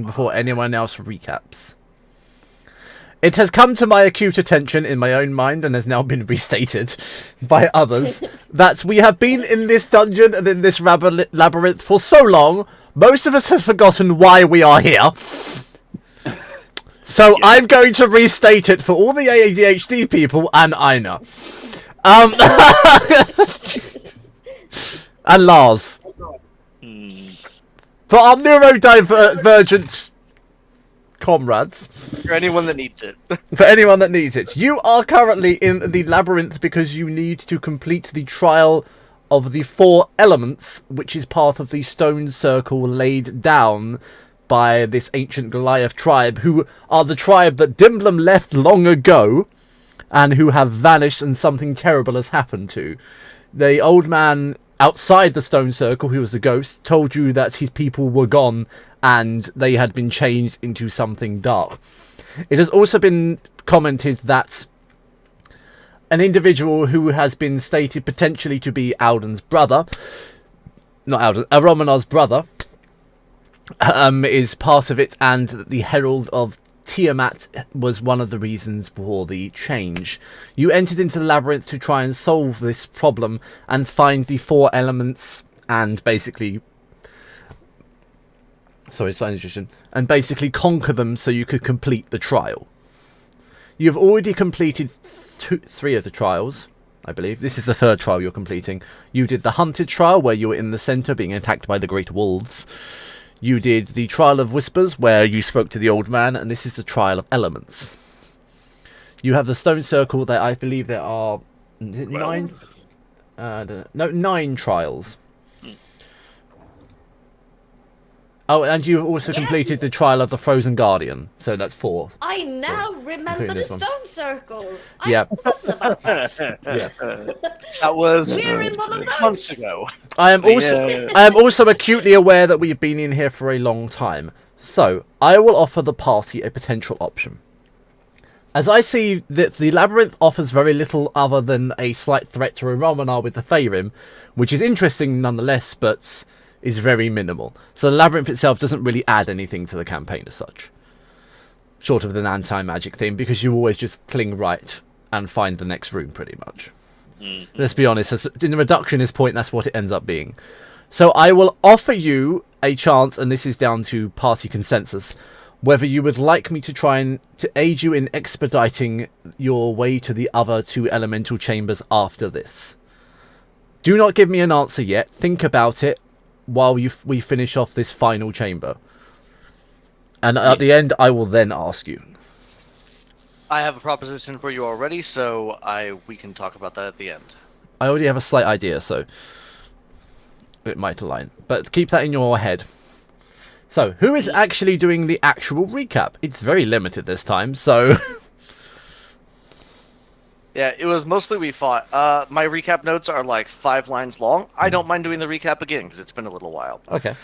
before anyone else recaps. It has come to my acute attention in my own mind and has now been restated by others that we have been in this dungeon and in this labyrinth for so long, most of us have forgotten why we are here. So I'm going to restate it for all the ADHD people and Ina. And Lars. For our neurodivergent comrades. For anyone that needs it. For anyone that needs it. You are currently in the labyrinth because you need to complete the trial of the 4 elements, which is part of the stone circle laid down by this ancient Goliath tribe, who are the tribe that Dimblum left long ago, and who have vanished and something terrible has happened to. The old man outside the stone circle, who was a ghost, told you that his people were gone and they had been changed into something dark. It has also been commented that an individual who has been stated potentially to be Alden's brother, not Alden, Aromanar's brother, is part of it, and the Herald of Tiamat was one of the reasons for the change. You entered into the labyrinth to try and solve this problem and find the 4 elements and basically... Sorry, science and basically conquer them so you could complete the trial. You've already completed 3 of the trials, I believe. This is the 3rd trial you're completing. You did the Hunted trial, where you were in the centre being attacked by the Great Wolves. You did the Trial of Whispers, where you spoke to the old man, and this is the Trial of Elements. You have the Stone Circle, that I believe there are 9... no, 9 trials. Oh, and you also completed the Trial of the Frozen Guardian, so that's 4. I now remember the Stone Circle. Yeah. I've forgotten about that. Yeah. That was We're in one of 6 those. months ago. I am also acutely aware that we've been in here for a long time, so I will offer the party a potential option. As I see that the labyrinth offers very little other than a slight threat to Romanar with the Faerim, which is interesting nonetheless, but is very minimal. So the labyrinth itself doesn't really add anything to the campaign as such. Short of an anti-magic theme, because you always just cling right and find the next room pretty much. Let's be honest, in the reductionist point, that's what it ends up being. So I will offer you a chance, and this is down to party consensus, whether you would like me to try and to aid you in expediting your way to the other 2 elemental chambers after this. Do not give me an answer yet. Think about it while we finish off this final chamber. And at the end, I will then ask you. I have a proposition for you already, so we can talk about that at the end. I already have a slight idea, so it might align. But keep that in your head. So, who is actually doing the actual recap? It's very limited this time, so... Yeah, it was mostly we fought. My recap notes are like 5 lines long. I don't mind doing the recap again, because it's been a little while. Okay.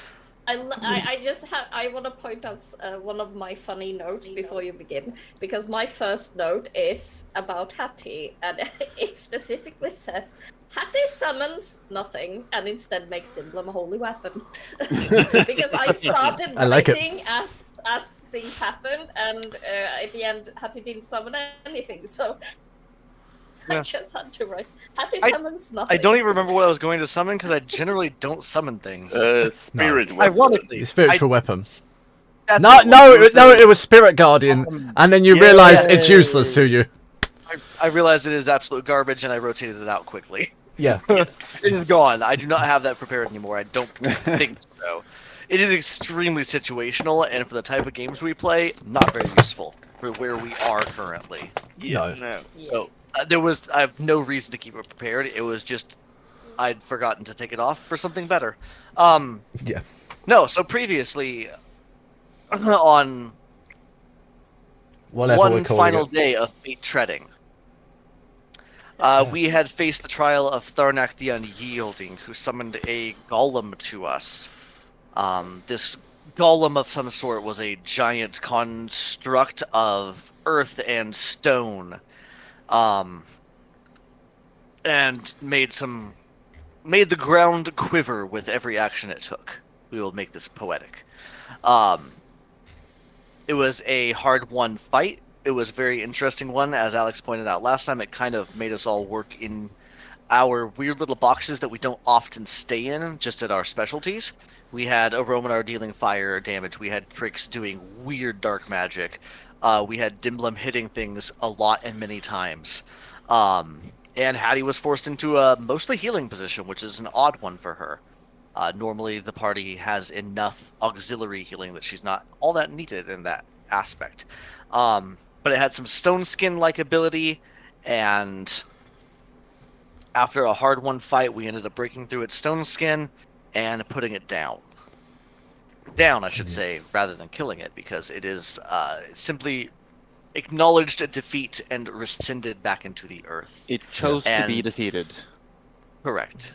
I want to point out one of my funny notes before you begin, because my first note is about Hattie, and it specifically says, Hattie summons nothing, and instead makes Dimblum a holy weapon. Because I started writing as things happened, and at the end, Hattie didn't summon anything, so... I just had to write. Hattie summons nothing. I don't even remember what I was going to summon because I generally don't summon things. Spirit weapon. Ironically, spiritual weapon. It was Spirit Guardian, and then you realised it's useless to you. I realized it is absolute garbage, and I rotated it out quickly. Yeah. It is gone. I do not have that prepared anymore. I don't think so. It is extremely situational, and for the type of games we play, not very useful for where we are currently. No. So. I have no reason to keep it prepared. It was just I'd forgotten to take it off for something better. Yeah. No, so previously on one final day of Fate Treading, we had faced the trial of Tharnak the Unyielding, who summoned a golem to us. This golem of some sort was a giant construct of earth and stone. And made the ground quiver with every action it took. We will make this poetic. It was a hard-won fight. It was a very interesting one, as Alex pointed out last time. It kind of made us all work in our weird little boxes that we don't often stay in, just at our specialties. We had a Romanar dealing fire damage. We had Trix doing weird dark magic. We had Dimblum hitting things a lot and many times. And Hattie was forced into a mostly healing position, which is an odd one for her. Normally, the party has enough auxiliary healing that she's not all that needed in that aspect. But it had some stone skin-like ability, and after a hard-won fight, we ended up breaking through its stone skin and putting it down. Down, I should say, rather than killing it, because it is simply acknowledged a defeat and rescinded back into the earth. It chose to be And- defeated. Correct.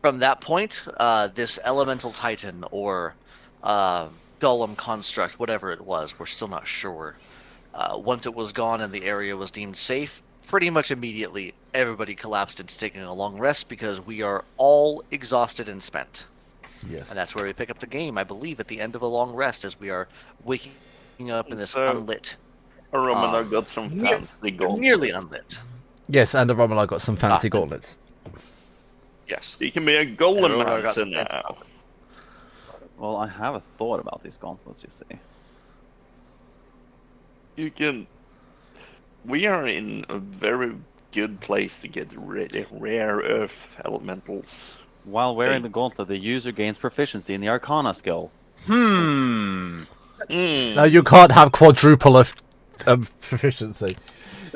From that point, this elemental titan or golem construct, whatever it was, we're still not sure. Once it was gone and the area was deemed safe, pretty much immediately everybody collapsed into taking a long rest because we are all exhausted and spent. Yes. And that's where we pick up the game, I believe, at the end of a long rest as we are waking up in this So- unlit, Romanar got some fancy gold. nearly unlit. Yes, and the Romular got some fancy gauntlets. Yes. You can be a And golem Romanar got dancer some fancy now. Well, I have a thought about these gauntlets, you see. You can. We are in a very good place to get rare earth elementals. While wearing the gauntlet, the user gains proficiency in the Arcana skill. Hmm. No, you can't have quadruple of proficiency.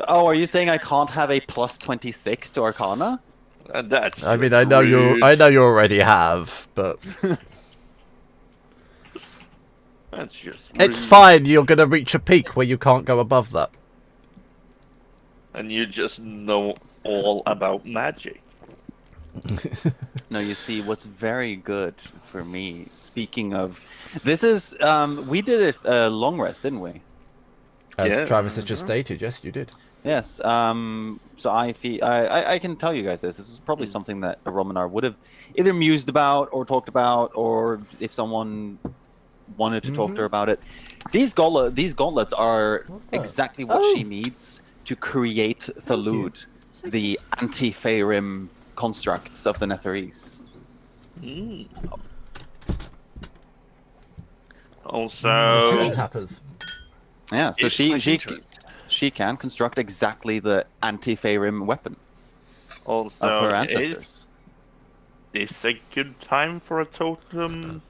Oh, are you saying I can't have a plus 26 to Arcana? That's. I mean, just I know rude. you already have, but That's just. it's rude. fine. You're gonna reach a peak where you can't go above that. And you just know all about magic. No, you see, what's very good for me, speaking of... This is... we did it long rest, didn't we? As Yeah. Travis has just stated, yes, you did. Yes. So I can tell you guys this. This is probably something that a Romanar would have either mused about or talked about, or if someone wanted to talk to her about it. These gauntlets are exactly what she needs to create Thalud, the anti-Faerim constructs of the Netherese. Mm. Chili Also, peppers. Yeah. So It's she quite she interesting. she can construct exactly the anti-Faerim weapon of her ancestors. is a good time for a token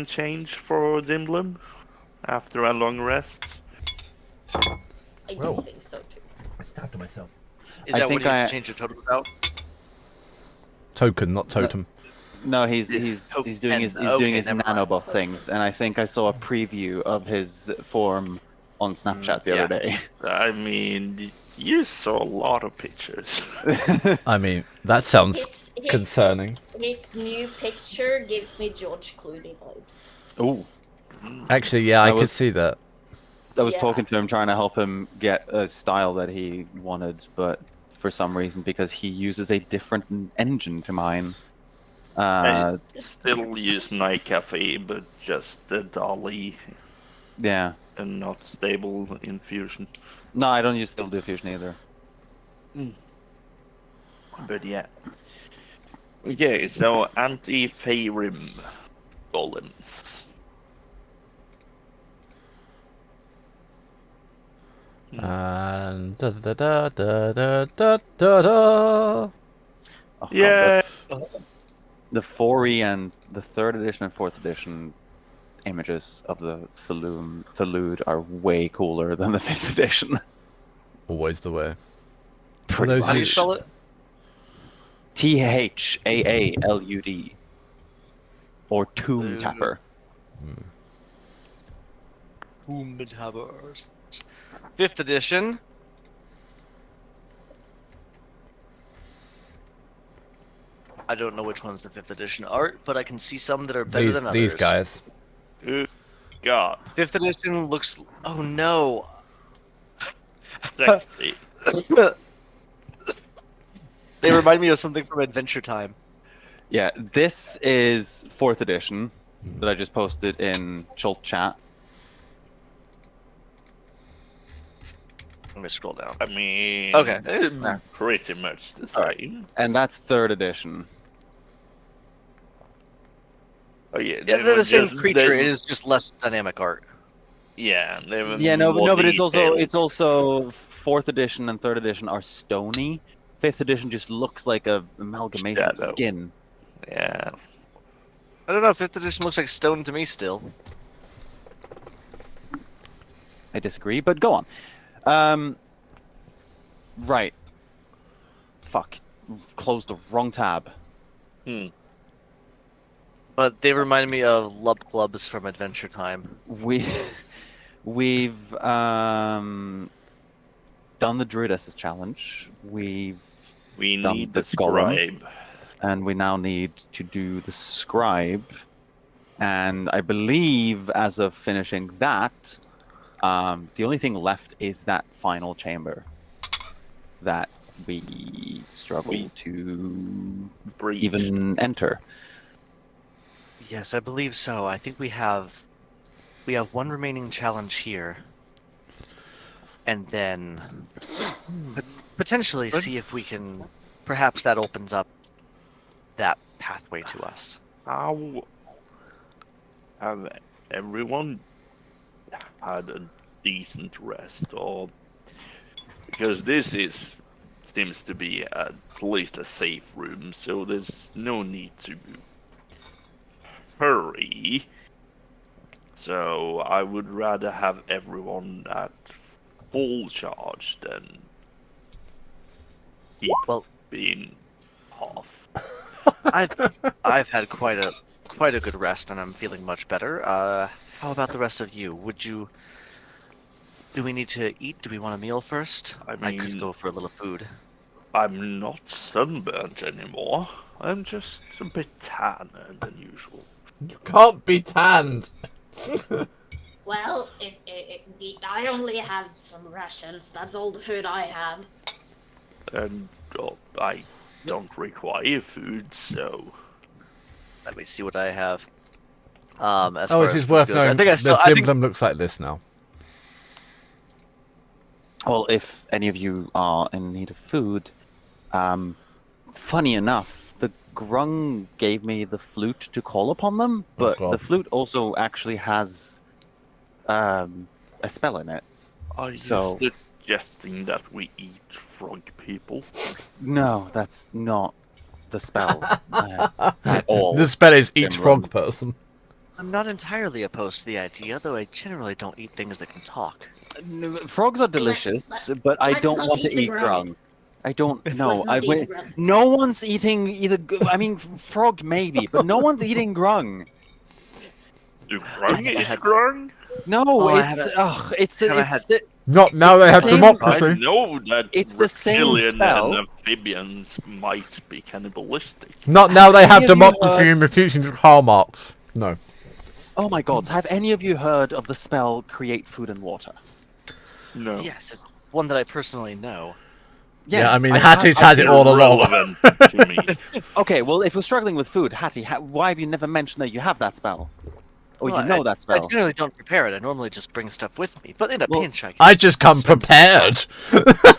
change for Dimblum after a long rest. I do Well. think so too. I stabbed myself. Is I that what think you have I- to change your totem out? Token, not totem. No, he's doing his never mind. nanobot things, and I think I saw a preview of his form on Snapchat the other day. I mean, you saw a lot of pictures. I mean, that sounds His- concerning. His new picture gives me George Clooney vibes. Ooh, Actually, yeah, I I could was- see that. I was Yeah. talking to him, trying to help him get a style that he wanted, but for some reason, because he uses a different engine to mine. I still use Night Cafe, but just the Dolly Yeah. and not stable infusion. No, I don't use Steel Diffusion either. But yeah. Okay, so anti-Faerim golems. And da da da da da da da da. Oh, God, Yeah. the 4E and the 3rd edition and 4th edition images of the Thalud are way cooler than the 5th edition. Always the way. Pretty those How do you Huge. spell it? Thaaalud. Or Tomb Tapper. Umbenhabers. 5th edition. I don't know which one's the 5th edition art, but I can see some that are better than others. These guys. Oh, God. 5th edition looks. Oh no. Sexy. They remind me of something from Adventure Time. Yeah, this is 4th edition. that I just posted in Schultz chat. Let me scroll down. I mean, Okay. pretty much the All right. same. And that's 3rd edition. Oh yeah, Yeah, they they're were the same just- creature. they- It is just less dynamic art. Yeah, they were Yeah, no, more but it's detailed. also 4th edition and 3rd edition are stony. 5th edition just looks like a amalgamation of Shadow. skin. Yeah. I don't know. 5th edition looks like stone to me still. I disagree, but go on. Right. Fuck. Closed the wrong tab. But they remind me of Lub Clubs from Adventure Time. We've done the Druidess's challenge. We Done need the the golem. scribe. And we now need to do the scribe. And I believe as of finishing that, the only thing left is that final chamber that we struggle to Breach. even enter. Yes, I believe so. I think we have one remaining challenge here, and then potentially see if we can. Perhaps that opens up that pathway to us. How have everyone had a decent rest, or because this seems to be at least a safe room, so there's no need to hurry. So I would rather have everyone at full charge than keep Well, being off. I've had quite a good rest, and I'm feeling much better. How about the rest of you? Do we need to eat? Do we want a meal first? I I could mean- go for a little food. I'm not sunburnt anymore. I'm just a bit tanner than usual. You can't be tanned. Well, I only have some rations. That's all the food I have. And I don't require food, so Let me see what I have. As Oh, far it as is food worth goes, knowing. I think I still. The I dim think dum looks like this now. Well, if any of you are in need of food, funny enough, the Grung gave me the flute to call upon them, but God. the flute also actually has a spell in it. are So- you suggesting that we eat frog people? No, that's not the spell at all. The spell is eat Dim frog rum. person. I'm not entirely opposed to the idea, though I generally don't eat things that can talk. No, frogs are delicious, but I let's don't not want to eat the eat grung. grung. I don't know. Let's not eat the grung. No one's eating either. I mean, frog maybe, but no one's eating grung. Do grung Yes, I eat had- grung? No, I it's haven't- it's have I it's, had- Not now they have same- I democracy. know that It's the same reptilian spell. and amphibians might be cannibalistic. Not now they have Any of you democracy heard- and refusing to Karl Marx. No. Oh my god, have any of you heard of the spell create food and water? No. Yes, it's one that I personally know. Yeah, I mean, have- Hattie's had it all along. Irrelevant to me. Okay, well, if you're struggling with food, Hattie, why have you never mentioned that you have that spell? Or Well, you know that I spell? generally don't prepare it. I normally just bring stuff with me. But in a Well, pinch, I can. I just come prepared.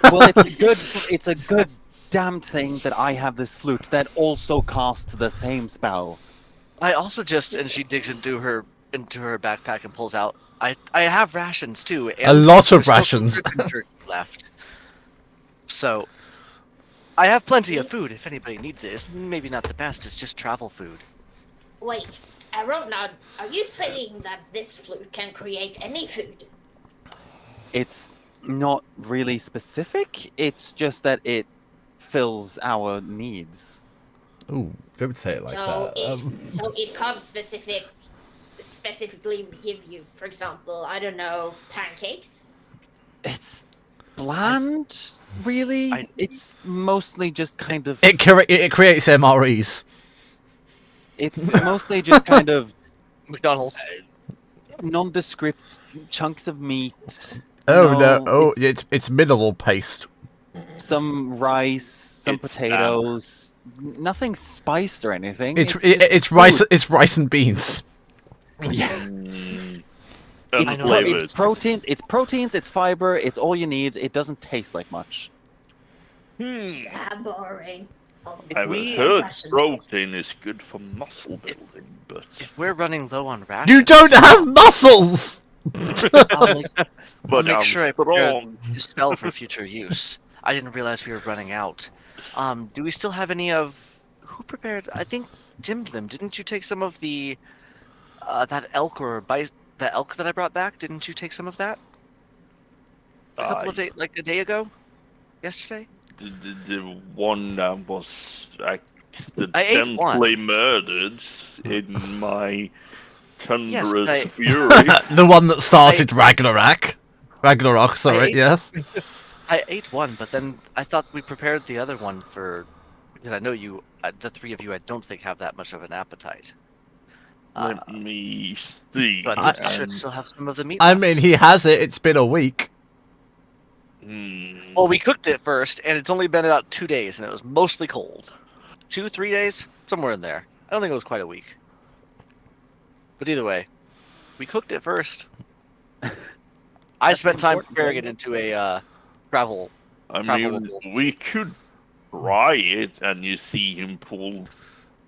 Well, it's a good damn thing that I have this flute that also casts the same spell. I also just, and she digs into her backpack and pulls out. I have rations too. And A lot of there's still some rations. chicken jerky left. So, I have plenty of food if anybody needs it. It's maybe not the best. It's just travel food. Wait, Arrow, now, are you saying that this flute can create any food? It's not really specific. It's just that it fills our needs. Ooh, don't say it like So that. so it can't specifically give you, for example, I don't know, pancakes. It's bland, really. I- It's mostly just kind of. It creates MREs. It's mostly just kind of McDonald's. nondescript chunks of meat. Oh no! No, Oh, it's- it's mineral paste. Some rice, some It's potatoes. Nothing spiced or anything. It's just it's rice. food. It's rice and beans. Yeah. And know. flavors. It's proteins, it's fiber, it's all you need. It doesn't taste like much. Boring. I've we- heard protein is good for muscle building, but If we're running low on rations, You don't have muscles! I'll make, I'll but make I'm sure I prepare strong. this spell for future use. I didn't realize we were running out. Do we still have any of... Who prepared... I think Dimdim, didn't you take some of the... that elk the elk that I brought back? Didn't you take some of that? A couple of days... Like a day ago? Yesterday? The one that was I ate accidentally murdered in my thunderous I- fury. The one that started Ragnarok. Ragnarok, sorry, ate- yes. I ate one, but then I thought we prepared the other one for... Because I know you... the three of you I don't think have that much of an appetite. Let me see. But I should still have some of the meat I left. mean, he has it. It's been a week. Well, we cooked it first, and it's only been about 2 days, and it was mostly cold. 2-3 days? Somewhere in there. I don't think it was quite a week. But either way, we cooked it first. I spent time preparing it into a travel. I mean, we could try it, and you see him pull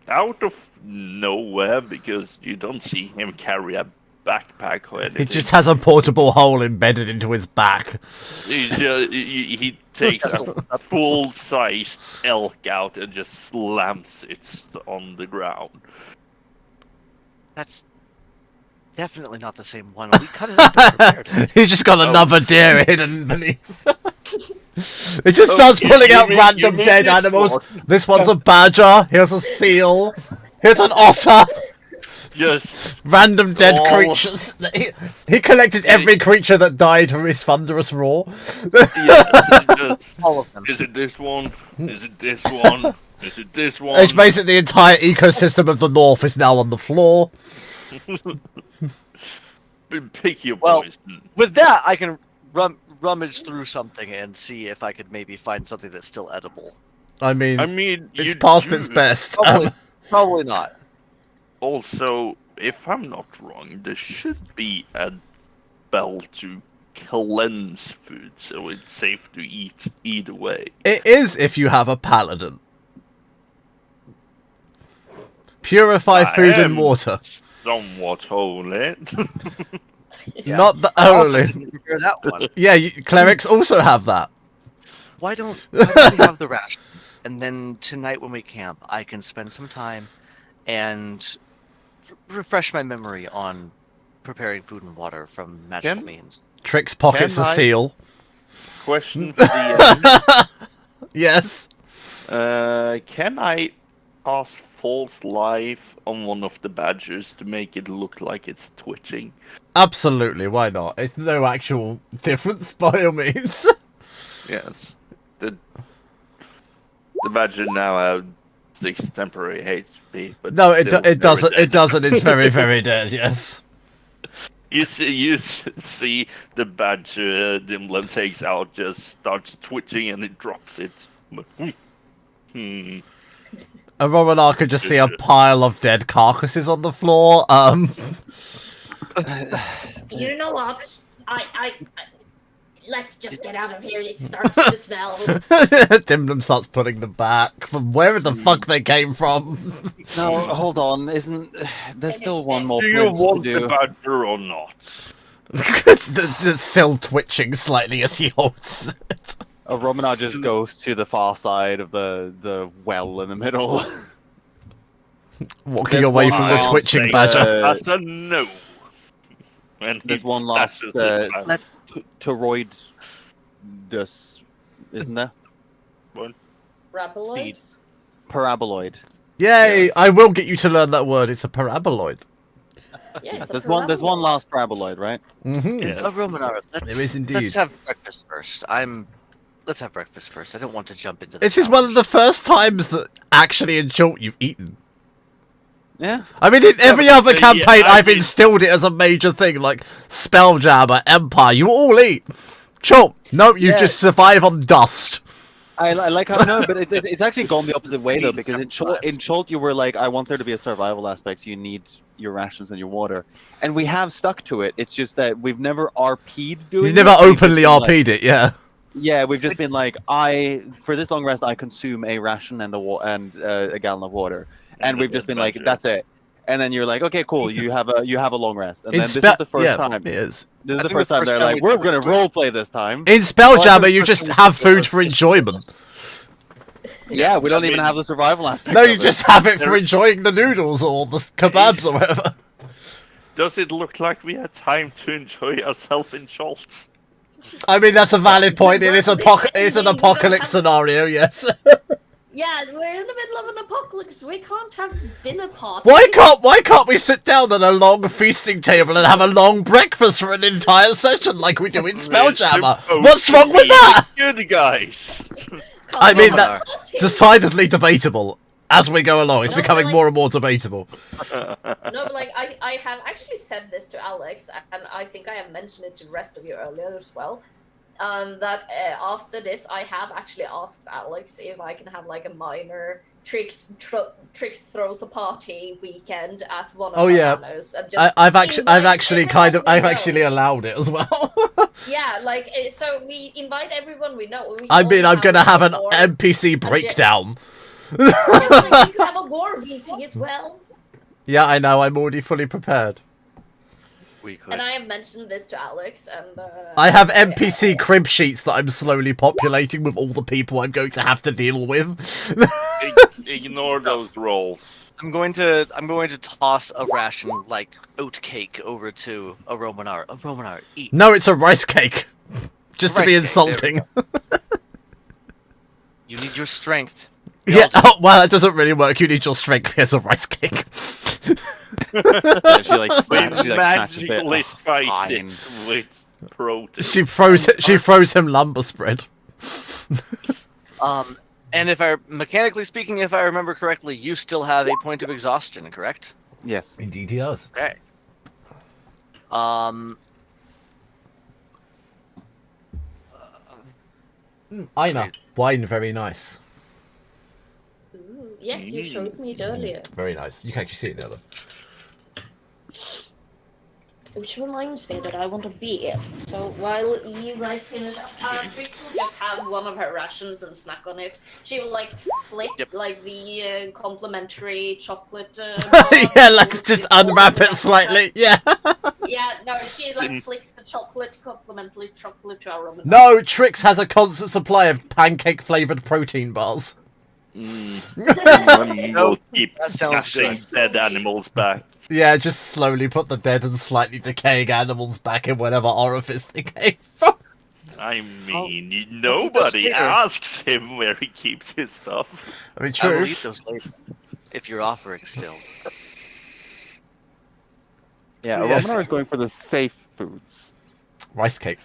out of nowhere because you don't see him carry a backpack or anything. He just has a portable hole embedded into his back. He takes a full-sized elk out and just slams it on the ground. That's definitely not the same one. We cut it up and prepared it. He's just got another deer hidden beneath. It just Oh, starts you- pulling you out mean- random you mean dead this animals. one? This one's a badger. Here's a seal. Here's an otter. Just Random dead all- creatures. He collected every creature that died from his thunderous roar. just All of them. is it this one? Is it this one? Is it this one? It's basically the entire ecosystem of the north is now on the floor. Pick your Well, poison. With that, I can rummage through something and see if I could maybe find something that's still edible. I mean, I mean, it's you past do- its best. Probably not. Also, if I'm not wrong, there should be a spell to cleanse food, so it's safe to eat either way. It is if you have a paladin. Purify I food and am water. Somewhat holy. Not the I also only. didn't prepare that one. Yeah, clerics also have that. Why don't we have the ration? And then tonight when we camp, I can spend some time and refresh my memory on preparing food and water from magical Can- means. Tricks pockets a Can I- seal. Question for the Yes. end. Can I cast false life on one of the badgers to make it look like it's twitching? Absolutely, why not? It's no actual difference by all means. Yes. The badger now have 6 temporary HP, but No, it still very doesn't. It dead. doesn't. It's very, very dead. Yes. You see the badger Dimblem takes out, just starts twitching and it drops it. Hmm. And Romanar could just see a pile of dead carcasses on the floor. You know what? Let's just get out of here. It starts to smell. Dimblem starts putting them back from wherever the fuck they came from. No, hold on. There's still one more Do you place to want do? the badger or not? It's still twitching slightly as he holds it. Romanar just goes to the far side of the well in the middle. Walking There's away one from the last twitching thing, badger. That's a no. And There's he one last stashes it back. toroid, isn't there? Rabaloids? Paraboloid. Yay! Yeah. I will get you to learn that word. It's a paraboloid. Yeah, it's a There's one paraboloid. last paraboloid, right? Mm-hmm. Yeah. Romanar, let's, There is indeed. let's have breakfast first. Let's have breakfast first. I don't want to jump into the This is one of challenge. the first times that actually in short you've eaten. Yeah. I mean, in every other yeah, campaign, I I've mean- instilled it as a major thing, like Spelljammer, Empire. You all eat. Chomp. No, you Yeah. just survive on dust. I like how no, but it's actually gone the opposite way though, Eat because in sometimes. Chult you were like, I want there to be a survival aspect. So you need your rations and your water, and we have stuck to it. It's just that we've never RP'd doing. You've never it. We've just openly been like- RP'd it, yeah. Yeah, we've just been like, for this long rest, I consume a ration and a gallon of water, and we've just been like, that's it. And then you're like, okay, cool, you have a long rest, and then this is the first time. It is. This is the first time they're like, we're gonna role play this time. In Spelljammer, you just have food for enjoyment. Yeah, we don't even have the survival aspect. No, of you it. just have it for enjoying the noodles or the kebabs or whatever. Does it look like we had time to enjoy ourselves in Schultz? I mean, that's a valid point. It's an apocalypse scenario, yes. Yeah, we're in the middle of an apocalypse. We can't have dinner parties. Why can't we sit down at a long feasting table and have a long breakfast for an entire session like we do in Spelljammer? What's wrong with that? Good guys. I mean, that's decidedly debatable as we go along. It's becoming more and more debatable. No, but like I have actually said this to Alex, and I think I have mentioned it to the rest of you earlier as well. That after this, I have actually asked Alex if I can have like a minor Tricks throws a party weekend at one of our manors. And just I've actually allowed it as well. Yeah, like so we invite everyone we know. I'm gonna have an NPC breakdown. We could have a war meeting as well. Yeah, I know. I'm already fully prepared. We could. And I have mentioned this to Alex, and I have NPC crib sheets that I'm slowly populating with all the people I'm going to have to deal with. Ignore those rolls. I'm going to toss a ration like oat cake over to a Romanar. A Romanar, eat. No, it's a rice cake. Just to be Rice cake, insulting. You need your strength. Yeah, oh, well, that doesn't really work. You need your strength as a rice cake. Yeah, she like snatches it. Magically Oh, spice fine. it with protein. She froze him lumber spread. And mechanically speaking, if I remember correctly, you still have a point of exhaustion, correct? Yes. Indeed, he does. Okay. Aina, wine, very nice. ooh, yes, you showed me it earlier. Very nice. You can actually see it now, though. Which reminds me that I want a beer. So while you guys finish up, Trix will just have one of her rations and snack on it. She will like flick like the complimentary chocolate. Yeah, like just unwrap it slightly. Yeah. Yeah, no, she like flicks the complimentary chocolate to our room. No, Trix has a constant supply of pancake-flavored protein bars. We'll keep That sounds snatching good. dead animals back. Yeah, just slowly put the dead and slightly decaying animals back in whatever orifice they came from. I mean, eat those nobody later. asks him where he keeps his stuff. I mean, I will true. eat those later, if you're offering still. Yeah, Yes. Romanar is going for the safe foods. Rice cake.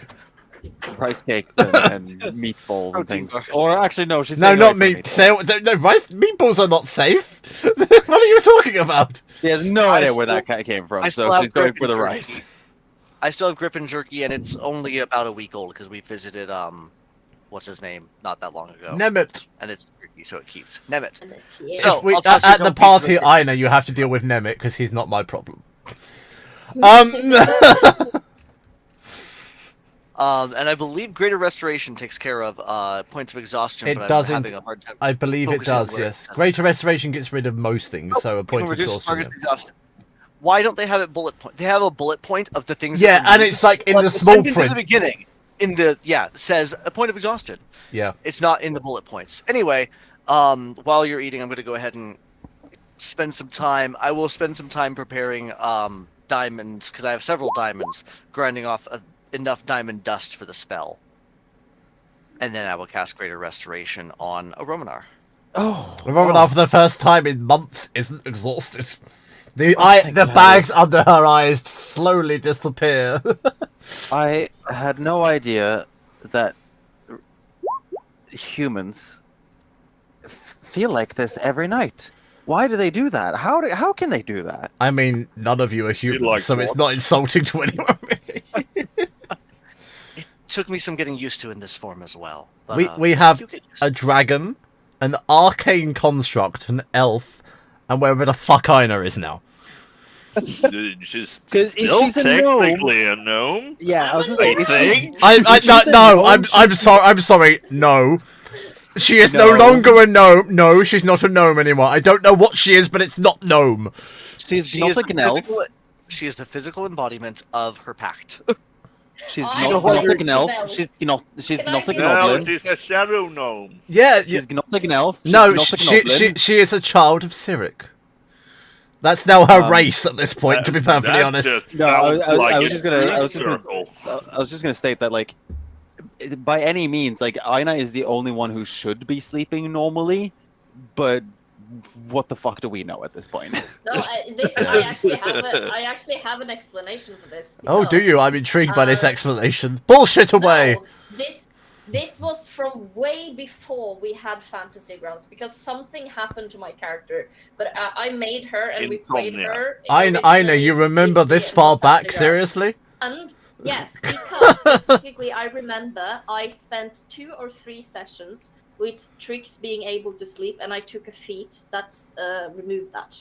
Rice cakes and meatballs and Protein things. bars. Or actually, no, she's No, staying not away from meat. meatballs. No, rice meatballs are not safe. What are you talking about? She has no I idea where still- that cat came from, I so still have she's going for Griffin the jerky. rice. I still have Griffin jerky, and it's only about a week old because we visited what's his name not that long ago, Nemeth. and it's jerky, so it keeps Nemeth. Yeah. So- We, I'll toss you at a the couple pieces party, of- I know you have to deal with Nemeth because he's not my problem. And I believe Greater Restoration takes care of points of exhaustion. It but doesn't- I'm having a hard time. I believe it Focusing on does. where it Yes, doesn't. Greater Restoration gets rid of most things, so a point of Reduce exhaustion. target's yeah. exhaustion. Why don't they have it bullet point? They have a bullet point of the things. Yeah, that and removed, it's like in but the small sentence print. at the beginning. Says a point of exhaustion. Yeah. It's not in the bullet points. Anyway, while you're eating, I'm going to go ahead and spend some time. I will spend some time preparing diamonds because I have several diamonds, grinding off enough diamond dust for the spell, and then I will cast Greater Restoration on a Romanar. Oh, Romanar for the first time in months isn't exhausted. The thank God. bags under her eyes slowly disappear. I had no idea that humans feel like this every night. Why do they do that? How can they do that? I mean, none of you are human, like so it's what? not insulting to anyone. Really. It took me some getting used to in this form as well. But, We have you get used to a dragon, an arcane construct, an elf, and wherever the fuck Aina is now. She's 'Cause if still she's a gnome- technically a gnome. Yeah, I was gonna say, I if she's, think. I she's a no, gnome, I'm sorry. I'm sorry. No, she is no No. longer a gnome. No, she's not a gnome anymore. I don't know what she is, but it's not gnome. she's She not is like the an elf. she is the physical embodiment of her pact. She's I not like like an elf. elves. She's not like a Can I No, goblin. she's a shadow gnome. Yeah. She's not like an elf. She's No, not like a goblin. she is a child of Cyric. That's now her Um, race at this point, to be perfectly That honest. just No, sounds like I was a just gonna, I was true just gonna, circle. I was just gonna state that like, by any means, like Aina is the only one who should be sleeping normally, but what the fuck do we know at this point? No, I actually have an explanation for this. Oh, do because, you? I'm intrigued by this uh, explanation. Bullshit away. No, this was from way before we had Fantasy Grounds because something happened to my character. But I made her and we played Insomnia. her. I know. You originally remember in this the far back? Fantasy Grounds. Seriously? And yes, because specifically I remember I spent 2 or 3 sessions with Trix being able to sleep, and I took a feat that removed that.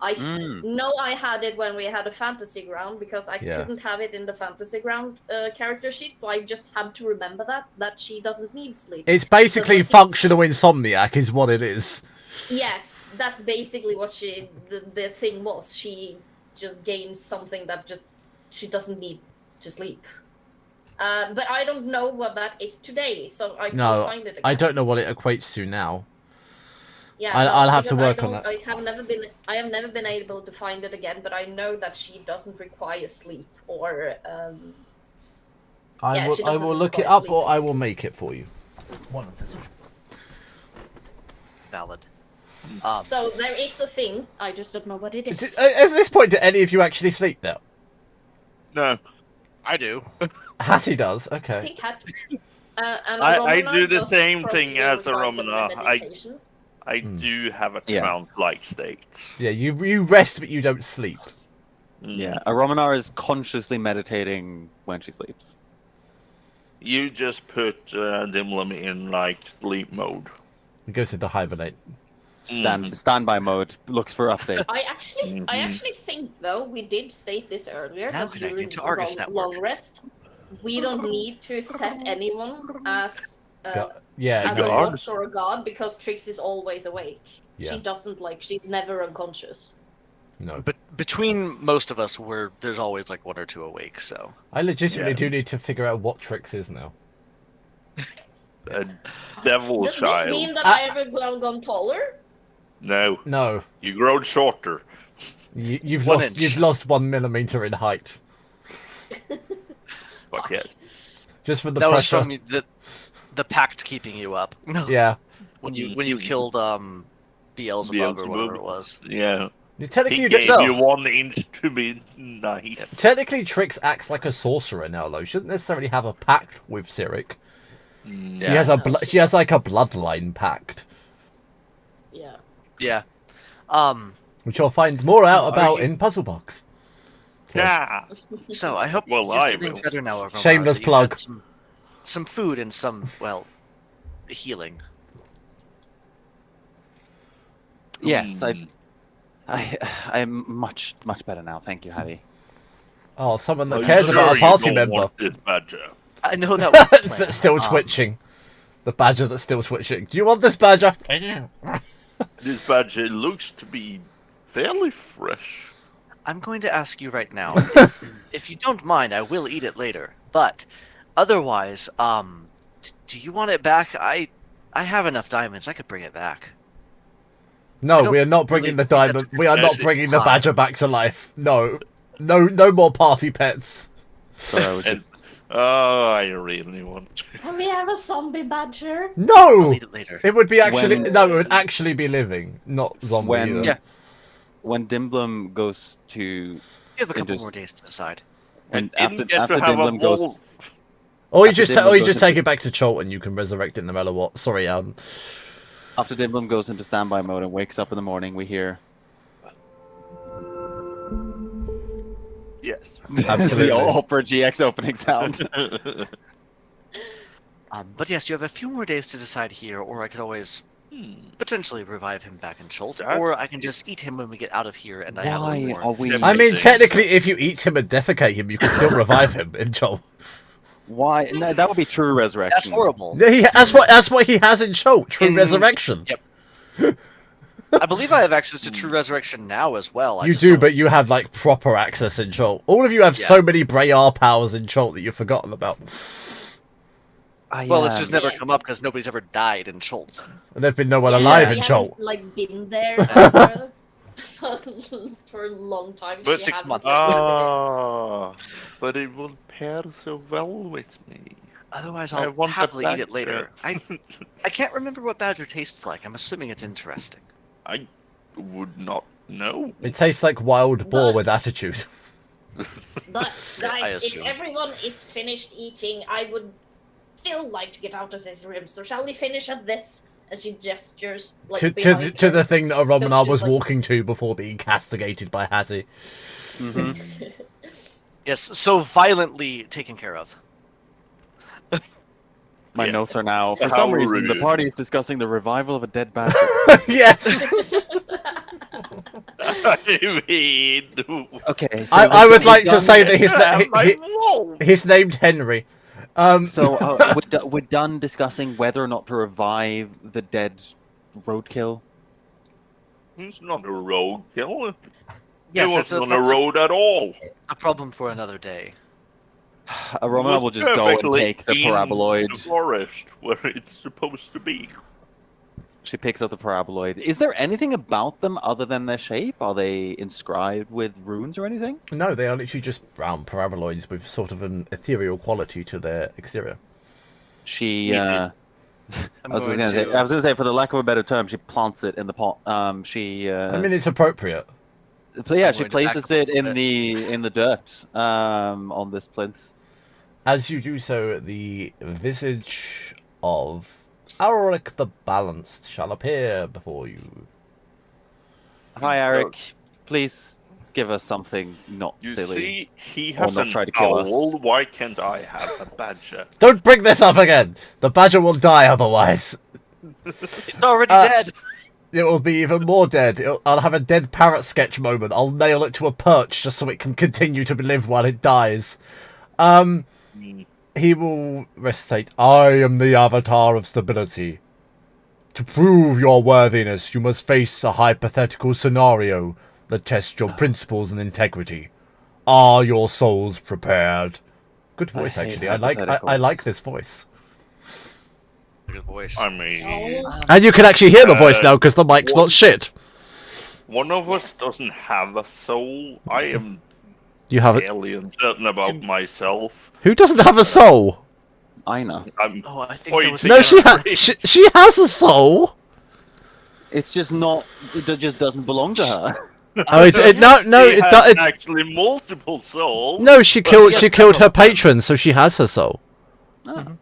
I know I had it when we had a fantasy ground because I Yeah. couldn't have it in the fantasy ground character sheet, so I just had to remember that she doesn't need sleep. It's basically Because I think- functional insomniac, is what it is. Yes, that's basically what the thing was. She just gains something that just she doesn't need to sleep. But I don't know what that is today, so I can't No, find it again. I don't know what it equates to now. Yeah, I'll have to because work I on don't- that. I have never been able to find it again, but I know that she doesn't require sleep or. I Yeah, will. she I doesn't will look it require up, sleep. or I will make it for you. One of the two. Valid. So there is a thing. I just don't know what it is. At this point, do any of you actually sleep now? No, I do. Hattie does. I Okay. think and I Romana do the does same probably thing as a require Romana. meditation. I do have a Yeah. trance-like state. Yeah, you rest, but you don't sleep. Yeah, a Romanar is consciously meditating when she sleeps. You just put Dimlim in like sleep mode. It goes into hibernate. Standby mode looks for updates. I actually think though we did state this earlier Now that connecting during to Argus long Network. rest, we don't need to set anyone as Yeah, as a God. watch or a god because Trix is always awake. Yeah. She doesn't she's never unconscious. no. But between most of us, there's always like 1 or 2 awake. So I legitimately Yeah. do need to figure out what Trix is now. A devil Does child. this mean that I ever gone taller? No, No, you grown shorter. you've 1 lost inch. you've lost 1 millimeter in height Fuck it. just for the that was pressure. from the pact keeping you up. No. Yeah, When you killed Beelzebub or whatever it was. Yeah. technically, He you gave don't- you 1 inch to be nice. technically Trix acts like a sorcerer now, though. She doesn't necessarily have a pact with Cyric. She has a she has like a bloodline pact, Yeah. Yeah. which you'll find more out Are about you- in Puzzle Box. Yeah. So I hope Well, you're I feeling will. better now. Romana, Shameless that you've had plug. Some food and some healing. Yes, Hmm. I'm much better now. Thank you, Hattie. Oh, someone that Are you cares about a sure you party don't member want this badger? I know that was the plan. that's still twitching. The badger that's still twitching. Do you want this badger? This badger looks to be fairly fresh. I'm going to ask you right now. If you don't mind, I will eat it later. But otherwise, do you want it back? I have enough diamonds. I could bring it back. I No, don't we are not bringing really the think that's diamond. We are gonna not waste bringing the time. badger back to life. No, no more party pets. So I was just, Oh, I really want. Can we have a zombie badger? I'll No, eat it later. it would be actually When- no. It would actually be living, not zombie. When- either. Yeah. when Dimblum goes to, You have a couple just- more days to decide. and I didn't after get to after have a Dimblum goes, ball. Or you After just Dimblum or you goes just into- take it back to Cholton. You can resurrect it no matter what. Sorry, after Dimblum goes into standby mode and wakes up in the morning, we hear Yes. Absolutely. the Opera GX opening sound. But yes, you have a few more days to decide here, or I could always Potentially revive him back in Schultz, That's- or I can just eat him when we get out of here and I have a Why little more. are we? I mean, Amazing. technically, if you eat him and defecate him, you can still revive him in Joel. Why? No, that would be true resurrection. That's horrible. Yeah, that's what he has in Joel. True resurrection. Yep. I believe I have access to True Resurrection now as well. I You just do, don't- but you have like proper access in Jolt. All of you have so many Brayar powers in Jolt that you've forgotten about. Well, it's just never come up because nobody's ever died in Schultz. And there's been no one Yeah, alive we in haven't, Jolt. like been there for a long time. But so we 6 haven't months. visited it. Ah, but it will pair so well with me. Otherwise, I I'll want the happily eat it later. badger. I can't remember what badger tastes like. I'm assuming it's interesting. I would not know. It tastes like wild boar with Nuts. attitude. But I guys, if assume. everyone is finished eating, I would still like to get out of this room. So shall we finish at this? And she gestures like behind to her. the thing that Romanar Just was like- walking to before being castigated by Hattie. Mm-hmm. Yes, so violently taken care of. My Yeah. notes are now. For How some reason, the rude. party is discussing the revival of a dead badger. Yes! I mean, Okay. So I would we're like to done- say that I'm wrong. he's named Henry. So we're done discussing whether or not to revive the dead roadkill. It's not a roadkill. Yes, it that's wasn't a, on a road at all. a problem for another day. Romana will just go and Perfectly take the in paraboloid. the forest where it's supposed to be. She picks up the paraboloid. Is there anything about them other than their shape? Are they inscribed with runes or anything? No, they are literally just brown paraboloids with sort of an ethereal quality to their exterior. She. I'm I was going going to- to say, for the lack of a better term, she plants it in the pot. She. I mean, it's appropriate. Yeah, I'm she going to places back up it a in the dirt on this plinth. As you do so, the visage of Alric the Balanced shall appear before you. Hi, Eric. Please give us something not You silly. see, he Or has not an try to kill us. owl. Why can't I have a badger? Don't bring this up again! The badger will die otherwise. It's already Uh, dead. It will be even more dead. I'll have a dead parrot sketch moment. I'll nail it to a perch just so it can continue to live while it dies. He will recitate, I am the avatar of stability. To prove your worthiness, you must face a hypothetical scenario that tests your principles and integrity. Are your souls prepared? Good voice, hate actually. I like this voice. Good voice. I mean, Oh, And you can actually hear the voice now because the mic's not shit. one of us doesn't have a soul. I am You have it. fairly uncertain about myself. Who doesn't have a soul? Aina. I'm Oh, I think pointing there was No, a she has a soul. It's just not. It just doesn't belong to her. Oh, no, She it has does. actually multiple souls. No, she Well, killed she she has killed her several of them. patron, so she has her soul.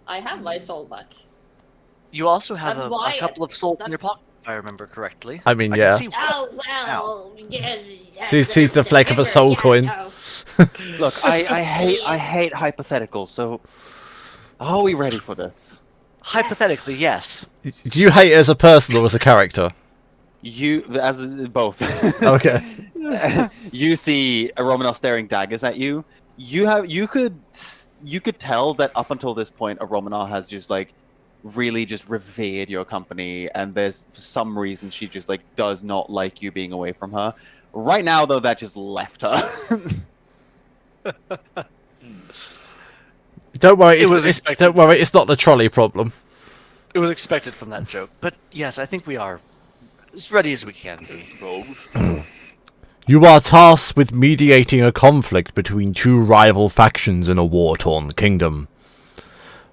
I have my soul back. You also have That's a why- couple of souls in your that's- pocket, if I remember correctly. I mean, I yeah. can see Oh well. Yeah, Sees the flake of a soul coin. no. Look, I hate hypotheticals. So, are we ready for this? Hypothetically, yes. Do you hate it as a person or as a character? You, as both. Okay. You see a Romanov staring daggers at you. You could tell that up until this point, a Romanov has just like really just revered your company, and there's for some reason she just like does not like you being away from her. Right now, though, that just left her. Don't worry, It was it's expected. don't worry, it's not the trolley problem. It was expected from that joke. But yes, I think we are as ready as we can be. Suppose. You are tasked with mediating a conflict between two rival factions in a war-torn kingdom.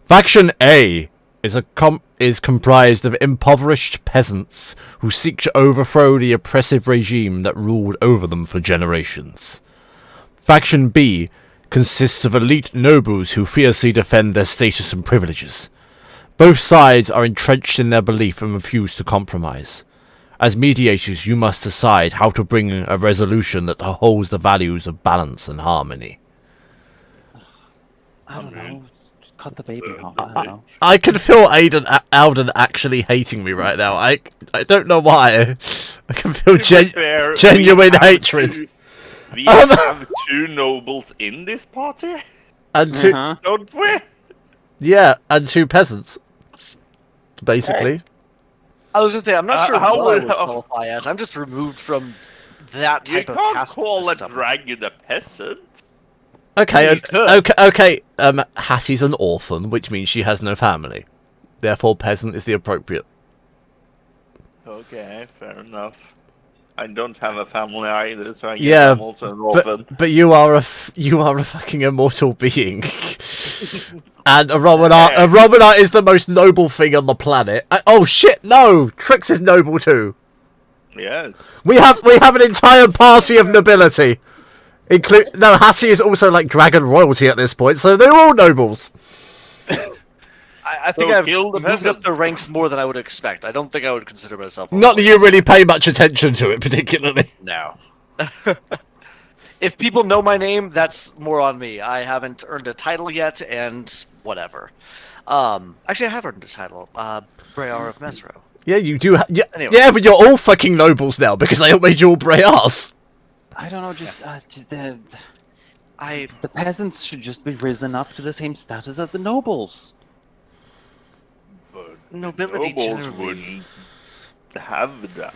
Faction A is comprised of impoverished peasants who seek to overthrow the oppressive regime that ruled over them for generations. Faction B consists of elite nobles who fiercely defend their status and privileges. Both sides are entrenched in their belief and refuse to compromise. As mediators, you must decide how to bring a resolution that holds the values of balance and harmony. I don't mean, know. Cut the baby in half. I don't know. I can feel Alden actually hating me right now. I don't know why. I can feel to be fair, genuine hatred. We have 2 nobles in this party, And 2, don't we? yeah, and 2 peasants, basically. I was gonna say I'm not sure how what I would- would qualify as. I'm just removed from that You type of can't caste call a system. dragon a peasant. Okay, You could. okay. Hattie's an orphan, which means she has no family. Therefore, peasant is the appropriate. Okay, fair enough. I don't have a family either, so I guess Yeah, I'm also an orphan. But you are a fucking immortal being, and a Romanar is the most noble thing on the planet. Oh shit! No, Trix is noble too. Yes. We have an entire party of nobility. Hattie is also like dragon royalty at this point, so they're all nobles. I think So I've kill the moved up peasant. the ranks more than I would expect. I don't think I would consider myself. Not that you really pay much attention to it particularly. No. If people know my name, that's more on me. I haven't earned a title yet, and whatever. Actually, I have earned a title. Brayar of Mesro. Yeah, you do. Anyway. Yeah, but you're all fucking nobles now because I made you all Brayars. I don't know. Just the I peasants should just be risen up to the same status as the nobles. But Nobility nobles generally- wouldn't have that.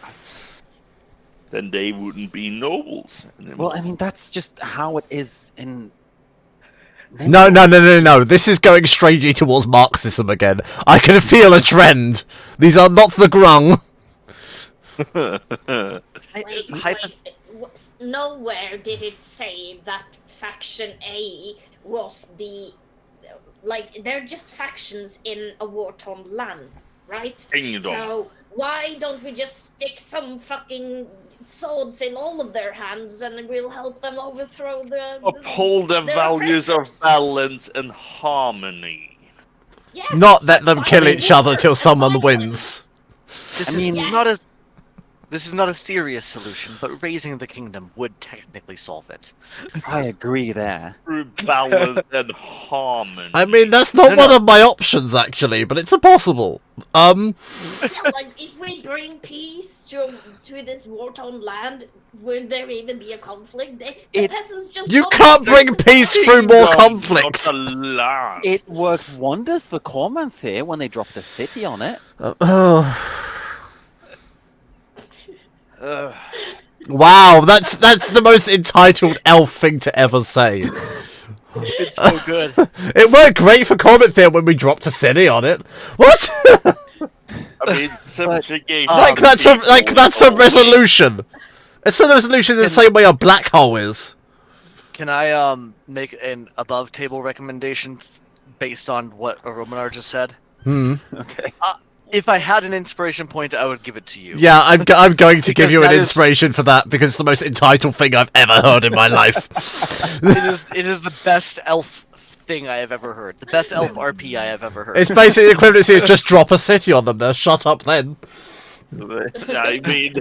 Then they wouldn't be nobles anymore. Well, I mean, that's just how it is in. No. This is going strangely towards Marxism again. I can feel a trend. These are not the grung. Nowhere did it say that faction A was the like they're just factions in a war-torn land, right? Kingdom. So why don't we just stick some fucking swords in all of their hands and we'll help them overthrow Uphold the their values of oppressors? balance and harmony. Yes, Not let them why kill don't each we other work till someone together? wins. this I mean- is not a this is not a serious solution, but raising the kingdom would technically solve it. I agree there. Through balance and harmony. I mean, that's not one of my options actually, but it's a possible. Yeah, like if we bring peace to this war-torn land, would there even be a conflict? The peasants just You want can't to- bring peace through more Kingdom, conflict. not a land. It worked wonders for Cormanth here when they dropped a city on it. Wow, that's the most entitled elf thing to ever say. It's so good. It worked great for Corinthia when we dropped a city on it. What? I mean, subjugation. that's a people resolution. It's a resolution in the same way a black hole is. Can I make an above table recommendation based on what Romanar just said? Okay. If I had an inspiration point, I would give it to you. Yeah, I'm going to give Because you an that is- inspiration for that because it's the most entitled thing I've ever heard in my life. It is the best elf thing I have ever heard. The best elf RP I have ever heard. It's basically the equivalency is just drop a city on them. They'll shut up then. I mean,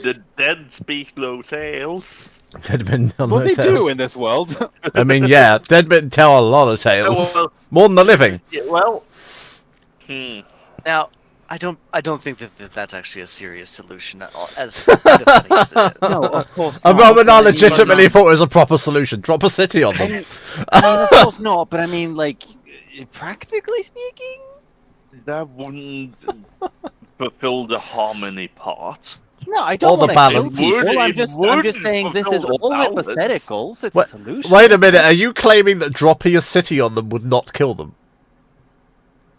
the dead speak low tales. Dead men tell What no they do tales. in this world. I mean, yeah, dead men tell a lot of tales. well- More than the living. Yeah, well. Now, I don't think that that's actually a serious solution at all. As funny as it is. No, of course And not. Romanar I mean, legitimately thought it was a proper solution. Drop a city on I them. mean, of course not, but I mean, like, practically speaking, That wouldn't fulfill the harmony part. no, I All don't the want to kill balance. people. It I'm just wouldn't saying this is fulfill the all balance. hypotheticals. It's Wait- a solution. Wait a isn't minute, it? are you claiming that dropping a city on them would not kill them?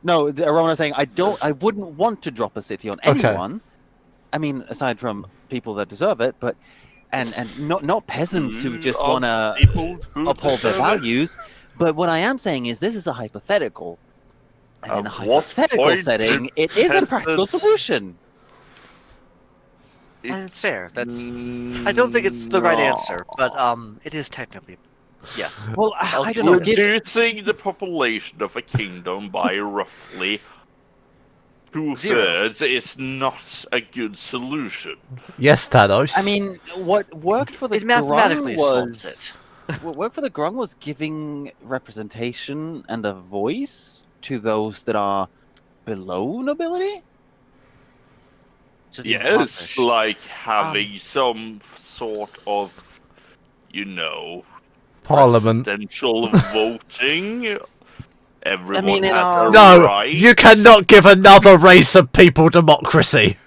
No, Roman is saying I wouldn't want to drop a city on Okay. anyone. I mean, aside from people that deserve it, but and not peasants who just Of want to people who uphold their deserve it. values. But what I am saying is this is a hypothetical. And in a At what hypothetical point setting, did it is a practical peasants- solution. That's fair. That's. I don't think it's the right answer, but it is technically. Yes. Well, I don't know. Reducing the population of a kingdom by roughly 2/3 is not a good solution. Yes, Thanos. I mean, what worked for the It mathematically Grung solves was it. work for the Grung was giving representation and a voice to those that are below nobility. To the Yes, impoverished. like having some sort of, Parliament. presidential voting. Everyone mean, in has our- a No, right. you cannot give another race of people democracy.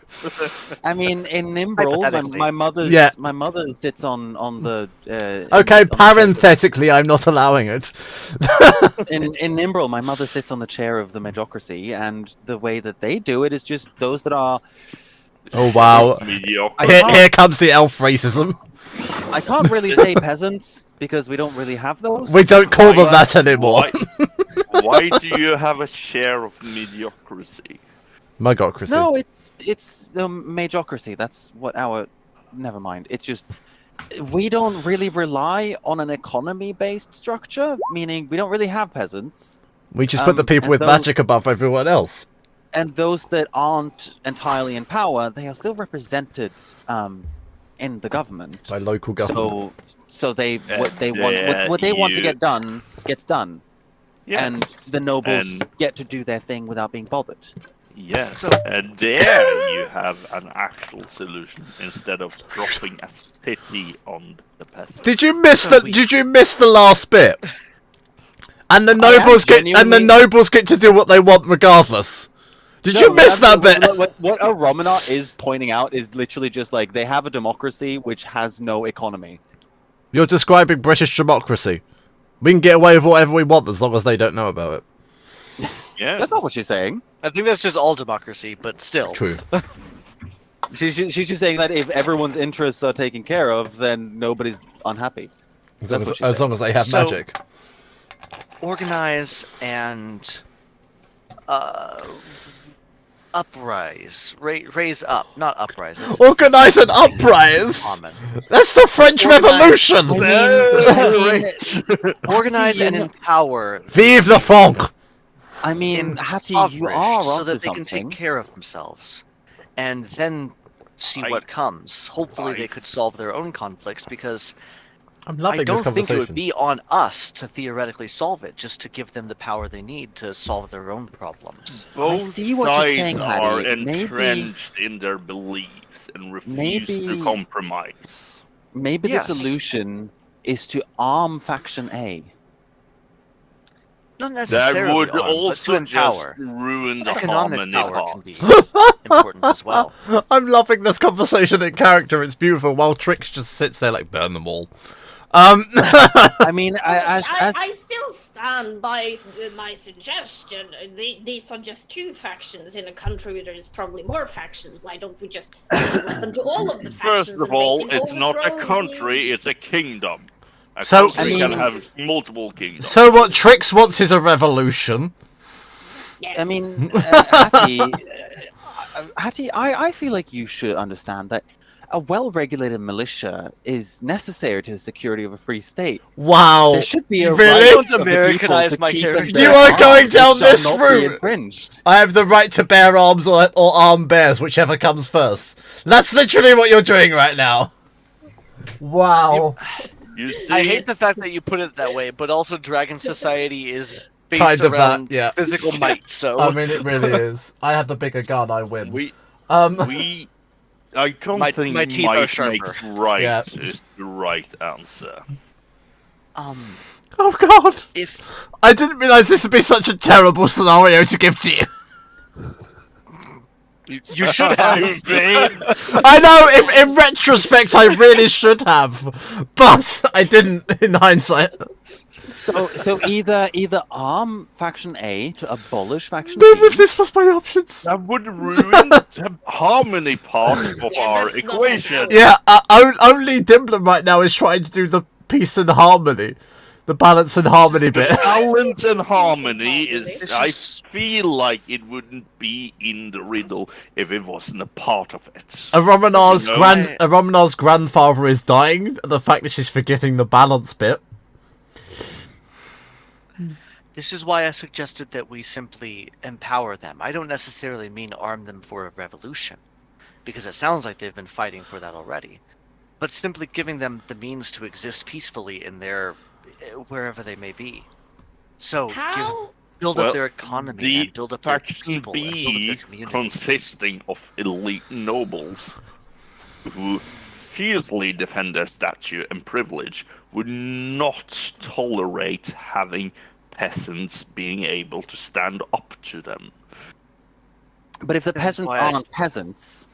I mean, in Nimbrel, Hypothetically. my mother's Yeah. my mother sits on the. Okay, on the chair- parenthetically, I'm not allowing it. in Nimbrel, my mother sits on the chair of the Majocracy, and the way that they do it is just those that are. Oh wow! Mediocre. Here comes the elf racism. I can't really say peasants because we don't really have those. We don't call them Why- that anymore. Why do you have a share of mediocrity? Magocracy. No, it's the Majocracy. That's what our. Never mind. It's just we don't really rely on an economy-based structure, meaning we don't really have peasants. We just put the people and with those- magic above everyone else. And those that aren't entirely in power, they are still represented in the government. By local government. So they what they want what they want to you- get done gets done, Yeah. and the nobles And- get to do their thing without being bothered. Yes, So- and there you have an actual solution instead of dropping a city on the peasants. Did you miss So the? we- Did you miss the last bit? And the I am nobles get genuinely- to do what they want regardless. Did you miss that bit? What a Romanar is pointing out is literally just like they have a democracy which has no economy. You're describing British democracy. We can get away with whatever we want as long as they don't know about it. Yeah, That's not what she's saying. I think that's just all democracy, but still. True. She's just saying that if everyone's interests are taken care of, then nobody's unhappy. That's what she's As long as they have So- magic. Organize and uprise, raise up, not uprise. It's Organize an uprise. common. That's the French Organize- Revolution. Organize and empower Vive the Franc. I mean, Hattie, you impoverished are so onto that they something. can take care of themselves, and then see I- what comes. Hopefully, they I- could solve their own conflicts because I'm I loving this don't think conversation. it would be on us to theoretically solve it, just to give them the power they need to solve their own problems. both see what you're sides saying, are Hattie. Maybe- entrenched in their beliefs and refuse Maybe- to compromise. Maybe Yes. the solution is to arm Faction A. Not That necessarily would arm, but to also empower. just ruin the Economic harmony power part. can be important as well. I'm loving this conversation in character. It's beautiful. While Trix just sits there like, burn them all. I mean, as I still stand by my suggestion. These are just two factions in a country where there's probably more factions. Why don't we just open to all of the factions? First of and all, they can it's not a overthrow country, it's a kingdom. A So- country I can mean- have multiple kingdoms. So what Trix wants is a revolution. Yes. I mean, Hattie, I feel like you should understand that a well-regulated militia is necessary to the security of a free state. Wow. There should be a Really? right Don't for the Americanize people to my keep character. and bear You are arms. going It down shall this not be route. infringed. I have the right to bear arms or arm bears, whichever comes first. That's literally what you're doing right now. Wow. You see, I hate the fact that you put it that way, but also Dragon Society is based Kind of that, around yeah. physical might. So I mean, it really is. I have the bigger gun, I win. we Um, I don't My- think my teeth are might sharper. makes right Yeah. is the right answer. oh god. if I didn't realize this would be such a terrible scenario to give to you. you should have, I know, in retrospect, I really should have. But I didn't, in hindsight. So either arm Faction A to abolish Faction None B. of this was my options. That would ruin the harmony part of Yeah, our that's not equation. allowed. Yeah, only Dimblin right now is trying to do the peace and harmony. The balance and harmony bit. Balance and harmony is. This I is- feel like it wouldn't be in the riddle if it wasn't a part of it. Aromanar's No. Aromanar's grandfather is dying. The fact that she's forgetting the balance bit. this is why I suggested that we simply empower them. I don't necessarily mean arm them for a revolution, because it sounds like they've been fighting for that already. but simply giving them the means to exist peacefully in their wherever they may be. So build up their economy and build up their people and build up their community. Consisting of elite nobles who fiercely defend their stature and privilege would not tolerate having peasants being able to stand up to them. But if the peasants aren't peasants,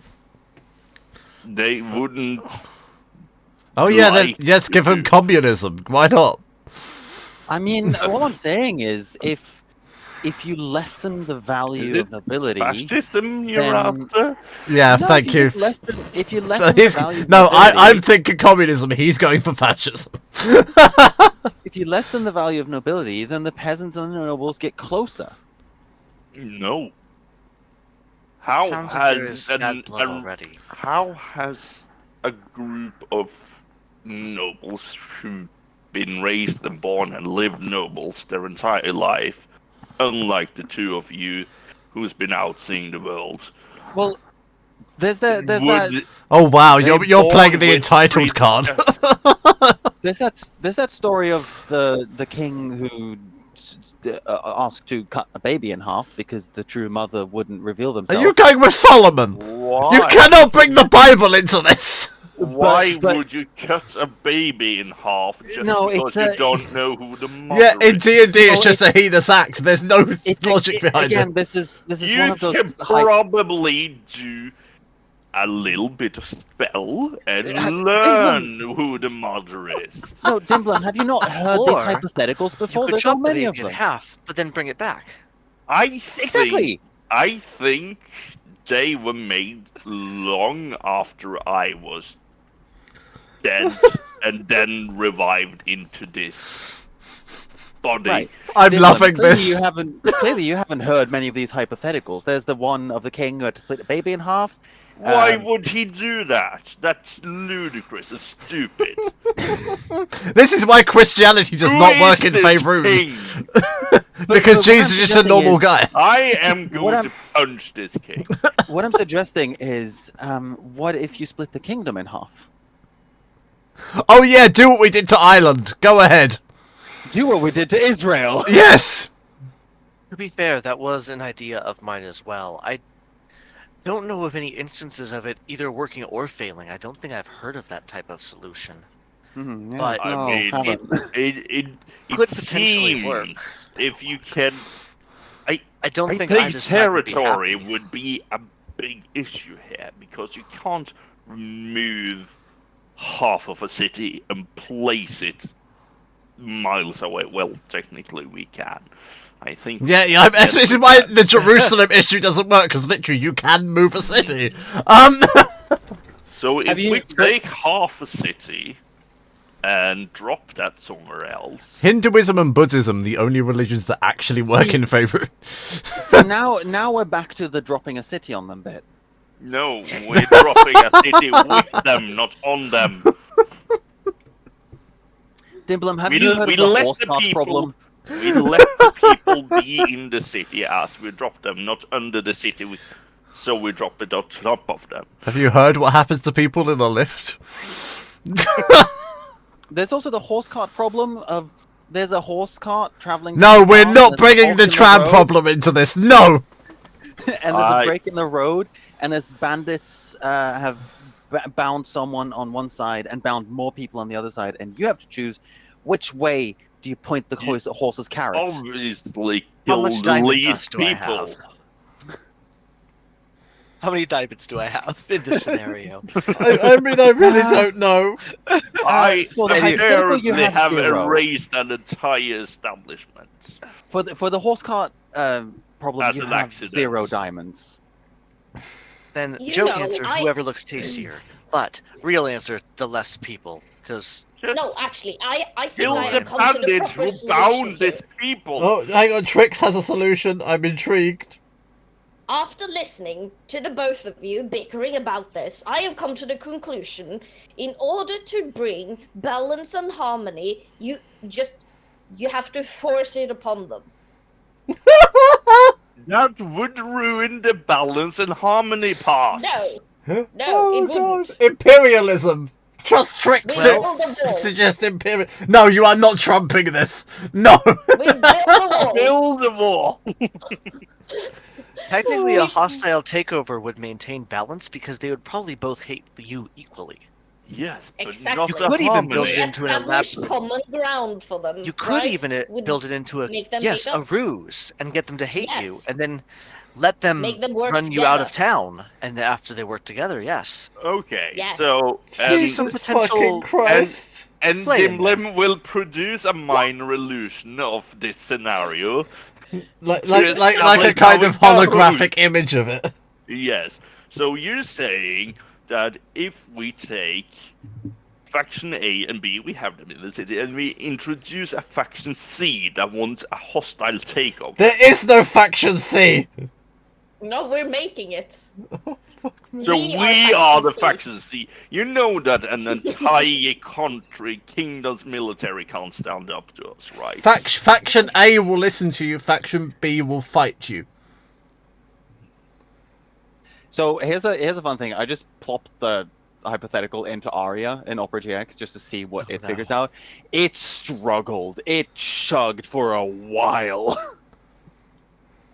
they wouldn't. Oh yeah, let's give them communism. Why not? I mean, all I'm saying is, if you lessen the value of nobility, fascism you're then- after? Yeah, No, thank you. If you lessen the value of No, nobility, I'm thinking communism. He's going for fascism. if you lessen the value of nobility, then the peasants and the nobles get closer. No. How Sounds like there is has bad blood already. How has a group of nobles who've been raised and born and lived nobles their entire life, unlike the two of you who's been out seeing the world? Well, there's that Oh wow, They're you're playing born the with entitled free- card. there's that story of the king who asked to cut a baby in half because the true mother wouldn't reveal Are themselves. you going with Solomon? Why? You cannot bring the Bible into this. Why but- would you cut a baby in half just No, because it's you a- don't know who the mother Yeah, in is? D&D it's No, just a heinous act. There's no logic behind again, it. this is You one of those can high- probably do a little bit of spell and learn who the mother is. No, Dimblin, have you not heard these Or hypotheticals You before? could There's so chop the many of baby in them. half, but then bring it back. Exactly. I think they were made long after I was dead and then revived into this body. Right. I'm Dimblin, loving clearly this. Clearly, you haven't heard many of these hypotheticals. There's the one of the king who had to split the baby in half. Why would he do that? That's ludicrous and stupid. This is why Christianity does Who not is work in this Faerun. king? Because what Jesus I'm is just a normal suggesting guy. I am What going I'm- to punch this king. What I'm suggesting is, what if you split the kingdom in half? Oh yeah, do what we did to Ireland. Go ahead. Do what we did to Israel. Yes. To be fair, that was an idea of mine as well. I don't know of any instances of it either working or failing. I don't think I've heard of that type of solution. Yeah, But- I no, mean, haven't. it Could potentially work. seems if you can. I don't I think think either side would be territory happy. would be a big issue here because you can't remove half of a city and place it miles away. Well, technically we can. I think. Yeah. This is why the Jerusalem issue doesn't work, because literally you can move a city. So if Have you- we take half a city and drop that somewhere else, Hinduism and Buddhism, the only religions that actually work in Faerun. So now we're back to the dropping a city on them bit. no, we're dropping a city with them, not on them. Dimblum, have We, you heard we of the let horse the cart people. problem? We let the people be in the city as we drop them, not under the city. So we drop it on top of them. Have you heard what happens to people in the lift? There's also the horse cart problem of there's a horse cart traveling. No, through we're town, not there's a bringing halt the in tram road, problem into this. No. And there's a break in the road, and there's bandits have bound someone on one side and bound more people on the other side, and you have to choose which way do you point the horse's carrot. Obviously, How kill much the diamond dust least do I people. have? How many diamonds do I have in this scenario? I mean, I really don't know. I for the hypothetical, you apparently have have zero. erased an entire establishment. For the horse cart problem, As you an have accident. 0 diamonds. Then You joke know, answer, whoever looks tastier. But real answer, the less people. Because Just No, actually, I think kill I the have come to the bandits proper who bound solution these here. people. Oh, hang on. Trix has a solution. I'm intrigued. After listening to the both of you bickering about this, I have come to the conclusion, in order to bring balance and harmony, you have to force it upon them. That would ruin the balance and harmony part. No, Oh, it wouldn't. God. Imperialism. trust trick We to build a wall. suggest imperial. No, you are not trumping this. No. We build a wall. Build a wall. Technically, a hostile takeover would maintain balance because they would probably both hate you equally. Yes, but Exactly. not You could even harmony. build We it into an establish elaborate. common ground for them. You could right? even Would build it into a make them yes, hate a us. ruse, and get them to hate you, Yes. and then let them, Make them work run you out of together. town. And after they work together, yes. Okay, Yes. so I see some Jesus potential- fucking Christ. and play in Dimlim will produce a minor illusion of this scenario. Like to a establish kind how of it goes. holographic image of it. Yes. So you're saying that if we take faction A and B, we have them in the city, and we introduce a faction C that wants a hostile takeover. There is no faction C. No, we're making it. So we are the faction C. You know that an entire country, kingdom's military can't stand up to us, right? Faction A will listen to you. Faction B will fight you. So here's a fun thing. I just plopped the hypothetical into Aria in Opera GX just to see what it figures out. It struggled. It chugged for a while.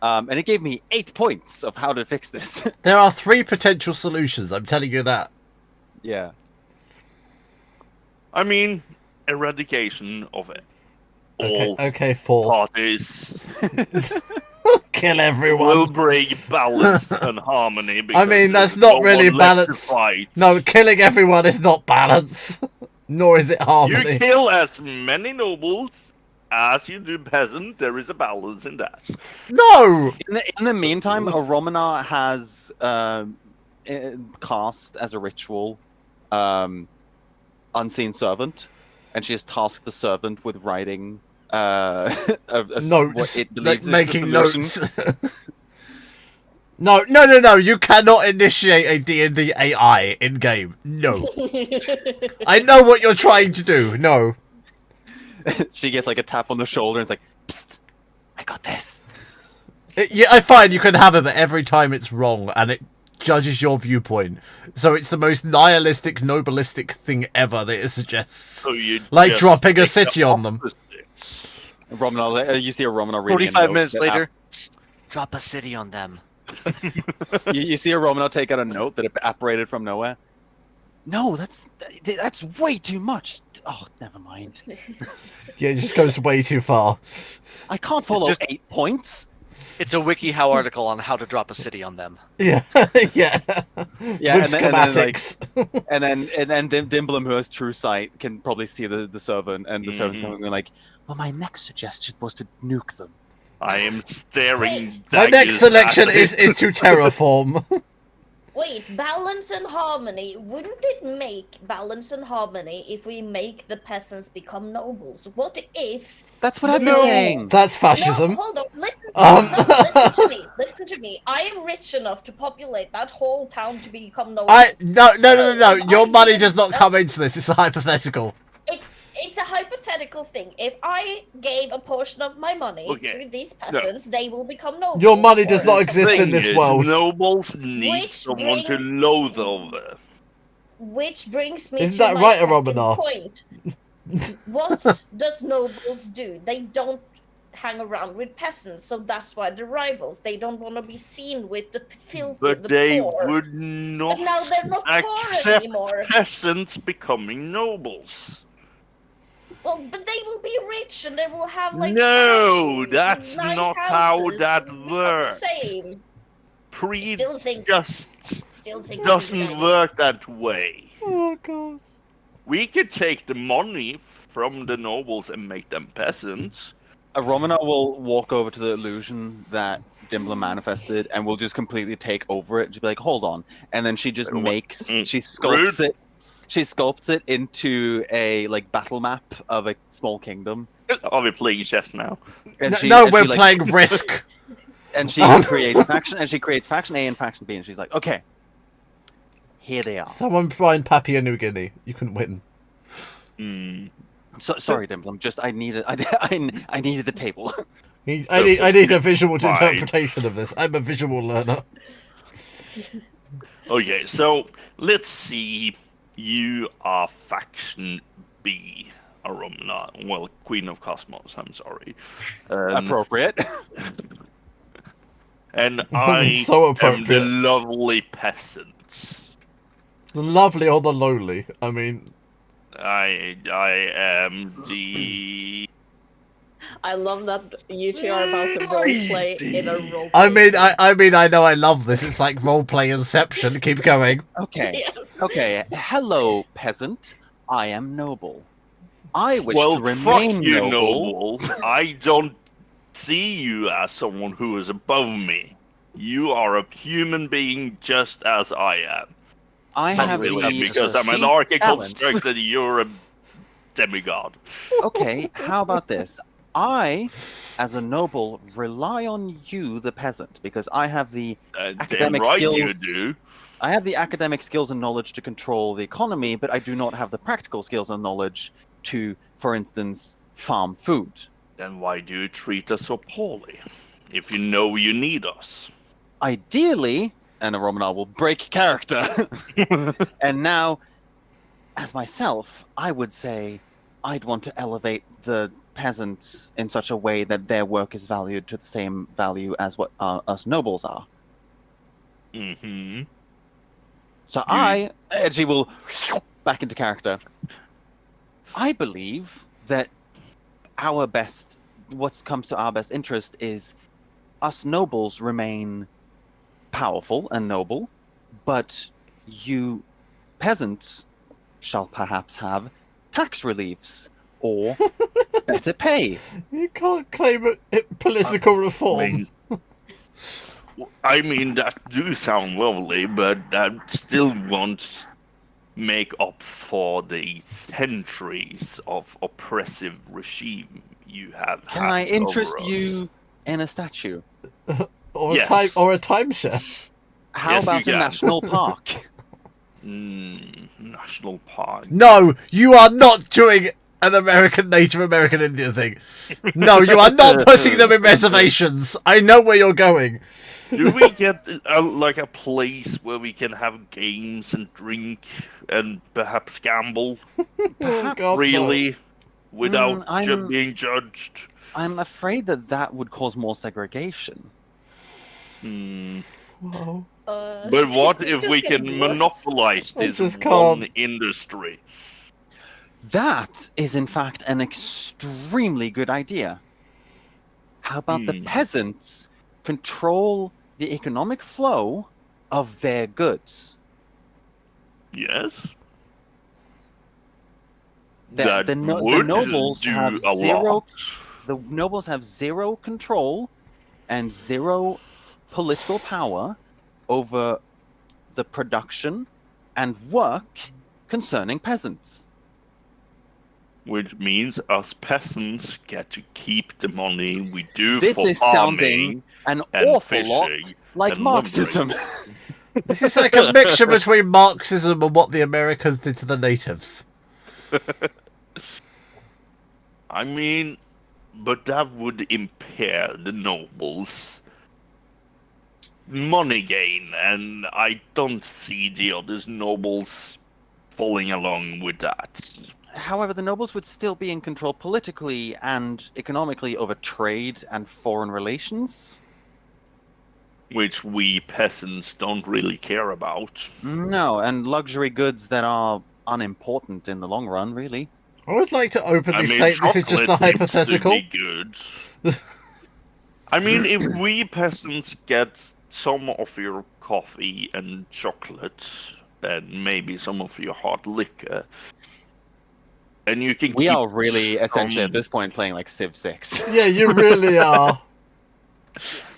And it gave me 8 points of how to fix this. There are 3 potential solutions. I'm telling you that. Yeah. I mean, eradication of it. All Okay, 4. parties Kill everyone. will break balance and harmony. I mean, that's because not no really one left to balance. fight. No, killing everyone is not balance. Nor is it You harmony. kill as many nobles as you do peasant. There is a balance in that. No! In the meantime, Romana has cast as a ritual Unseen Servant, and she has tasked the servant with writing Notes. what it Like believes is the making solution. notes. No. You cannot initiate a D&D AI in-game. No. I know what you're trying to do. No. She gets like a tap on the shoulder and it's like, psst, I got this. Yeah, I find you can have it, but every time it's wrong, and it judges your viewpoint. So it's the most nihilistic, nobilistic thing ever that it suggests. So you Like just dropping a take the city on them. opposite. Romana, you see a Romana reading a 45 note minutes that later, drop a city on them. you see a Romano take out a note that apparated from nowhere. No, that's way too much. Oh, never mind. Yeah, it just goes way too far. I can't follow just- 8 points. It's a WikiHow article on how to drop a city on them. Yeah, yeah. Yeah, With schematics. And then Dimblum, who has true sight, can probably see the servant, and the servant's going to be like, well, my next suggestion was to nuke them. I am staring. My next daggers selection at is to terraform. Wait, balance and harmony. Wouldn't it make balance and harmony if we make the peasants become nobles? What if... That's what I've been saying. That's fascism. No, hold on. Listen, listen to me. Listen to me. I am rich enough to populate that whole town to become nobles. No. If Your I money give- does not come into this. It's a hypothetical. It's a hypothetical thing. If I gave a portion of my money Okay. to these peasants, they will become nobles. Your money does Or not something. exist in Thing this is, world. Nobles need Which someone to brings- loathe over. Which brings me Isn't to that my right, second Aromina? point. What does nobles do? They don't hang around with peasants, so that's why they're rivals. They don't want to be seen with the filthy, But the they poor. would not But now they're not poor accept anymore. peasants becoming nobles. Well, but they will be rich and they will have like No, statues that's and nice not how houses that and become works. The same. Pre Still think just Still think this is a good doesn't idea. work that way. Oh god. We could take the money from the nobles and make them peasants. Romana will walk over to the illusion that Dimblum manifested and will just completely take over it. She'll be like, hold on. And then she just she sculpts it. She sculpts it into a like battle map of a small kingdom. Are we playing chess now? And No, and we're like, playing Risk. And she creates faction, and she creates faction A and faction B, and she's like, okay, here they are. Someone find Papua New Guinea. You couldn't win. Hmm. So, sorry, Dimblum. Just I needed the table. I need a visual Fine. interpretation of this. I'm a visual learner. Okay, so let's see you are faction B, Aromna. Well, Queen of Cosmos, I'm sorry. Appropriate. And I mean, I so am the appropriate. lovely peasant. The lovely or the lowly? I mean, I am the... I love that you two are about to roleplay in a roleplay. I know I love this. It's like roleplay Inception. Keep going. Okay. Yes. Okay. Hello, peasant. I am noble. I wish Well, to remain fuck you, noble. noble. I don't see you as someone who is above me. You are a human being just as I am. I Not have really, the... just Because a I'm an C archical balance. constructed, you're a demigod. Okay, how about this? I, as a noble, rely on you, the peasant, because I have the Damn Academic right you skills. do. I have the academic skills and knowledge to control the economy, but I do not have the practical skills and knowledge to, for instance, farm food. Then why do you treat us so poorly? If you know you need us. Ideally, and Romanar will break character. And now, as myself, I would say I'd want to elevate the peasants in such a way that their work is valued to the same value as what us nobles are. Mm-hmm. So Edgy will back into character. I believe that what comes to our best interest is us nobles remain powerful and noble, but you peasants shall perhaps have tax reliefs or better pay. You can't claim it political reform. I mean, that do sound lovely, but that still won't make up for the centuries of oppressive regime you have Can had I interest over us. you in a statue? Or Yes. a timeshare. How Yes, about you a can. national park? National Park. No, you are not doing an American Native American Indian thing. No, you are not putting them in reservations. I know where you're going. Do we get like a place where we can have games and drink and perhaps gamble Oh, God, freely without I'm- being judged? I'm afraid that would cause more segregation. Hmm. no. But what it's if just we getting can worse. monopolize I this just one can't. industry? That is, in fact, an extremely good idea. How about the peasants control the economic flow of their goods? Yes. The nobles have a zero. lot. The nobles have zero control and zero political power over the production and work concerning peasants. Which means us peasants get to keep the money we do This for is farming sounding an and awful lot fishing like and Marxism. This is like a mixture between Marxism and what the Americans did to the natives. I mean, but that would impair the nobles' money gain, and I don't see the other nobles following along with that. However, the nobles would still be in control politically and economically over trade and foreign relations. Which we peasants don't really care about. No, and luxury goods that are unimportant in the long run, really. I would like to openly I mean, state this is just a chocolate seems to hypothetical. be good. I mean, if we peasants get some of your coffee and chocolate, and maybe some of your hot liquor, and you can We keep are really essentially some- at this point playing like Civ 6. Yeah, you really are.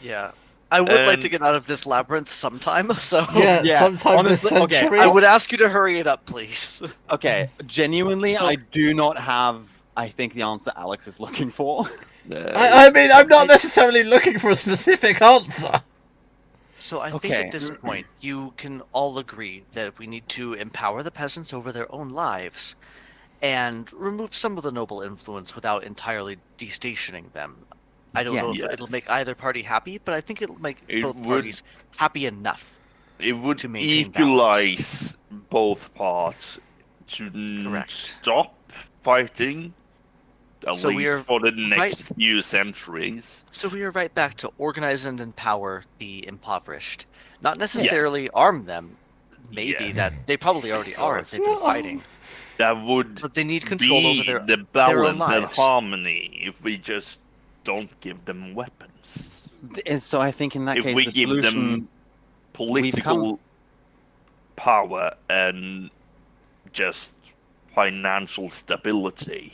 Yeah. I would like to And- get out of this labyrinth sometime, so Yeah, Yeah, sometime this honestly, okay, century. I would ask you to hurry it up, please. Okay, genuinely, So- I do not have, I think, the answer Alex is looking for. I mean, I'm not necessarily looking for a specific answer. So I think Okay. at this point, you can all agree that we need to empower the peasants over their own lives and remove some of the noble influence without entirely destationing them. I don't know if Yes. it'll make either party happy, but I think it'll make It both would- parties happy enough. It would to maintain equalize both parts to Correct. stop fighting, at So we least are for the next right- few centuries. So we are right back to organize and empower the impoverished. Not necessarily arm them. Maybe Yes. that they probably already are if they've been fighting. That would But they need control be over their the own balance and lives. harmony if we just don't give them weapons. And so I think in that If case, we the give solution. them political power and just financial stability.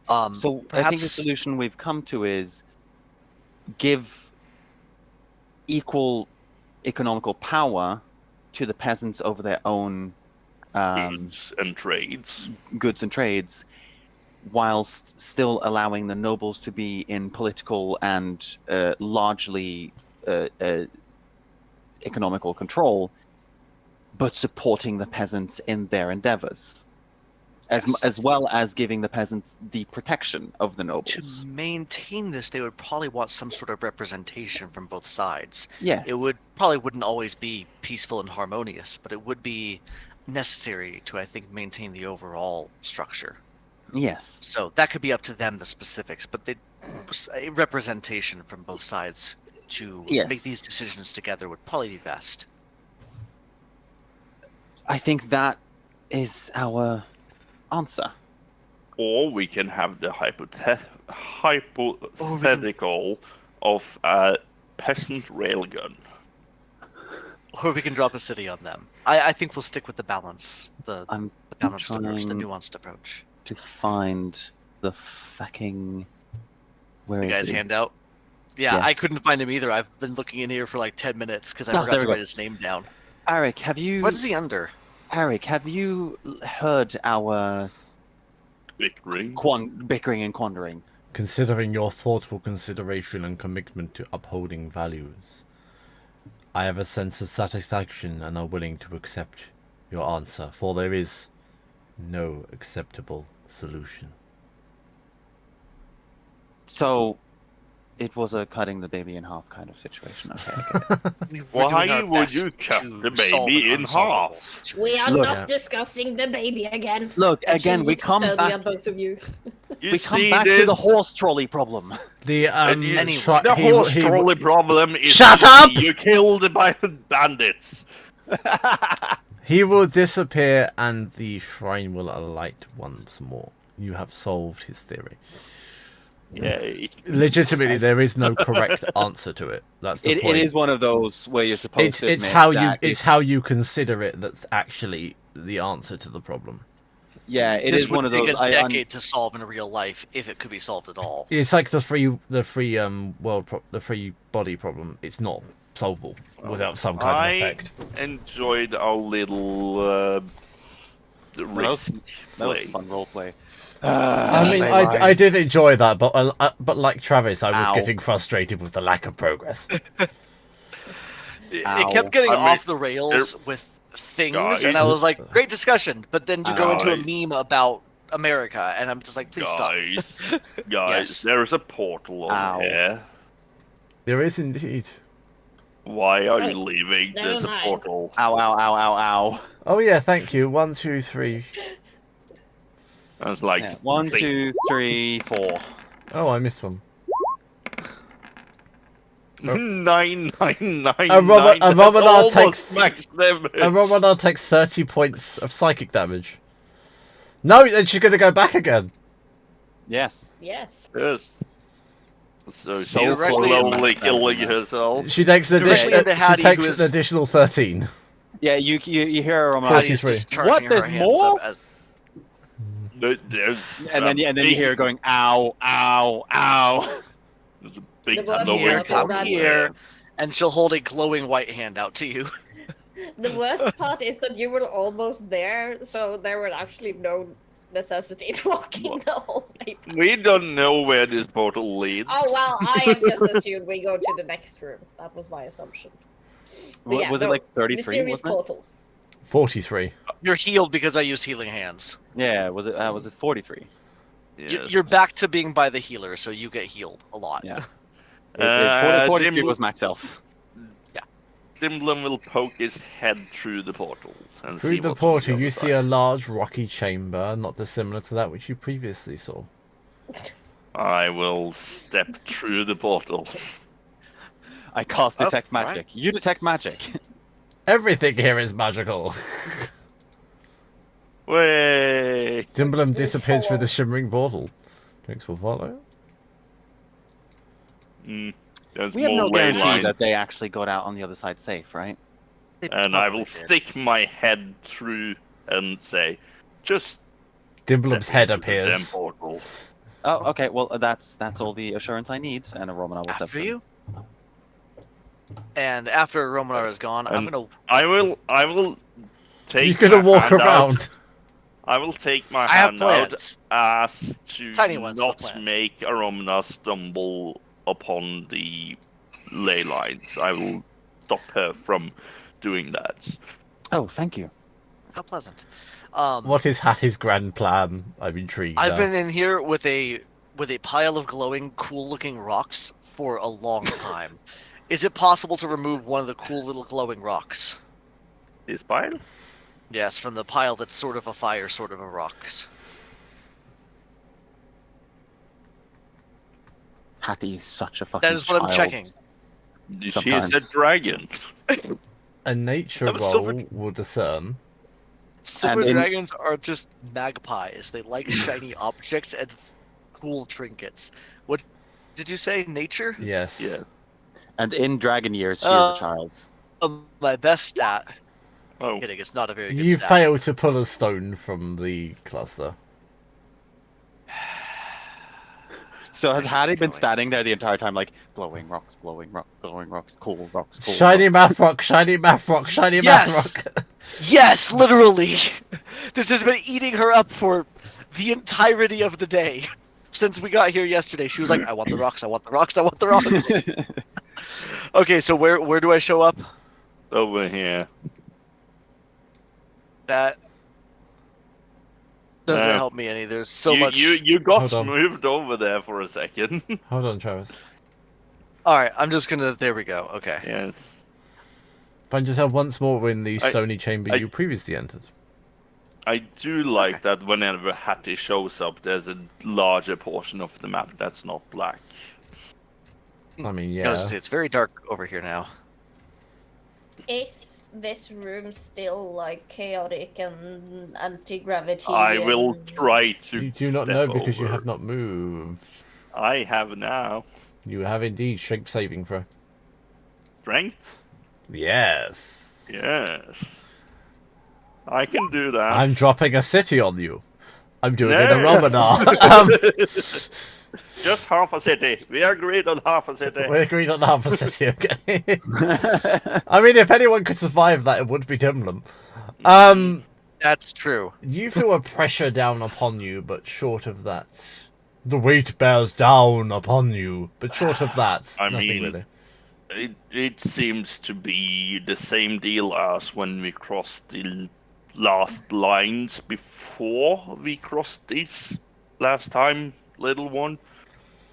So I think the perhaps solution we've come to is give equal economical power to the peasants over their own Goods and trades. goods and trades, whilst still allowing the nobles to be in political and largely economical control, but supporting the peasants in their endeavors. Yes. As well as giving the peasants the protection of the to nobles. maintain this, they would probably want some sort of representation from both sides. Yes. It wouldn't always be peaceful and harmonious, but it would be necessary to, I think, maintain the overall structure. Yes. So that could be up to them, the specifics, but a representation from both sides to Yes. make these decisions together would probably be best. I think that is our answer. Or we can have the hypothetical of a peasant railgun. Or we can drop a city on them. I think we'll stick with the balance, the I'm balanced approach, the trying nuanced approach. to find the fucking. Where The is guy's it? handout. Yeah, I Yes. couldn't find him either. I've been looking in here for like 10 minutes because I Oh, forgot there to we go. write his name down. Eric, have you? What is he under? Eric, have you heard our Bickering. bickering and quandering? Considering your thoughtful consideration and commitment to upholding values, I have a sense of satisfaction and are willing to accept your answer, for there is no acceptable solution. So, it was a cutting the baby in half kind of situation. Okay. I get it. We're doing Why our would best you cut to the solve baby an in unsolvable half? situation. We are Look. not discussing the baby again. Look, And she again, we looks come sternly back. at both of you. You We come see back to this? the horse trolley problem. The Anyway, The horse trolley problem is Shut up! you killed by bandits. he will disappear and the shrine will alight once more. You have solved his theory. Yay. Legitimately, there is no correct answer to it. That's the It point. is one of those where you're supposed It's to. it's admit how you that it's how you consider it that's actually the answer to the problem. Yeah, it this is would one of take those. a decade to solve in real life if it could be solved at all. It's like the free the free body problem. It's not solvable without some kind I of effect. enjoyed our little risk That was play. fun roleplay. I mean, I did enjoy that, but like Travis, I was Ow. getting frustrated with the lack of progress. It Ow. kept getting I mean, off the rails with things, and I Guys. was like, great discussion, but then you go into a Guys. meme about America, and I'm just like, please stop. Guys, Yes. there is a portal Ow. over here. There is indeed. Why are Right. you leaving? Never There's a mind. portal. Ow! Ow! Ow! Ow! Ow! Oh yeah, thank you. 1, 2, 3. I was like, Yeah. 1, think- 2, 3, 4. Oh, I missed one. 999. A Romanar That's takes- almost max damage. A Romanar takes 30 points of psychic damage. No, then she's gonna go back again. Yes. Yes. Yes. So she's Directly- slowly killing herself. She takes an Directly into she Hattie, takes who an is- additional 13. Yeah, you hear her. Hattie is 43. discharging What? her There's hands more? up as- There's And then a you hear her going, ow! Ow! Ow! There's a big The worst lower Here, part is come that- here, and she'll hold a glowing white hand out to you. The worst part is that you were almost there, so there were actually no necessity in walking the whole way. We don't know where this portal leads. Oh well, I have just assumed we go to the next room. That was my assumption. But yeah, Was it no, like 33? Mysterious Wasn't it? portal. 43. You're healed because I used healing hands. Yeah. Was it 43? Yes. You're back to being by the healer, so you get healed a lot. Yeah. Uh, 43 Jim- was max health. Dimblum will poke his head through the portal and Through see the what's on portal, other you see side. a large rocky chamber, not dissimilar to that which you previously saw. I will step through the portal. I cast Oh, detect right. magic. You detect magic. Everything here is magical. Way. Dimblum We disappears through the follow. shimmering portal. Thanks for follow. There's We have more no ley guarantee line, that they actually got out on the other side safe, right? They and I will probably did. stick my head through and say, "Just Dimblum's step head into the damn appears. portal." Oh, okay. Well, that's all the assurance I need, and a Roman will step After through. you. And after Romanar is gone, I'm And gonna. I will take. You're gonna my walk hand around. Out. I will take my I have hand out plans. as to Tiny ones, but not plans. make Aromna stumble upon the ley lines. I will stop her from doing that. Oh, thank you. How pleasant. What is Hattie's grand plan? I'm intrigued. I've now. been in here with a pile of glowing, cool-looking rocks for a long time. Is it possible to remove one of the cool little glowing rocks? This pile? Yes, from the pile that's sort of a fire, sort of a rocks. Hattie is such a fucking That is what I'm child. checking. She is a Sometimes. dragon. A nature I'm silver- roll will discern. Silver And in- dragons are just magpies. They like shiny objects and cool trinkets. What did you say? Nature? Yes. Yeah. And in dragon years, she is Uh, a child. My best stat. Oh, Kidding, it's not a very good You stat. fail to pull a stone from the cluster. So has I should Hattie be been going. standing there the entire time, like glowing rocks, glowing rocks, glowing rocks, cool rocks, cool Shiny rocks? math rock, shiny math rock, shiny Yes! math rock. Yes, literally. This has been eating her up for the entirety of the day. Since we got here yesterday, she was like, "I want the rocks. I want the rocks. I want the rocks." Okay, so where do I show up? over here. That doesn't No. help me any. There's so you, much. You got Hold on. moved over there for a second. Hold on, Travis. All right, I'm just gonna. There we go. Okay. Yes. Find yourself once more in the I- stony chamber I- you previously entered. I do like that whenever Hattie shows up, there's a larger portion of the map that's not black. I mean, Yeah. yeah. It's very dark over here now. Is this room still like chaotic and anti-gravity? I will and- try to. You do not step know because you over. have not moved. I have now. You have indeed strength saving throw. Strength? Yes. Yes. I can do that. I'm dropping a city on you. I'm doing it a No. Romanar. Just half a city. We agreed on half a city. We agreed on half a city, okay? I mean, if anyone could survive that, it would be Dimblum. That's true. You feel a pressure down upon you, but short of that. The weight bears down upon you, but short of that, I nothing mean- really. It seems to be the same deal as when we crossed the last lines before we crossed this last time, little one.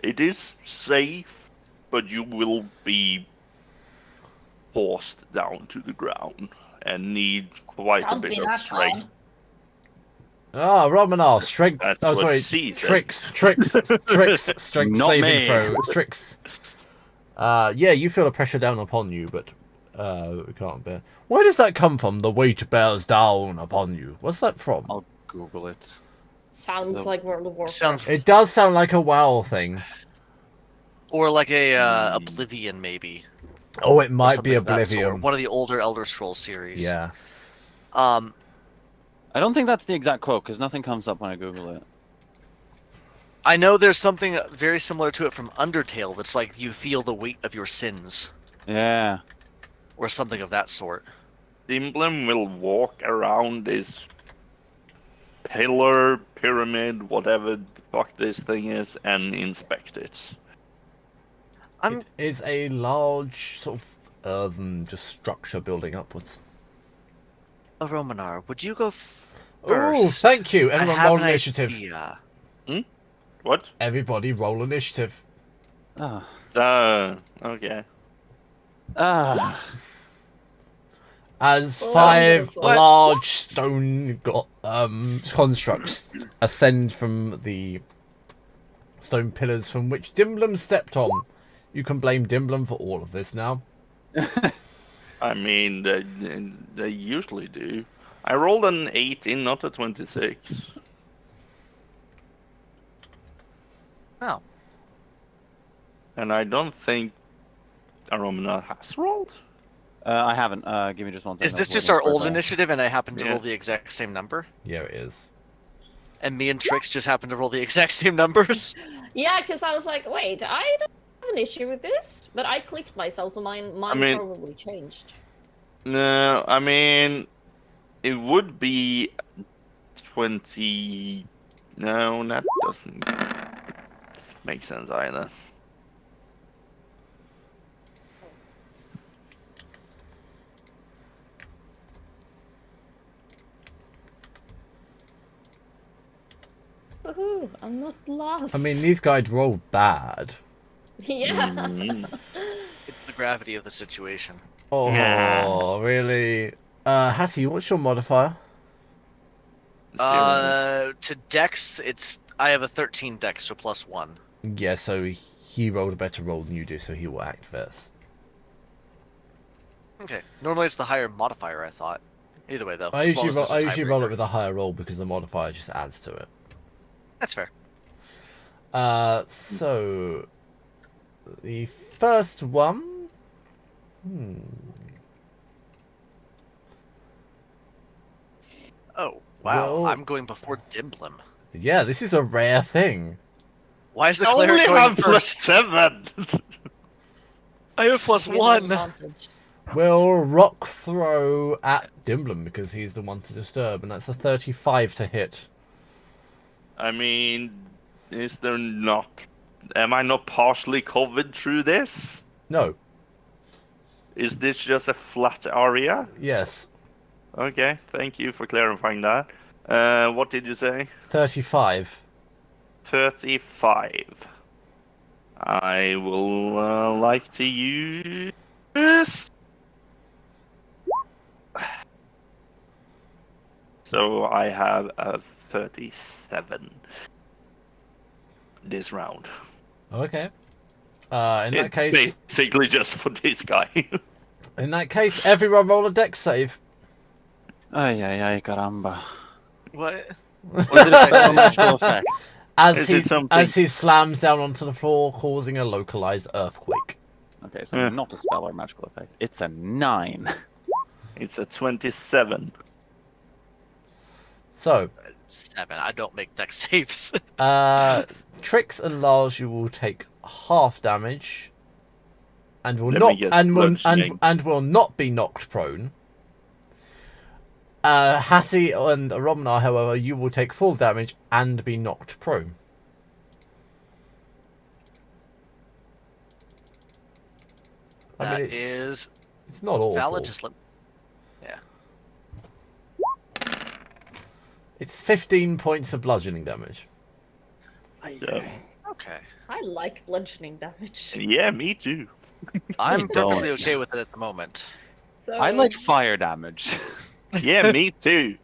It is safe, but you will be forced down to the ground and need quite a Can't bit be of that strength. Ah, hard. Romanar, strength. That's Oh, what sorry, she said. tricks, strength Not saving me. throw, tricks. Yeah, you feel the pressure down upon you, but we can't bear. Where does that come from? The weight bears down upon you. What's that from? I'll Google it. Sounds No. like World of Warcraft. Sounds It does sound like a WoW thing. or like a Oblivion maybe. Oh, it or might something be of that sort. Oblivion. One of the older Elder Scrolls series. Yeah. I don't think that's the exact quote because nothing comes up when I Google it. I know there's something very similar to it from Undertale that's like you feel the weight of your sins Yeah. or something of that sort. Dimblum will walk around this pillar, pyramid, whatever the fuck this thing is, and inspect it. I'm It is a large sort of earthen just structure building upwards. a Romanar. Would you go first? Oh, thank you. I Everyone have roll an initiative. idea. What? Everybody roll initiative. Ah. Okay. Ah. As Oh, 5 beautiful. large stone constructs ascend from the stone pillars from which Dimblum stepped on. You can blame Dimblum for all of this now. I mean, they usually do. I rolled an 18, not a 26. Oh. And I don't think Aromina has rolled. I haven't. Give me just one second. Is this I'll just look our for old the- initiative and I happen to Yeah. roll the exact same number? Yeah, it is. And me and Trix just happen to roll the exact same numbers? Yeah, because I was like, wait, I don't have an issue with this, but I clicked myself, so mine mean- probably changed. No, I mean, it would be 20. No, that doesn't make sense either. Woohoo, I'm not lost. I mean, these guys rolled bad. yeah. Mm. It's the gravity of the situation. Oh, Yeah. really? Hattie, what's your modifier? To Dex, I have a 13 Dex, so +1. Yeah, so he rolled a better roll than you do, so he will act first. Okay. Normally it's the higher modifier, I thought. Either way, though. I as long usually as roll, I there's a usually roll it tiebreaker. with a higher roll because the modifier just adds to it. That's fair. So the first one. Oh, wow. Well- I'm going before Dimblum. Yeah, this is a rare thing. Why is the I only cleric going have first? +7. I have +1. Advantage. We'll rock throw at Dimblum because he's the one to disturb, and that's a 35 to hit. I mean, is there not? Am I not partially covered through this? No. Is this just a flat area? Yes. Okay, thank you for clarifying that. What did you say? 35. 35. I will like to use this. So I have a 37 this round. Okay. In that It's case, basically just for this guy. everyone roll a dex save. Ay, ay, ay, caramba. What? Or is it a magical effect? As Is he it something- as he slams down onto the floor, causing a localized earthquake. Okay, so not a spell or magical effect. It's a 9. It's a 27. So, 7. I don't make Dex saves. Trix and Lars, you will take half damage, and will Let not me guess, and bludgeoning. will not be knocked prone. Hattie and Romnar, however, you will take full damage and be knocked prone. I That mean, is it's not awful. valid. Just let. Yeah. It's 15 points of bludgeoning damage. So, Okay. I like bludgeoning damage. yeah, me too. I'm don't. perfectly okay with it at the moment. So I like fire damage. Yeah, me too.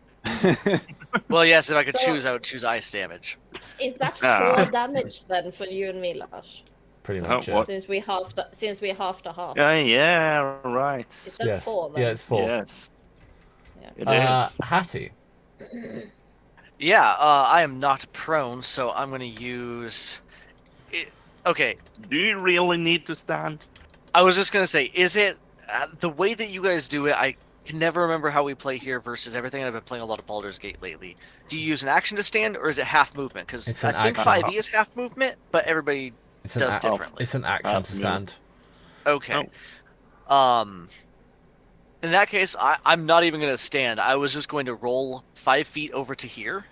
Well, yes, if I could So- choose, I would choose ice damage. Is that Ah. 4 damage then for you and me, Lars? Pretty Oh, much, yeah. what? Since we half to half. Yeah, right. Is that Yes. 4 then? Yeah, it's 4. Yes. Yeah. It is. Hattie. Yeah, I am not prone, so I'm going to use. Okay, Do you really need to stand? I was just going to say, is it the way that you guys do it? I can never remember how we play here versus everything. I've been playing a lot of Baldur's Gate lately. Do you use an action to stand, or is it half movement? Because It's I an think action. 5e is half movement, but everybody It's an, does ac- differently. it's an action to Yeah. stand. Okay. In that case, I'm not even going to stand. I was just going to roll 5 feet over to here.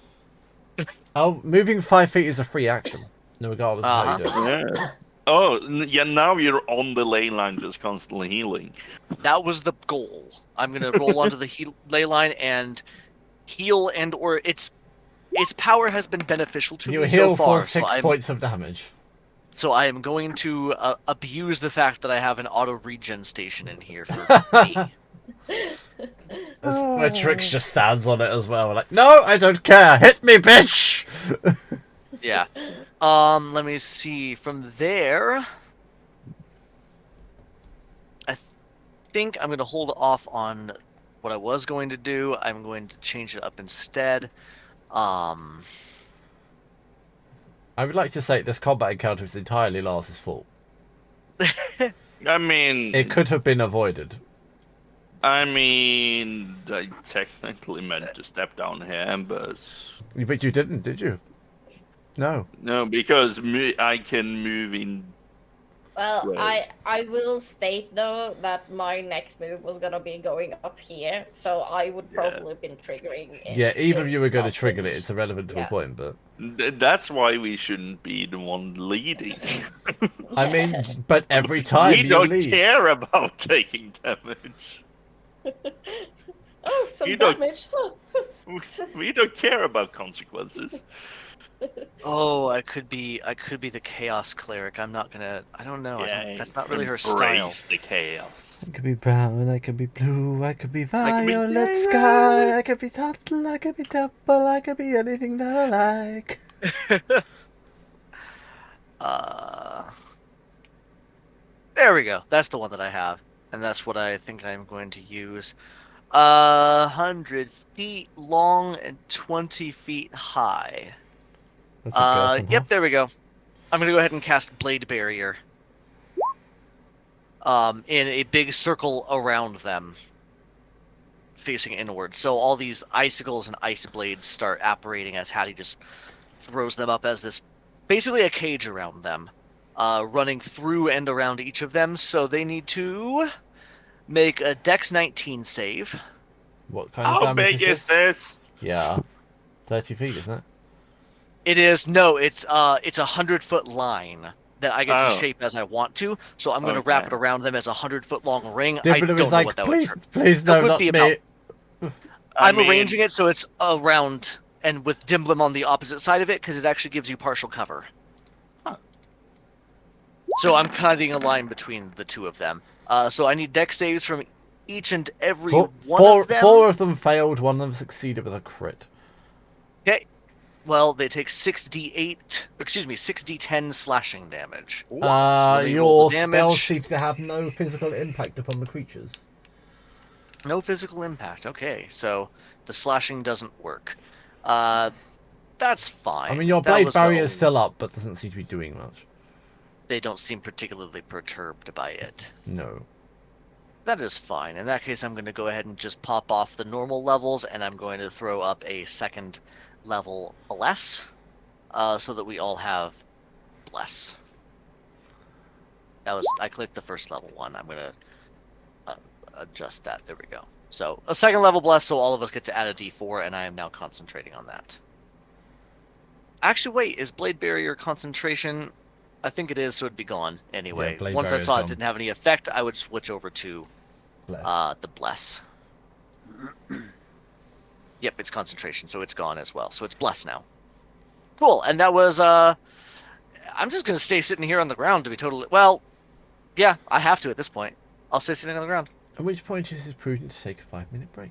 Oh, moving 5 feet is a free action, no regardless of how you do it. Yeah. Oh, yeah, now you're on the ley line just constantly healing. That was the goal. I'm going to roll onto the ley line and heal, or its power has been beneficial to You me heal so far. for 6 points of damage. So I am going to abuse the fact that I have an auto regen station in here for me. My Trix just stands on it as well. Like, no, I don't care. Hit me, bitch. Yeah. Let me see. From there, I think I'm going to hold off on what I was going to do. I'm going to change it up instead. I would like to say this combat encounter is entirely Lars's fault. I mean, It could have been avoided. I technically meant to step down here, but But you didn't, did you? No. no, because I can move in. Well, Right. I will state though that my next move was gonna be going up here, so I would probably have been triggering it. Yeah, even if you were going to Last trigger it, minute. it's irrelevant to a Yeah. point, but... That's why we shouldn't be the one leading. I mean, but every time We you don't leave... care about taking damage. Oh, some You don't- damage. We don't care about consequences. Oh, I could be the Chaos Cleric. I'm not gonna. I don't know. That's not really her style. Embrace the chaos. I could be brown, I could be blue, I could be could be violet sky, I could be turtle, I could be double, I could be anything that I like. There we go. That's the one that I have, and that's what I think I'm going to use. 100 feet long and 20 feet high. That's a girl from Yep, Huff. there we go. I'm gonna go ahead and cast Blade Barrier. In a big circle around them, facing inward. So all these icicles and ice blades start apparating as Hattie just throws them up as this, basically a cage around them, running through and around each of them. So they need to make a Dex 19 save. What kind of How damage big is this? Yeah. 30 feet, isn't it? It is no, it's a 100-foot line that I get to Oh. shape as I want to. So I'm going to wrap it Okay. around them as a 100-foot long ring. I Dibbler don't was know like, what that would please, turn. please, That no, would not be me. I'm arranging it so it's around and with Dimblem on the opposite side of it because it actually gives you partial cover. Huh. So I'm cutting a line between the two of them. So I need dex saves from each and every one of them. Four of them failed, one of them succeeded with a crit. Okay. Well, they take 6d10 slashing damage. So let me roll Your the spell damage. seems to have no physical impact upon the creatures. No physical impact. Okay, so the slashing doesn't work. That's fine. I mean, your That blade was the barrier is only- still up, but doesn't seem to be doing much. They don't seem particularly perturbed by it. No. That is fine. In that case, I'm going to go ahead and just pop off the normal levels, and I'm going to throw up a second level bless, so that we all have bless. I clicked the first level one. I'm going to adjust that. There we go. So a second level bless, so all of us get to add a d4, and I am now concentrating on that. Actually, wait, is Blade Barrier concentration? I think it is, so it'd be gone anyway. Yeah, Blade Once I Barrier's saw gone. it didn't have any effect, I would switch over to Bless. the bless. Yep, it's concentration, so it's gone as well. So it's bless now. Cool, and that was I'm just gonna stay sitting here on the ground to be totally well. Yeah, I have to at this point. I'll stay sitting on the ground. At which point is it prudent to take a 5-minute break?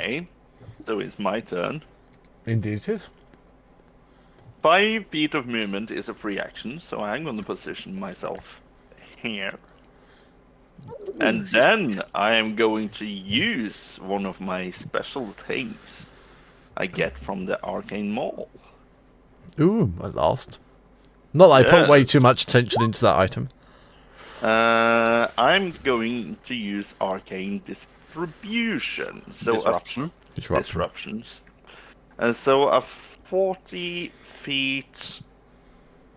Okay, so it's my turn. Indeed it is. 5 feet of movement is a free action, so I'm going to position myself here. And then I am going to use one of my special things I get from the Arcane Maul. Ooh, at last. Not that I put Yeah. way too much attention into that item. I'm going to use Arcane Distribution. So Disruption. Disruptions. And so a 40 feet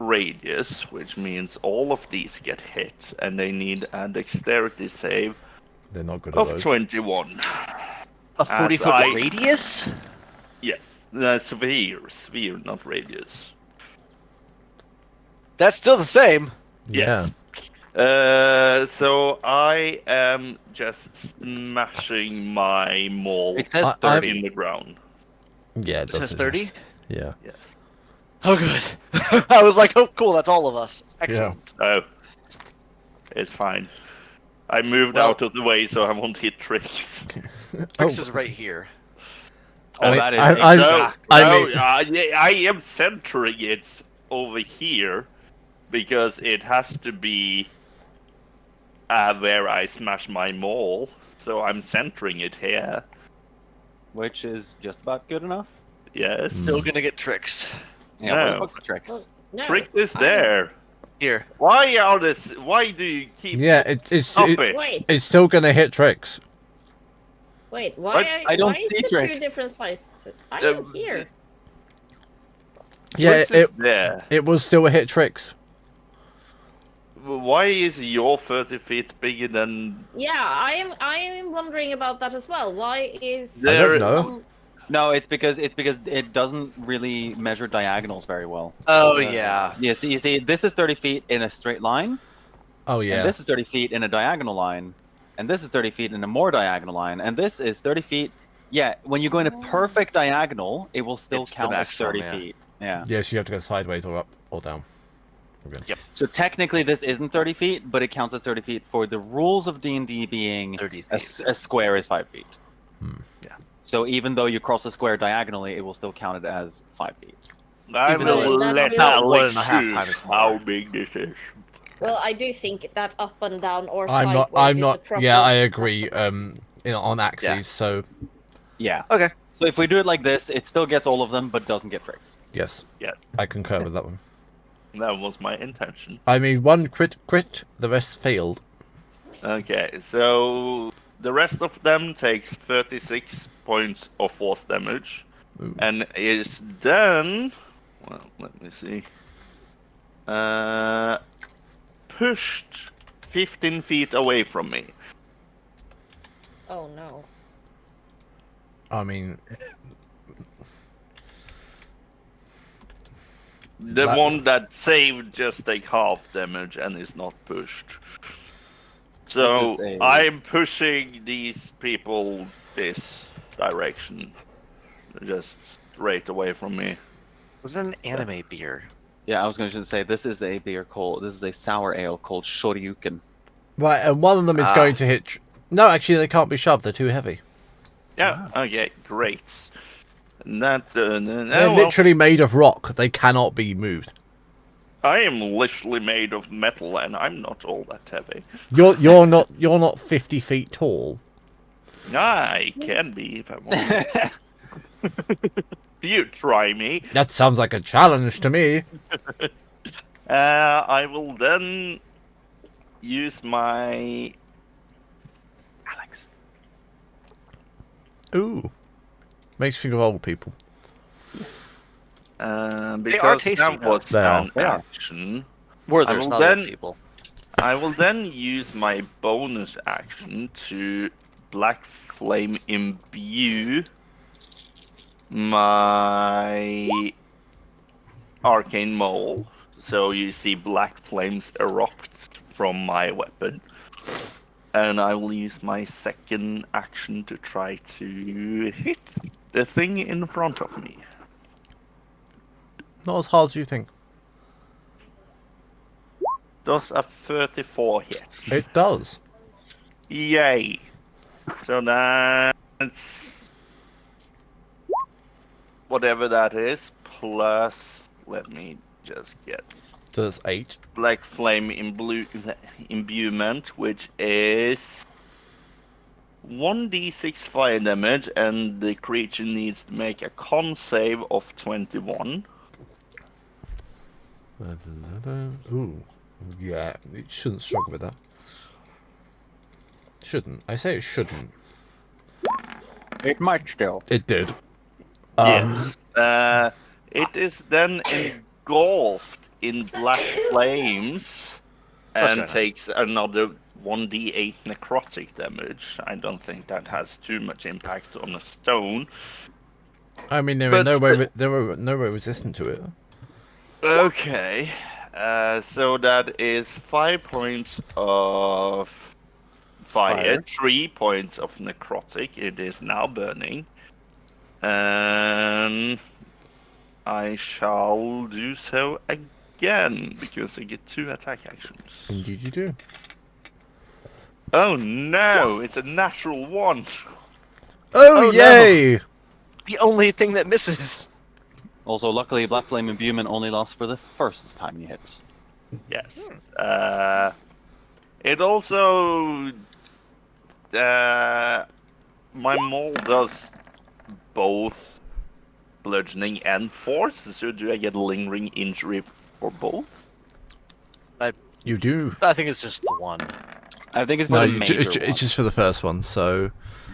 radius, which means all of these get hit, and they need a dexterity save They're not good at of those. 21. A 40-foot I- radius? Yes, sphere, not radius. That's still the same. Yes. So I am just smashing my maul It says I- 30. in the ground. Yeah, It says 30? Yeah. Yes. Oh, good. I was like, oh, cool, that's all of us. Excellent. Oh, it's fine. I moved Well- out of the way so I won't hit tricks. Trix is right here. Oh, I- that is I- exact. I no, mean- I am centering it over here because it has to be where I smash my maul. So I'm centering it here. Which is just about good enough. Yes. Still gonna get Trix. Yeah, where the No. fuck's tricks? No, Trick is I- there. Here. Why are this? Why do you keep? Yeah, it's Stop it, it. Wait, it's still gonna hit tricks. wait. Why? What? Are, I don't why is see the Trix. two different sizes? I Uh, am here. Yeah, Tricks is there. it will still hit tricks. Why is your 30 feet bigger than? Yeah, I am wondering about that as well. Why is I There don't is know. some- No, it's because it doesn't really measure diagonals very well. Oh, yeah. Yeah, so you see, this is 30 feet in a straight line, Oh yeah. and this is 30 feet in a diagonal line, and this is 30 feet in a more diagonal line, and this is 30 feet. Yeah, when you go in a perfect diagonal, it will still It's the count as maximum, 30 yeah. feet. Yeah. Yes, you have to go sideways or up or down. Okay. So technically, this isn't 30 feet, but it counts as 30 feet for the rules of D&D being 30 a, feet. a square is 5 feet. Yeah. So even though you cross a square diagonally, it will still count it as 5 feet. I Even though will it's let about one Alex and a half choose times more. how big this is. Well, I do think that up and down or I'm sideways not. I'm is not. a proper Yeah, I agree. measurement. On axes. Yeah. So Yeah. Okay. So if we do it like this, it still gets all of them, but doesn't get tricks. yes, Yeah, I concur with that one. that was my intention. I mean, one crit, the rest failed. Okay, so the rest of them takes 36 points of force damage, Ooh. and is then, well, let me see, pushed 15 feet away from me. Oh no. I mean, The That- one that saved just take half damage and is not pushed. So This is a- I'm pushing these people this direction, just straight away from me. Was it an anime beer? Yeah, I was going to say this is a beer called this is a sour ale called Shoryuken. right, and one of them is Ah. going to hit. No, actually, they can't be shoved. They're too heavy. Yeah. Okay. Great. And that. They're Well, literally made of rock. They cannot be moved. I am literally made of metal, and I'm not all that heavy. You're not 50 feet tall. I can be if I want. You try me. That sounds like a challenge to me. I will then use my. Alex. Ooh, makes you think of old people. Because tasty, that though. was They are. an They are. action. Werther's, will not old then- people. I will then use my bonus action to black flame imbue my arcane mole. So you see black flames erupt from my weapon. And I will use my second action to try to hit the thing in front of me. Not as hard as you think. Does a 34 hit? It does. Yay! So that's whatever that is, plus, let me just get So that's 8. Black Flame Imbuement, which is 1d6 fire damage, and the creature needs to make a con save of 21. Ooh. Yeah, it shouldn't struggle with that. Shouldn't. I say it shouldn't. It might still. It did. Yes. It is then engulfed in black flames and That's right. takes another 1d8 necrotic damage. I don't think that has too much impact on a stone. I mean, there But were no way resistant to it. Okay. So that is 5 points of fire, 3 points of necrotic. It is now burning. And I shall do so again, because I get 2 attack actions. Indeed you do. Oh no, it's a natural 1. Oh, Oh, no. yay! The only thing that misses. Also, luckily, Black Flame Imbuement only lasts for the first time you hit. Yes. It also... my maul does both bludgeoning and force, so do I get lingering injury for both? You do. I think it's just the one. I think it's for No, the major one. it's just for the first one, so...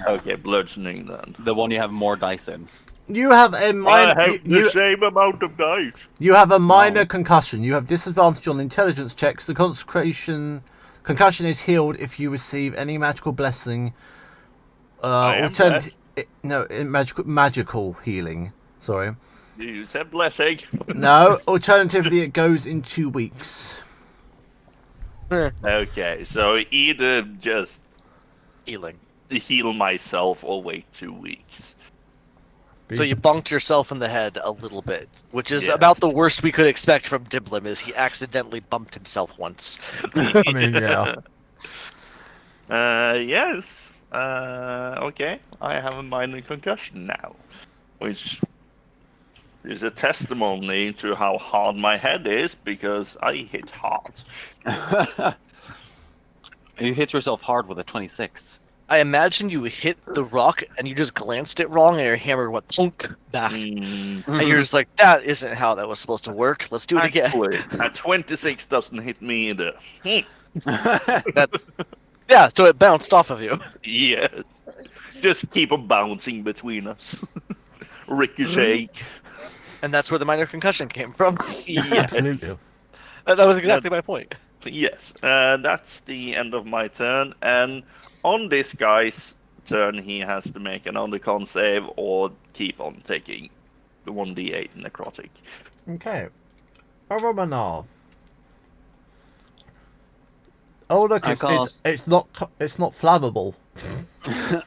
Okay, bludgeoning then. The one you have more dice in. You have a I minor... have the same amount of dice. You have a minor concussion. You have disadvantage on intelligence checks. The concussion is healed if you receive any magical blessing. I am blessed. Magical healing. Sorry. You said blessing. No, alternatively, it goes in 2 weeks. Okay, so either just Healing. heal myself or wait 2 weeks. So you bonked yourself in the head a little bit, which is Yeah. about the worst we could expect from Diblim, is he accidentally bumped himself once. I mean, yeah. Yes. Okay, I have a minor concussion now, which is a testimony to how hard my head is, because I hit hard. You hit yourself hard with a 26. I imagine you hit the rock and you just glanced it wrong and your hammer went thunk back. Mm, And you're just like, that isn't how that was supposed to work. Let's do it again. actually, a 26 doesn't hit me either. Yeah, so it bounced off of you. Yes. Just keep on bouncing between us. Ricochet. And that's where the minor concussion came from. Yes. Absolutely. That was exactly my point. Yes. That's the end of my turn. And on this guy's turn, he has to make another con save or keep on taking the 1d8 necrotic. Okay. Aromanar. Oh look, it's not flammable.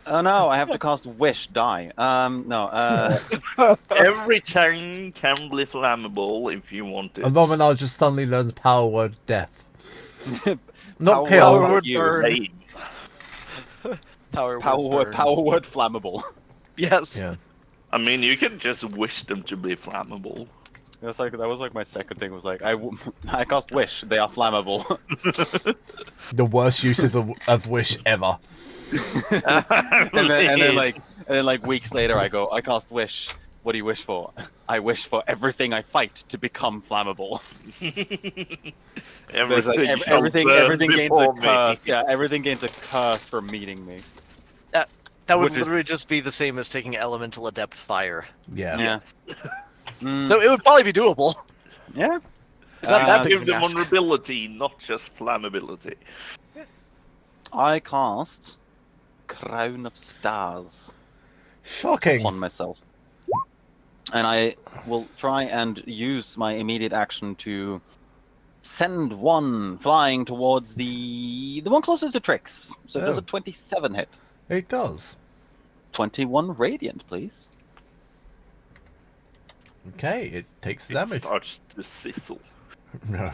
Oh no, I have to cast Wish die. No. Every turn can be flammable if you want it. Aromanar just suddenly learns power word death. Not Power kill. word you. Blade. Power Power word flammable. Yes. Yeah. I mean, you can just wish them to be flammable. That's like that was like my second thing. Was like I cast Wish. They are flammable. The worst use of wish ever. and then like weeks later, I go. I cast Wish. What do you wish for? I wish for everything I fight to become flammable. There's like everything gains a curse. Yeah, everything gains a curse for meeting me. That would Which is- literally just be the same as taking Elemental Adept Fire. Yeah. Yeah. So it would probably be doable. Yeah. It's not that big Give of an them ask. vulnerability, not just flammability. I cast Crown of Stars Shocking. upon myself. And I will try and use my immediate action to send one flying towards the one closest to Trix. So does Oh. a 27 hit? It does. 21 radiant, please. Okay, it takes the It damage. starts to sizzle. No.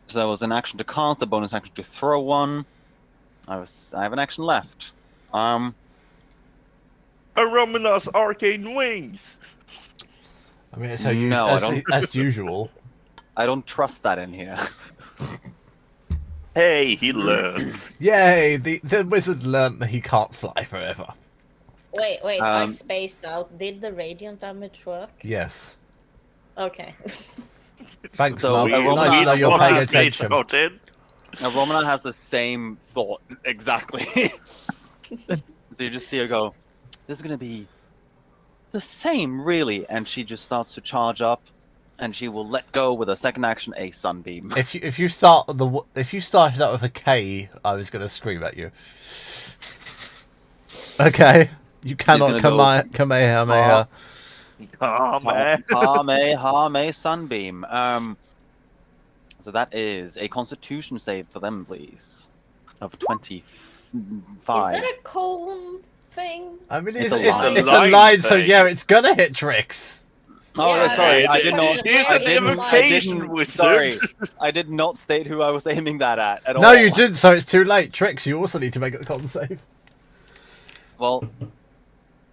So that was an action to cast, a bonus action to throw one. I have an action left. Aromina's arcane wings. I mean, it's No, I don't. as usual. I don't trust that in here. Hey, he learned. Yay! The wizard learned that he can't fly forever. Wait, I Um, spaced out. Did the radiant damage work? Yes. Okay. Thanks, So, love. Romana- Nice to know you're Romana paying has attention. Now, Romana has the same thought exactly. So you just see her go, "This is gonna be the same, really," and she just starts to charge up, and she will let go with a second action, a sunbeam. If you started out with a K, I was gonna scream at you. Okay, you cannot gonna go- Kamehameha. Oh, man. Kamehameha sunbeam. So that is a Constitution save for them, please, of 25. Is that a cone thing? I mean, It's it's, a it's, line. it's a Line line, so thing. yeah, it's gonna hit tricks. Oh, Yeah, sorry, it's I a- did not. it's a I didn't. I evocation didn't. wizard. Sorry, I did not state who I was aiming that at all. No, you didn't. So it's too late. Tricks. You also need to make a con save. Well,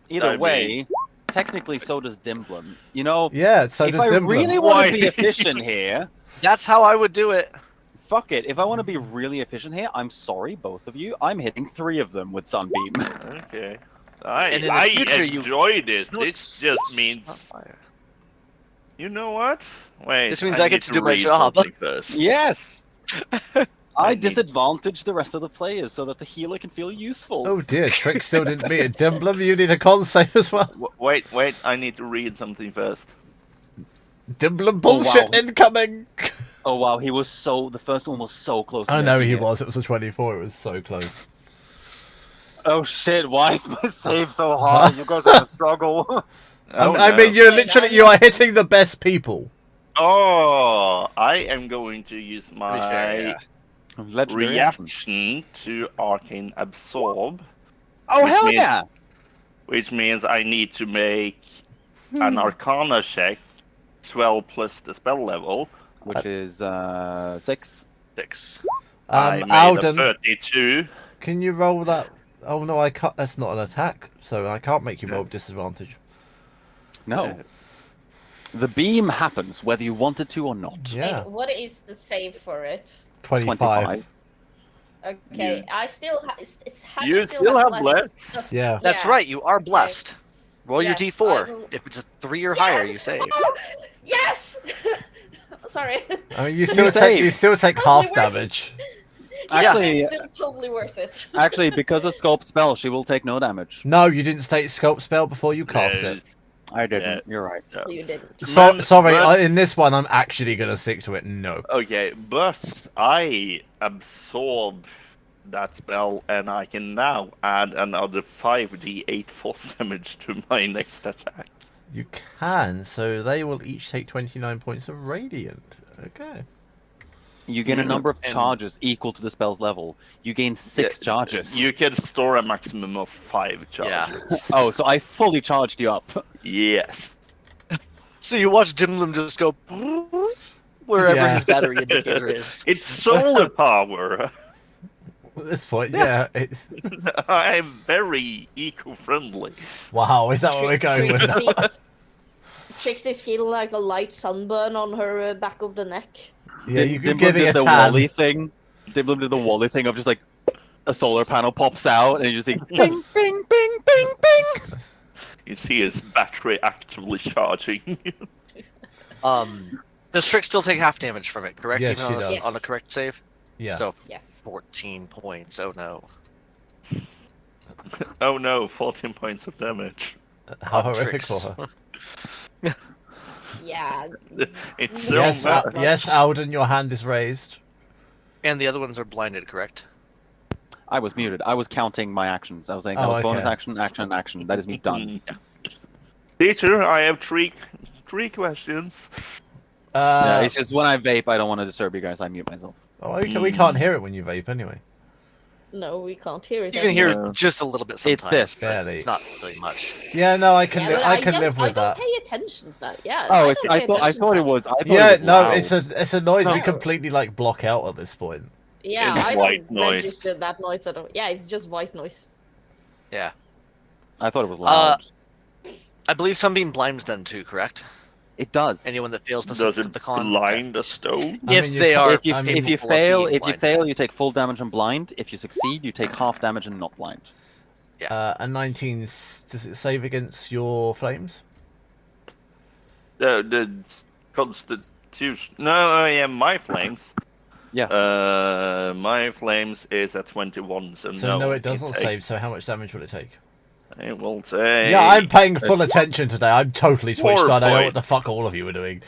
either I way, technically, so does Dimblum. You know, Yeah. So if does I Dimblum. really want Why? to be efficient here, That's how I would do it. fuck it. If I want to be really efficient here, I'm sorry, both of you. I'm hitting 3 of them with Sunbeam. Okay. And in the I future, you- enjoy this. No, This just means. You know what? Wait. This means I get need to do my read job. something First. Yes. I need- disadvantage the rest of the players so that the healer can feel useful. Oh dear, Tricks still didn't beat it. Dimblum, you need a con save as well. Wait. I need to read something first. Dimblum bullshit wow. incoming. Oh wow, he was so. The first one was so close. to I know making he it. was. It was a 24. It was so close. Oh shit! Why is my save so hard? You guys are gonna struggle. Oh, I no. mean, you are hitting the best people. Oh, I am going to use my Legendary action. reaction to Arcane Absorb, Oh Which hell means- yeah! which means I need to make Hmm. an Arcana check, 12 plus the spell level. Which is 6. 6. I made a Alden, 32. can you roll that? Oh no, I can't. That's not an attack, so I can't make you roll with disadvantage. No. The beam happens whether you want it to or not. Yeah, Wait, what is the save for it? 25. 25. Okay, You- I still it's You still have blessed. Yeah. That's Yeah. right, you are blessed. Roll Yes, your d4. I will- If it's a 3 or higher, you save. Yes. Sorry. I mean, you still save. take Totally half worth it. damage. Actually, it's still totally worth it. actually, because of sculpt spell, she will take no damage. No, you didn't state sculpt spell before you cast it. I didn't. You're right. No. You didn't. So, Man, sorry, but- in this one, I'm actually gonna stick to it. No. Okay, but I absorb that spell, and I can now add another 5d8 force damage to my next attack. You can, so they will each take 29 points of radiant. Okay. You gain a number of And- charges equal to the spell's level. You gain 6 charges. You can store a maximum of 5 charges. Yeah. Oh, so I fully charged you up. Yes. So you watch Dimlim just go wherever Yeah. his battery indicator is. It's solar power. At this point, yeah. I'm very eco-friendly. Wow, is that what we're going with? Trix is feeling like a light sunburn on her back of the neck. Yeah, you can Dimblum give it did a the tan. Wally thing. Dimblum did the Wally thing of just like a solar panel pops out and you just see bing, bing, bing, bing, bing. You see his battery actively charging. Does Trix still take half damage from it, correct? Yes, Even she on, does. on the correct save? Yeah. So Yes. 14 points. Oh no. Oh no, 14 points of damage. How Oh, horrific Trix. for her. Yeah. It's so Yes, bad. yes, Alden, your hand is raised. And the other ones are blinded, correct? I was muted. I was counting my actions. I was saying Oh, that was okay. bonus action, action, action. That is me done. Teacher, I have three questions. Yeah, it's just when I vape, I don't want to disturb you guys. I mute myself. Oh, we can't hear it when you vape anyway. No, we can't hear it. You can hear Yeah. it just a little bit It's sometimes. this. but Barely. It's not really much. Yeah, no, I can, Yeah, but I can don't- live with I that. don't pay attention to that. Yeah. Oh, don't pay I attention thought to it that. was. I thought Yeah, it was no, loud. it's a noise we No. completely like block out at this point. Yeah, It's I white don't noise. register that noise at all. Yeah, it's just white noise. Yeah. I thought it was loud. I believe Sunbeam blinds them too, correct? It does. Anyone that fails to Does submit it to the con. blind a stone? I If mean, you they can't- are, If you I mean, if you capable of fail being if you blinded. fail, you take full damage and blind. If you succeed, you take half damage and not blind. A 19, does it save against your flames? The Constitution. No, yeah, my flames. Yeah. My flames is at 21, so, So no, it doesn't take- save. So how much damage will it take? It will take. Yeah, I'm paying full attention today. I'm totally switched 4 on. I know what the points. fuck all of you are doing.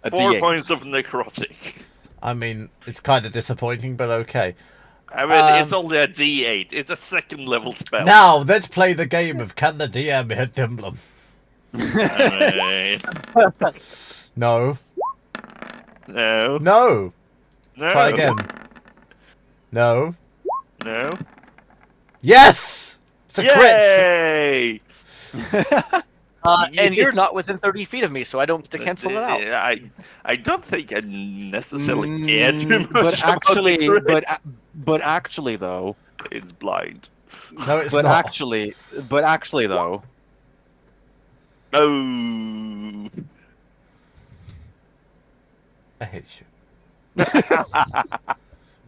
A 4 D8. points of necrotic. I mean, it's kind of disappointing, but okay. I mean, it's Um, only a D8. It's a 2nd level spell. Now let's play the game of can the DM hit Dimblum? I No, mean, no. no. No. Try again. No. No. Yes, it's a crit. Yay! And you're not within 30 feet of me, so I don't get to cancel it out. I don't think I necessarily care too much But about actually, the crit. but actually though, It's blind. No, it's but not. actually though, Oh. I hate you.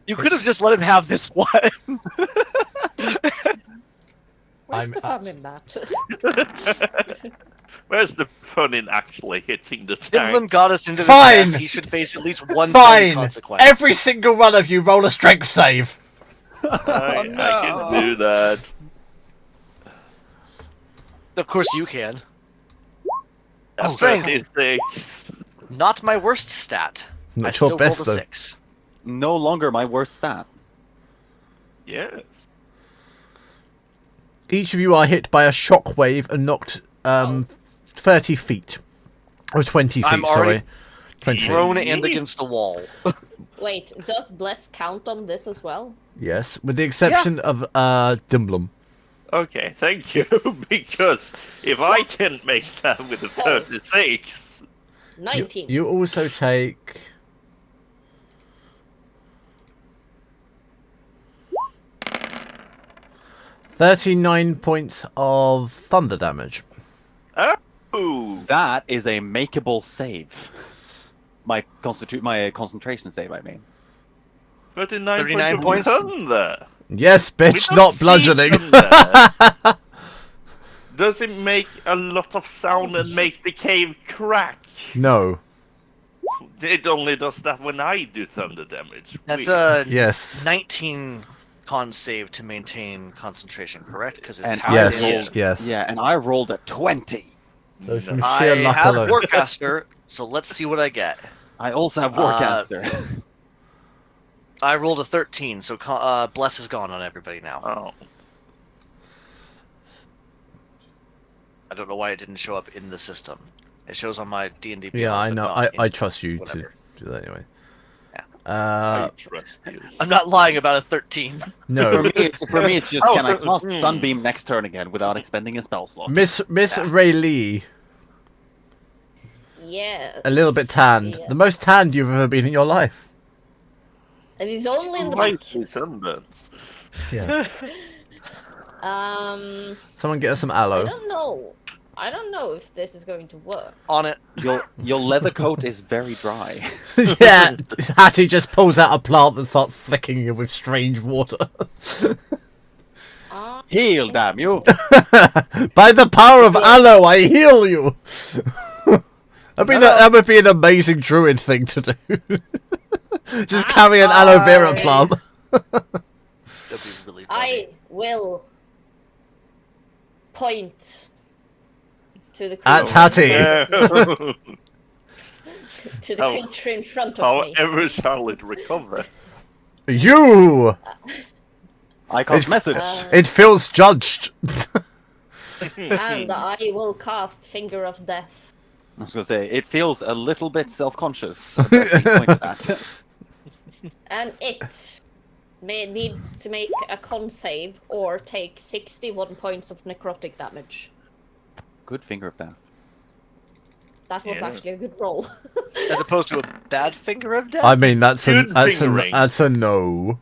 You could have just let him have this one. Where's I'm- the fun in that? Where's the fun in actually hitting the Dimblum tank? got us into this Fine. mess. He should face at least one tiny Fine. consequence. Every single one of you roll a strength save. I no. can do that. Of course you can. Oh, Strength. 36. Not my worst stat. Not I your still best, rolled a though. 6. no longer my worst stat. Yes. Each of you are hit by a shockwave and knocked 30 feet. Or 20 feet, I'm sorry. already 20 feet. Thrown and against the wall. Wait, does Bless count on this as well? Yes, with the exception of Dimblum. Okay, thank you. Because if I can make that with a 36, 19. You also take... $39 points of thunder damage. oh, That is a makeable save. My concentration save, I mean. 39 points? Thunder. Yes, We bitch, don't not see bludgeoning. thunder. Does it make a lot of sound and make the cave crack? No. It only does that when I do thunder damage. That's Weird. a Yes. 19 con save to maintain concentration, correct? Because it's And how Yes, it is. yes. Yeah, and I rolled a 20. So from I sheer luck have alone. Warcaster, so let's see what I get. I also have Warcaster. I rolled a 13, so Bless is gone on everybody now. Oh. I don't know why it didn't show up in the system. It shows on my D&D. Yeah, I but know. not in- I trust you to whatever. do that anyway. Yeah. I trust you. I'm not lying about a 13. for No. me, it's just can I cast Hmm. Sunbeam next turn again without expending a spell slot? Miss Ray Lee, Yes. a little bit tanned. Yeah. The most tanned you've ever been in your life. And he's only in the Right, back. it's sunburns. Yeah. Someone get us some I aloe. don't know. I don't know if this is going to work. On it. Your leather coat is very dry. Yeah, Hattie just pulls out a plant and starts flicking it with strange water. Heal, damn you! By the power of aloe, I heal you. That would be an amazing druid thing to do. Just carry an aloe vera plant. That'd be really funny. I will point to the At creature, Hattie. to the How- creature in front of me. However shall it recover? You! I cast It's- message. It feels judged. And I will cast Finger of Death. I was gonna say it feels a little bit self-conscious. about being pointed at. And it needs to make a con save or take 61 points of necrotic damage. Good finger of death. That was Yeah. actually a good roll. As opposed to a bad finger of death. I mean, that's Good a fingering. no.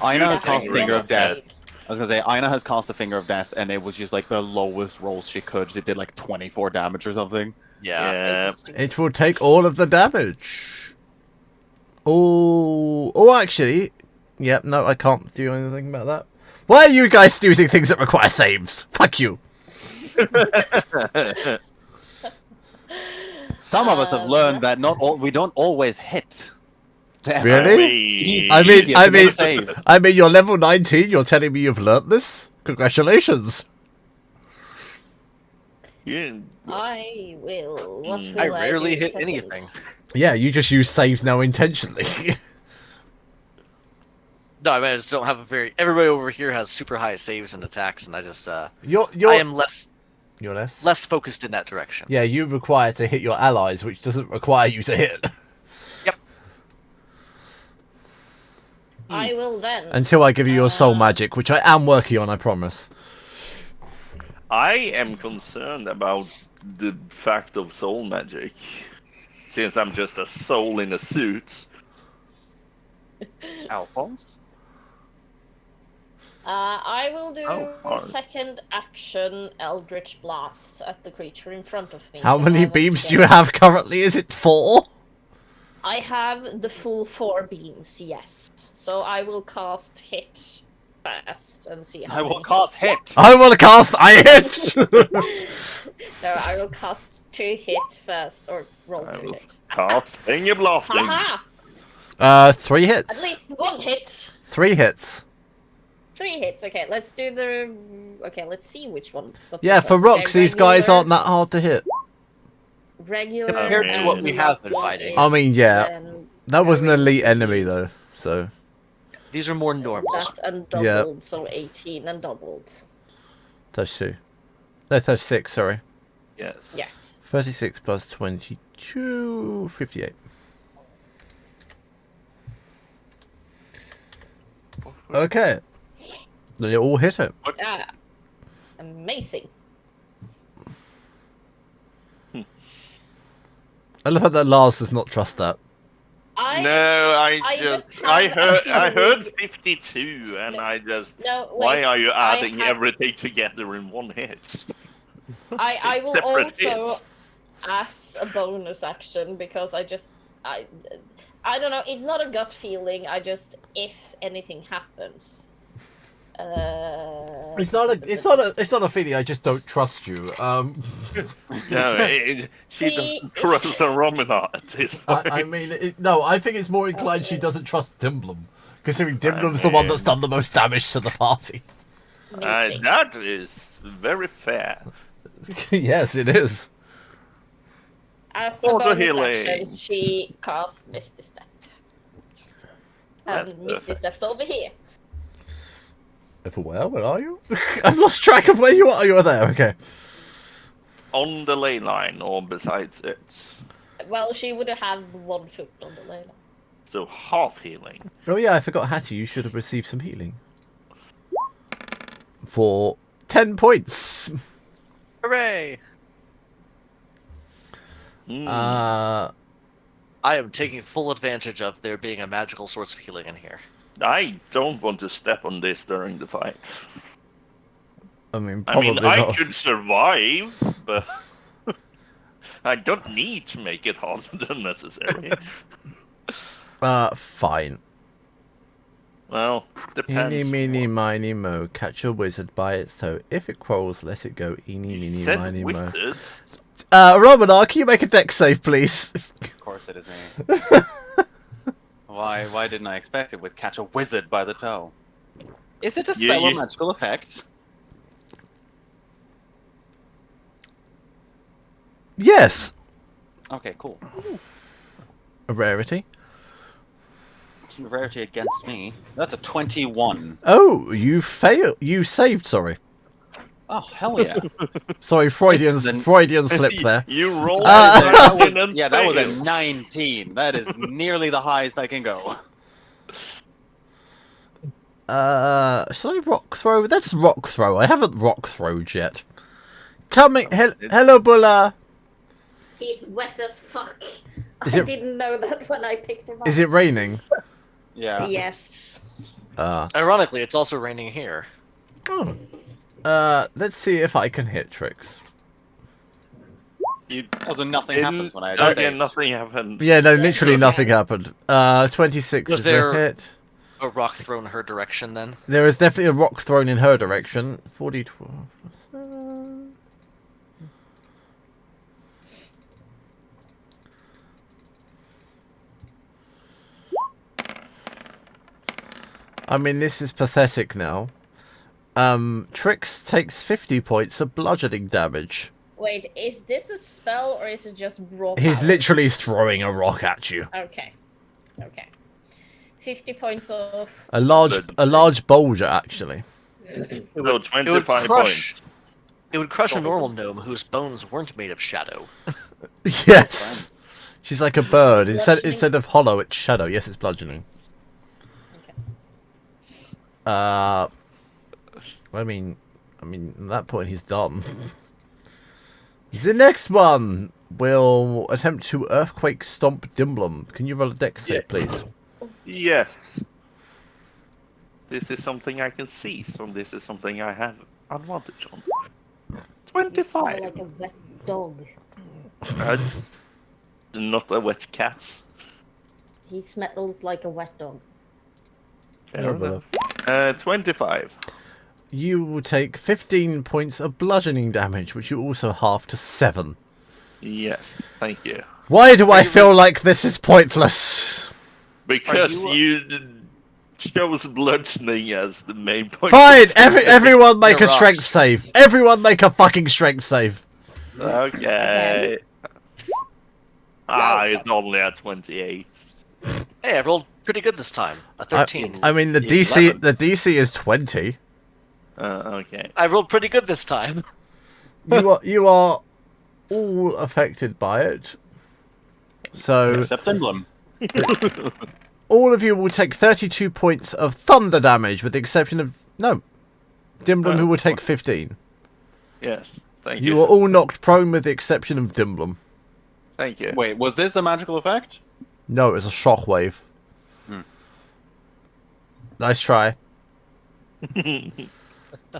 I know it's That was cast finger not of a death. save. I was gonna say, Aina has cast the Finger of Death, and it was just like the lowest rolls she could. It did like 24 damage or something. Yeah. It will take all of the damage. Oh, actually, yep. No, I can't do anything about that. Why are you guys using things that require saves? Fuck you. Some of us have learned that we don't always hit. Really? I I mean, you're level 19. You're telling me you've learnt this? Congratulations. Yeah. I will. What will I do rarely hit second? anything. Yeah, you just use saves now intentionally. No, I mean, I just don't have a very. Everybody over here has super high saves and attacks, and I just. you're I am less You're less. less focused in that direction. Yeah, you require to hit your allies, which doesn't require you to hit. Yep. I will then. Until I give you your soul magic, which I am working on, I promise. I am concerned about the fact of soul magic, since I'm just a soul in a suit. Alphonse? I will do hard. second action Eldritch Blast at the creature in front of me. How because I many want beams to do you get- have currently? Is it 4? I have the full 4 beams, yes. So I will cast hit first and see how I will many cast hits. hit. I will cast I hit! No, I will cast 2 hit first, or roll I 2 will hit. cast Finger Blasting. Haha! 3 At hits. least 1 hit! 3 hits. 3 hits, okay, let's do the... Okay, let's see which one. what's Yeah, the for best. rocks, Okay, these guys regular- aren't that hard to hit. Regular... Compared to what we and have the been last one fighting. is I mean, yeah. then That was an very elite easy. enemy, though, so... These are more normals. That and doubled, so 18 and doubled. Touch 2. No, touch 6, sorry. Yes. Yes. 36 plus 22... 58. Okay. Then you all hit it. Yeah. Amazing. I love that Lars does not trust that. No, I just I had a heard feeling- 52, and No. I just. No, Why wait. are you I adding have- everything together in one hit? I will Separate also, hits. as a bonus action, because I don't know, it's not a gut feeling, if anything happens. It's not a feeling. I just don't trust you. No, she See, doesn't trust the Romina at this point. I mean, no. I think it's more inclined she doesn't trust Dimblum, considering Dimblum's the one that's done the most damage to the party. Amazing. That is very fair. Yes, it is. As a Auto bonus healing. action, she casts Misty Step. And That's Misty perfect. Step's over here. Everywhere? Where are you? I've lost track of where you are. You are there. Okay. On the ley line or besides it. Well, she would have 1 foot on the lane. So half healing. Oh yeah, I forgot Hattie. You should have received some healing for 10 points. Hooray! Mm. I am taking full advantage of there being a magical source of healing in here. I don't want to step on this during the fight. I mean, I probably mean, I not. could survive, but I don't need to make it harder than necessary. Fine. Well, depends. Eeny, what- meeny, miny, mo. Catch a wizard by its toe. If it quarrels, let it go. Eeny, You meeny, said miny, mo. wizard. Romanar, can you make a dex save, please? Of course it is me. Why didn't I expect it with catch a wizard by the toe? Is it a spell or you- magical effect? Yes. Okay, cool. A rarity. Rarity against me. That's a 21. Oh, you failed. You saved. Sorry. Oh, hell yeah. Sorry, Freudian It's an- Freudian slip there. You rolled Ah. That was a 19. That is nearly the highest I can go. Shall I rock throw? That's rock throw. I haven't rock throwed yet. Coming. Hello, Bulla. He's wet as fuck. Is I it- didn't know that when I picked him up. Is it raining? Yeah. Yes. Ironically, it's also raining here. Let's see if I can hit Trix. Also, nothing happens when I Yeah, save. nothing happened. Yeah, no, literally Okay. nothing happened. 26 Was is there- a hit. A rock thrown her direction then. There is definitely a rock thrown in her direction. 40, 12. I mean, this is pathetic now. Trix takes 50 points of bludgeoning damage. Wait, is this a spell or is it just raw He's power? literally throwing a rock at you. Okay. Okay. 50 points of... A large boulder, actually. So 25 points. crush. It would crush a normal gnome whose bones weren't made of shadow. Yes. She's like a bird. Bludgeoning? Instead of hollow, it's shadow. Yes, it's bludgeoning. Okay. I mean, at that point he's done. The next one will attempt to earthquake stomp Dimblum. Can you roll a dex save, please? Yes. This is something I can see, so this is something I have advantage on. You smell 25. like a wet dog. That's not a wet cat. He smells like a wet dog. Fair enough. 25. You will take 15 points of bludgeoning damage, which you also halve to 7. Yes, thank you. Why do I feel like this is pointless? Because Are you chose bludgeoning as the main point. Fine, everyone make a Your strength rocks. save. Everyone make a fucking strength save. Okay. It's only at 28. Hey, I rolled pretty good this time. A 13. I mean, the 11. DC is 20. Okay. I rolled pretty good this time. You are all affected by it. So Except Emblem. all of you will take 32 points of thunder damage, with the exception of Dimblum, who will take 15. Yes, thank You you. are all knocked prone, with the exception of Dimblum. Thank you. Wait, was this a magical effect? No, it's a shockwave. Nice try.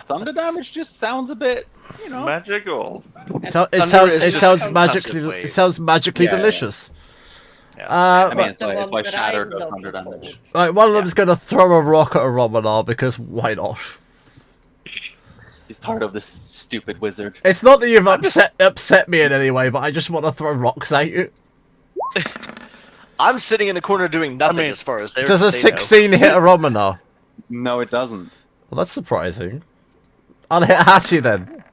Thunder damage just sounds a bit, Magical. It Thunder is just sounds a concussive magically. wave. It sounds magically Yeah. delicious. Yeah. I mean, Right, it's like one that shatter I'm does looking thunder for. damage. right, one of them's gonna throw a rock at a Romanar because why not? He's tired of this stupid wizard. It's not that you've upset me in any way, but I just want to throw rocks at you. I'm sitting in a corner doing nothing mean, as far as Does a they know. 16 hit a Romanar? No, it doesn't. Well, that's surprising. I'll hit Hattie then.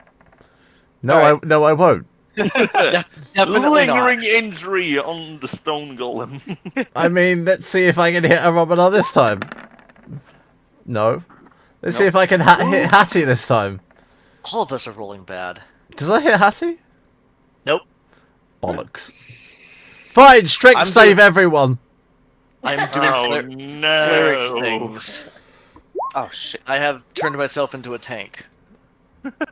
No, Alright. I won't. Definitely not. Lingering injury on the stone golem. I mean, let's see if I can hit a Romanar this time. No. Let's see if I can hit Hattie this time. All of us are rolling bad. Does I hit Hattie? Nope. Bollocks. Fine, strength I'm save doing- everyone. I'm doing Oh cleric no! things. Oh shit. I have turned myself into a tank.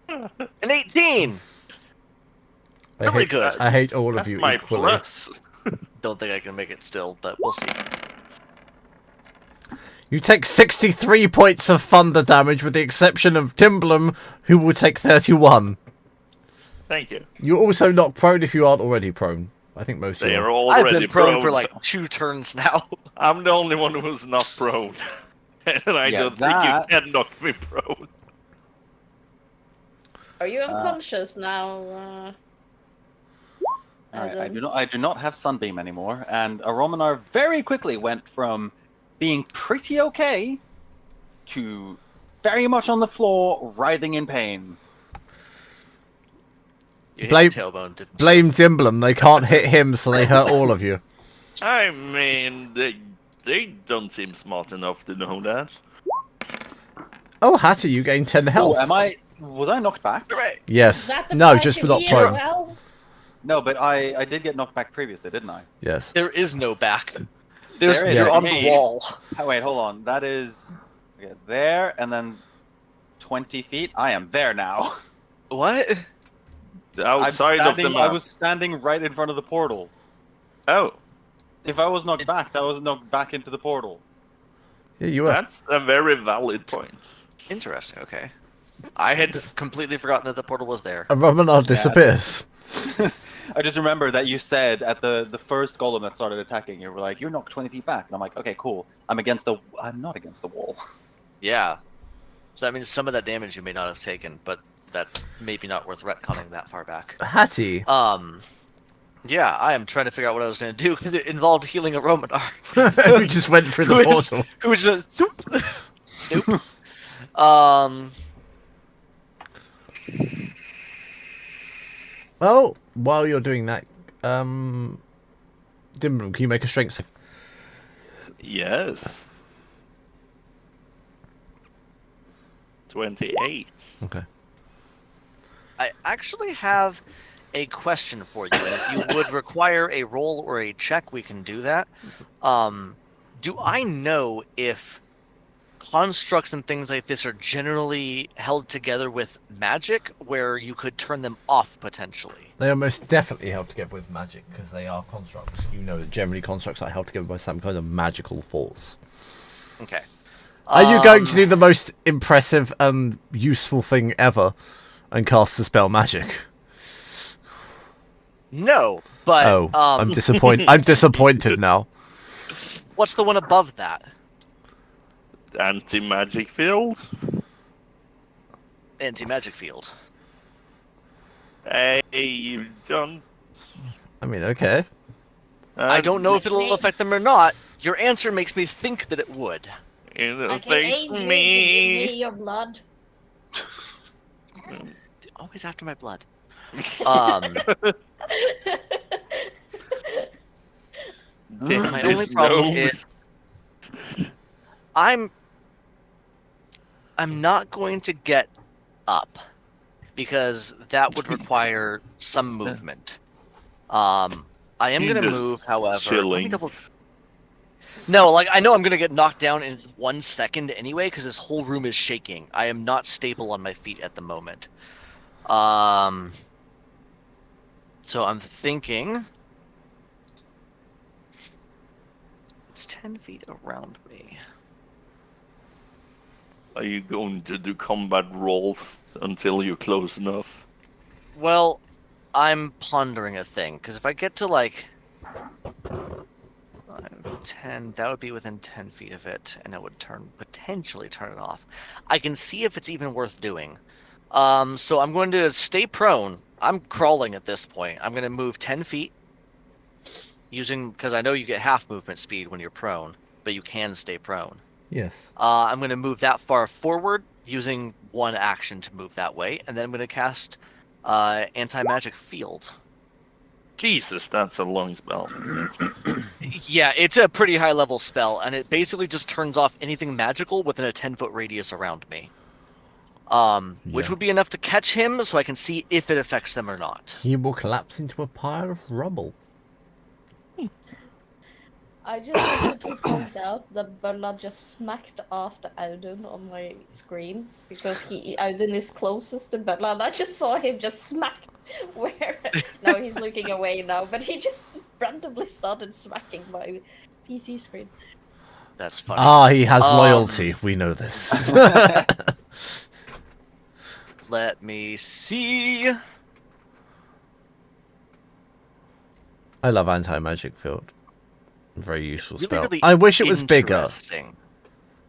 An 18! Really good. I hate all of That's you my equally. plus. Don't think I can make it still, but we'll see. You take 63 points of thunder damage, with the exception of Timblum, who will take 31. Thank you. You're also not prone if you aren't already prone. I think most of They you are are. I've already been prone for like 2 turns now. I'm the only one who's not prone. And I Yeah, don't that- think you can knock me prone. Are you unconscious now? Alright, Adam? I do not have Sunbeam anymore, and Aromanar very quickly went from being pretty okay to very much on the floor, writhing in pain. You hit Blame- your tailbone, didn't you? Blame Dimblum, they can't hit him, so they hurt all of you. I mean, they don't seem smart enough to know that. Oh, Hattie, you gain 10 health. Oh, was I knocked back? Hooray! Yes. That No, applied just to not me as prone. well? No, but I did get knocked back previously, didn't I? Yes. There is no back. There is. You're on the Me. wall. Oh, wait, hold on. That is there, and then 20 feet. I am there now. What? The outside of the I map. was standing right in front of the portal. Oh, If I was knocked back, I was knocked back into the portal. Yeah, you were. that's a very valid point. Interesting, okay. I had completely forgotten that the portal was there. And Romanar disappears. I just remember that you said at the first golem that started attacking, you were like, "You're knocked 20 feet back," and I'm like, "Okay, cool. I'm not against the wall." Yeah. So that means some of that damage you may not have taken, but that's maybe not worth retconning that far back. Hattie. Yeah, I am trying to figure out what I was going to do because it involved healing a Romanar. We just went through the portal. Who is a nope. Well, while you're doing that, Dimbram, can you make a strength save? Yes. 28. Okay. I actually have a question for you. And if you would require a roll or a check, we can do that. Do I know if constructs and things like this are generally held together with magic, where you could turn them off potentially? They are most definitely held together with magic, because they are constructs. You know that generally constructs are held together by some kind of magical force. Okay. Are you going to do the most impressive and useful thing ever and cast the spell magic? No, but I'm disappointed. I'm disappointed now. what's the one above that? Anti-magic field? Anti-magic field. Hey, you don't... I mean, okay. I don't know if it'll affect them or not. Your answer makes me think that it would. It'll I can aid you to give me your blood. Always after my blood. My only problem is I'm not going to get up because that would require some movement. I am going to move, however. Let me chilling. No, like I know I'm going to get knocked down in 1 second anyway because this whole room is shaking. I am not stable on my feet at the moment. So I'm thinking it's 10 feet around me. Are you going to do combat rolls until you're close enough? Well, I'm pondering a thing because if I get to like 10, that would be within 10 feet of it, and it would potentially turn it off. I can see if it's even worth doing. So I'm going to stay prone. I'm crawling at this point. I'm going to move 10 feet because I know you get half movement speed when you're prone, but you can stay prone. Yes. I'm going to move that far forward using one action to move that way, and then I'm going to cast anti-magic field. Jesus, that's a long spell. Yeah, it's a pretty high level spell, and it basically just turns off anything magical within a 10-foot radius around me. Which would be enough to catch him, so I can see if it affects them or not. He will collapse into a pile of rubble. I just wanted to point out that Bella just smacked after Audun on my screen because Audun is closest to Bella, and I just saw him just smack where. Now he's looking away now, but he just randomly started smacking my PC screen. That's funny. Ah, he has loyalty. We know this. Let me see. I love anti-magic field. Very useful Really, spell. really I wish it was bigger. interesting.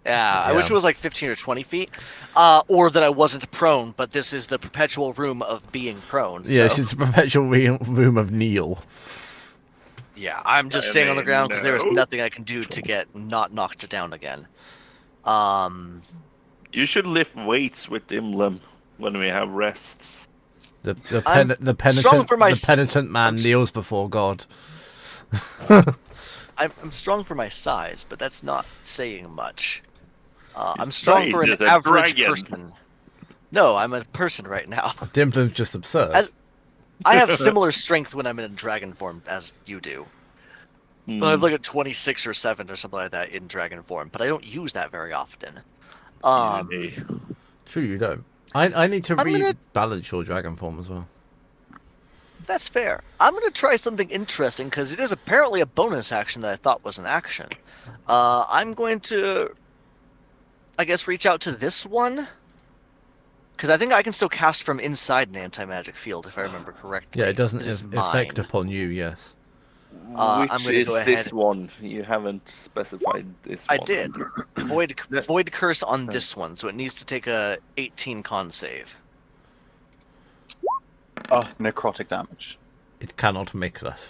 Yeah, I wish it was like 15 or 20 feet. Or that I wasn't prone, but this is the perpetual room of being prone. Yes, so. it's a perpetual room of Neil. Yeah, I'm just staying on the ground because there is nothing I can do to get not knocked down again. You should lift weights with Imlem when we have rests. The strong for my penitent man kneels before God. I'm strong for my size, but that's not saying much. I'm strong for an He's a average dragon. person. No, I'm a person right now. Dimplem's just absurd. I have similar strength when I'm in dragon form as you do. I have like a 26 or 7 or something like that in dragon form, but I don't use that very often. True, you don't. I need to rebalance your dragon form as well. That's fair. I'm going to try something interesting because it is apparently a bonus action that I thought was an action. I'm going to, I guess, reach out to this one Because I think I can still cast from inside an anti-magic field, if I remember correctly. Yeah, it doesn't 'cause it's affect mine. upon you. Yes. Which I'm gonna is go this ahead. one? You haven't specified this I one. did. Void curse on this one, so it needs to take a 18 con save. Necrotic damage. It cannot make that.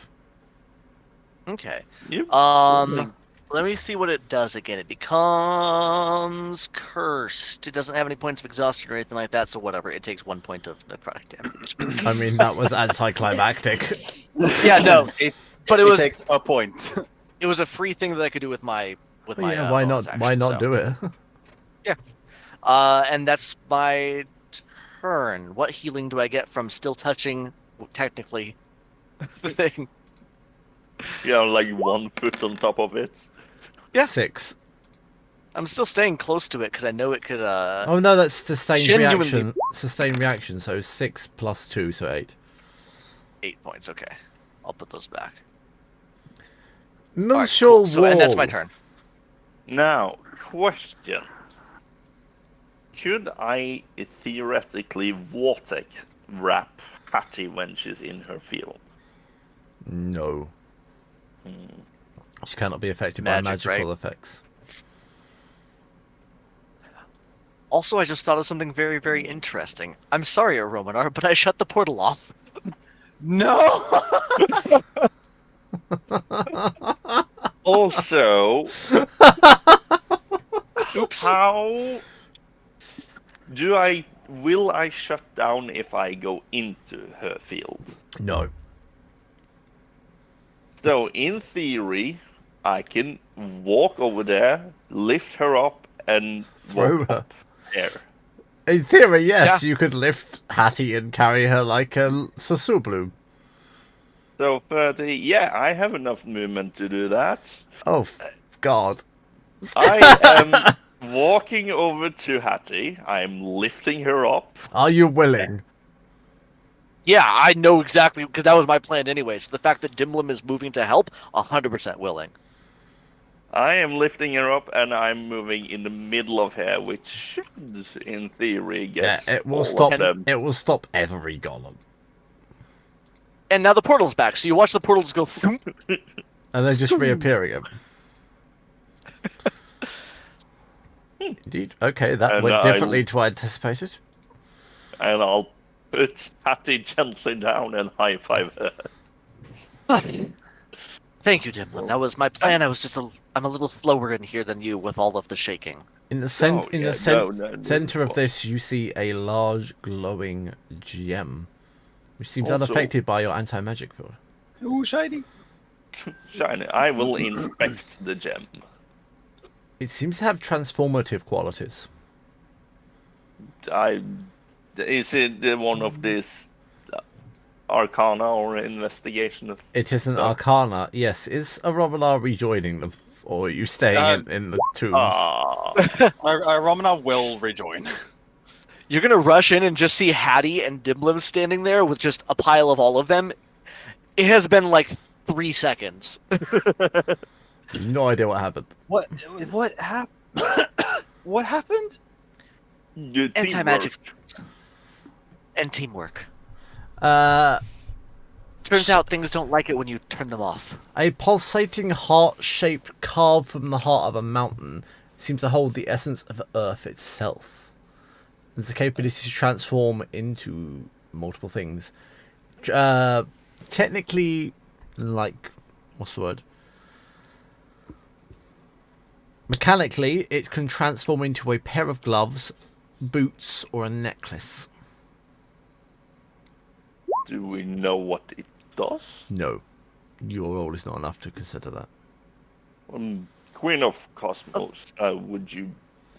Okay. You Let me see what it does again. It becomes cursed. It doesn't have any points of exhaustion or anything like that, so whatever. It takes 1 point of necrotic damage. I mean, that was anticlimactic. Yeah, no. But it takes a point. It was a free thing that I could do with my Yeah, why bonus not? action, Why not so. do it? And that's my turn. What healing do I get from still touching, technically, the thing? You have like 1 foot on top of it. Yeah. 6. I'm still staying close to it because I know it could. Oh no, that's sustained Genuinely- reaction. Sustained reaction. So 6 plus 2, so 8. 8 points. Okay, I'll put those back. Monsieur Alright, cool. So, and that's my Wall. turn. Now, question. Could I theoretically vortex wrap Hattie when she's in her field? No. She cannot be affected Magic, by magical right? effects. Also, I just thought of something very, very interesting. I'm sorry, Romanar, but I shut the portal off. No. Also, Oops. how will I shut down if I go into her field? No. So in theory, I can walk over there, lift her up, and Throw walk her. up there. In theory, yes, Yeah. you could lift Hattie and carry her like a Sasublu. So, but yeah, I have enough movement to do that. Oh, God. I am walking over to Hattie. I'm lifting her up. Are you willing? Yeah, I know exactly, because that was my plan anyway. So the fact that Dimlim is moving to help, 100% willing. I am lifting her up, and I'm moving in the middle of her, which should, in theory, Yeah, get it will all stop. of them. It will stop every golem, And now the portal's back, so you watch the portal just go thump. and they just reappear again. Indeed. Okay, that And went I- differently to I anticipated. And I'll put Hattie gently down and high five her. Thank you, Dimlim. That was my plan. I'm a little slower in here than you with all of the shaking. In the No, center of well. this, you see a large glowing gem, which seems Also- unaffected by your anti-magic field. Ooh, shiny. Shiny. I will inspect the gem. It seems to have transformative qualities. Is it one of these arcana or investigation? It is an Oh. arcana. Yes, is Aromalar rejoining them, or are you staying in the tombs? Romana will rejoin. You're gonna rush in and just see Hattie and Dimlim standing there with just a pile of all of them. It has been like 3 seconds. No idea what happened. What happened? What happened? Your Anti-magic teamwork. and teamwork. Uh, Turns out things don't like it when you turn them off. a pulsating heart shape carved from the heart of a mountain seems to hold the essence of Earth itself. It's the capability to transform into multiple things. Technically, like, what's the word? Mechanically, it can transform into a pair of gloves, boots, or a necklace. Do we know what it does? No, your role is not enough to consider that. Queen of Cosmos, would you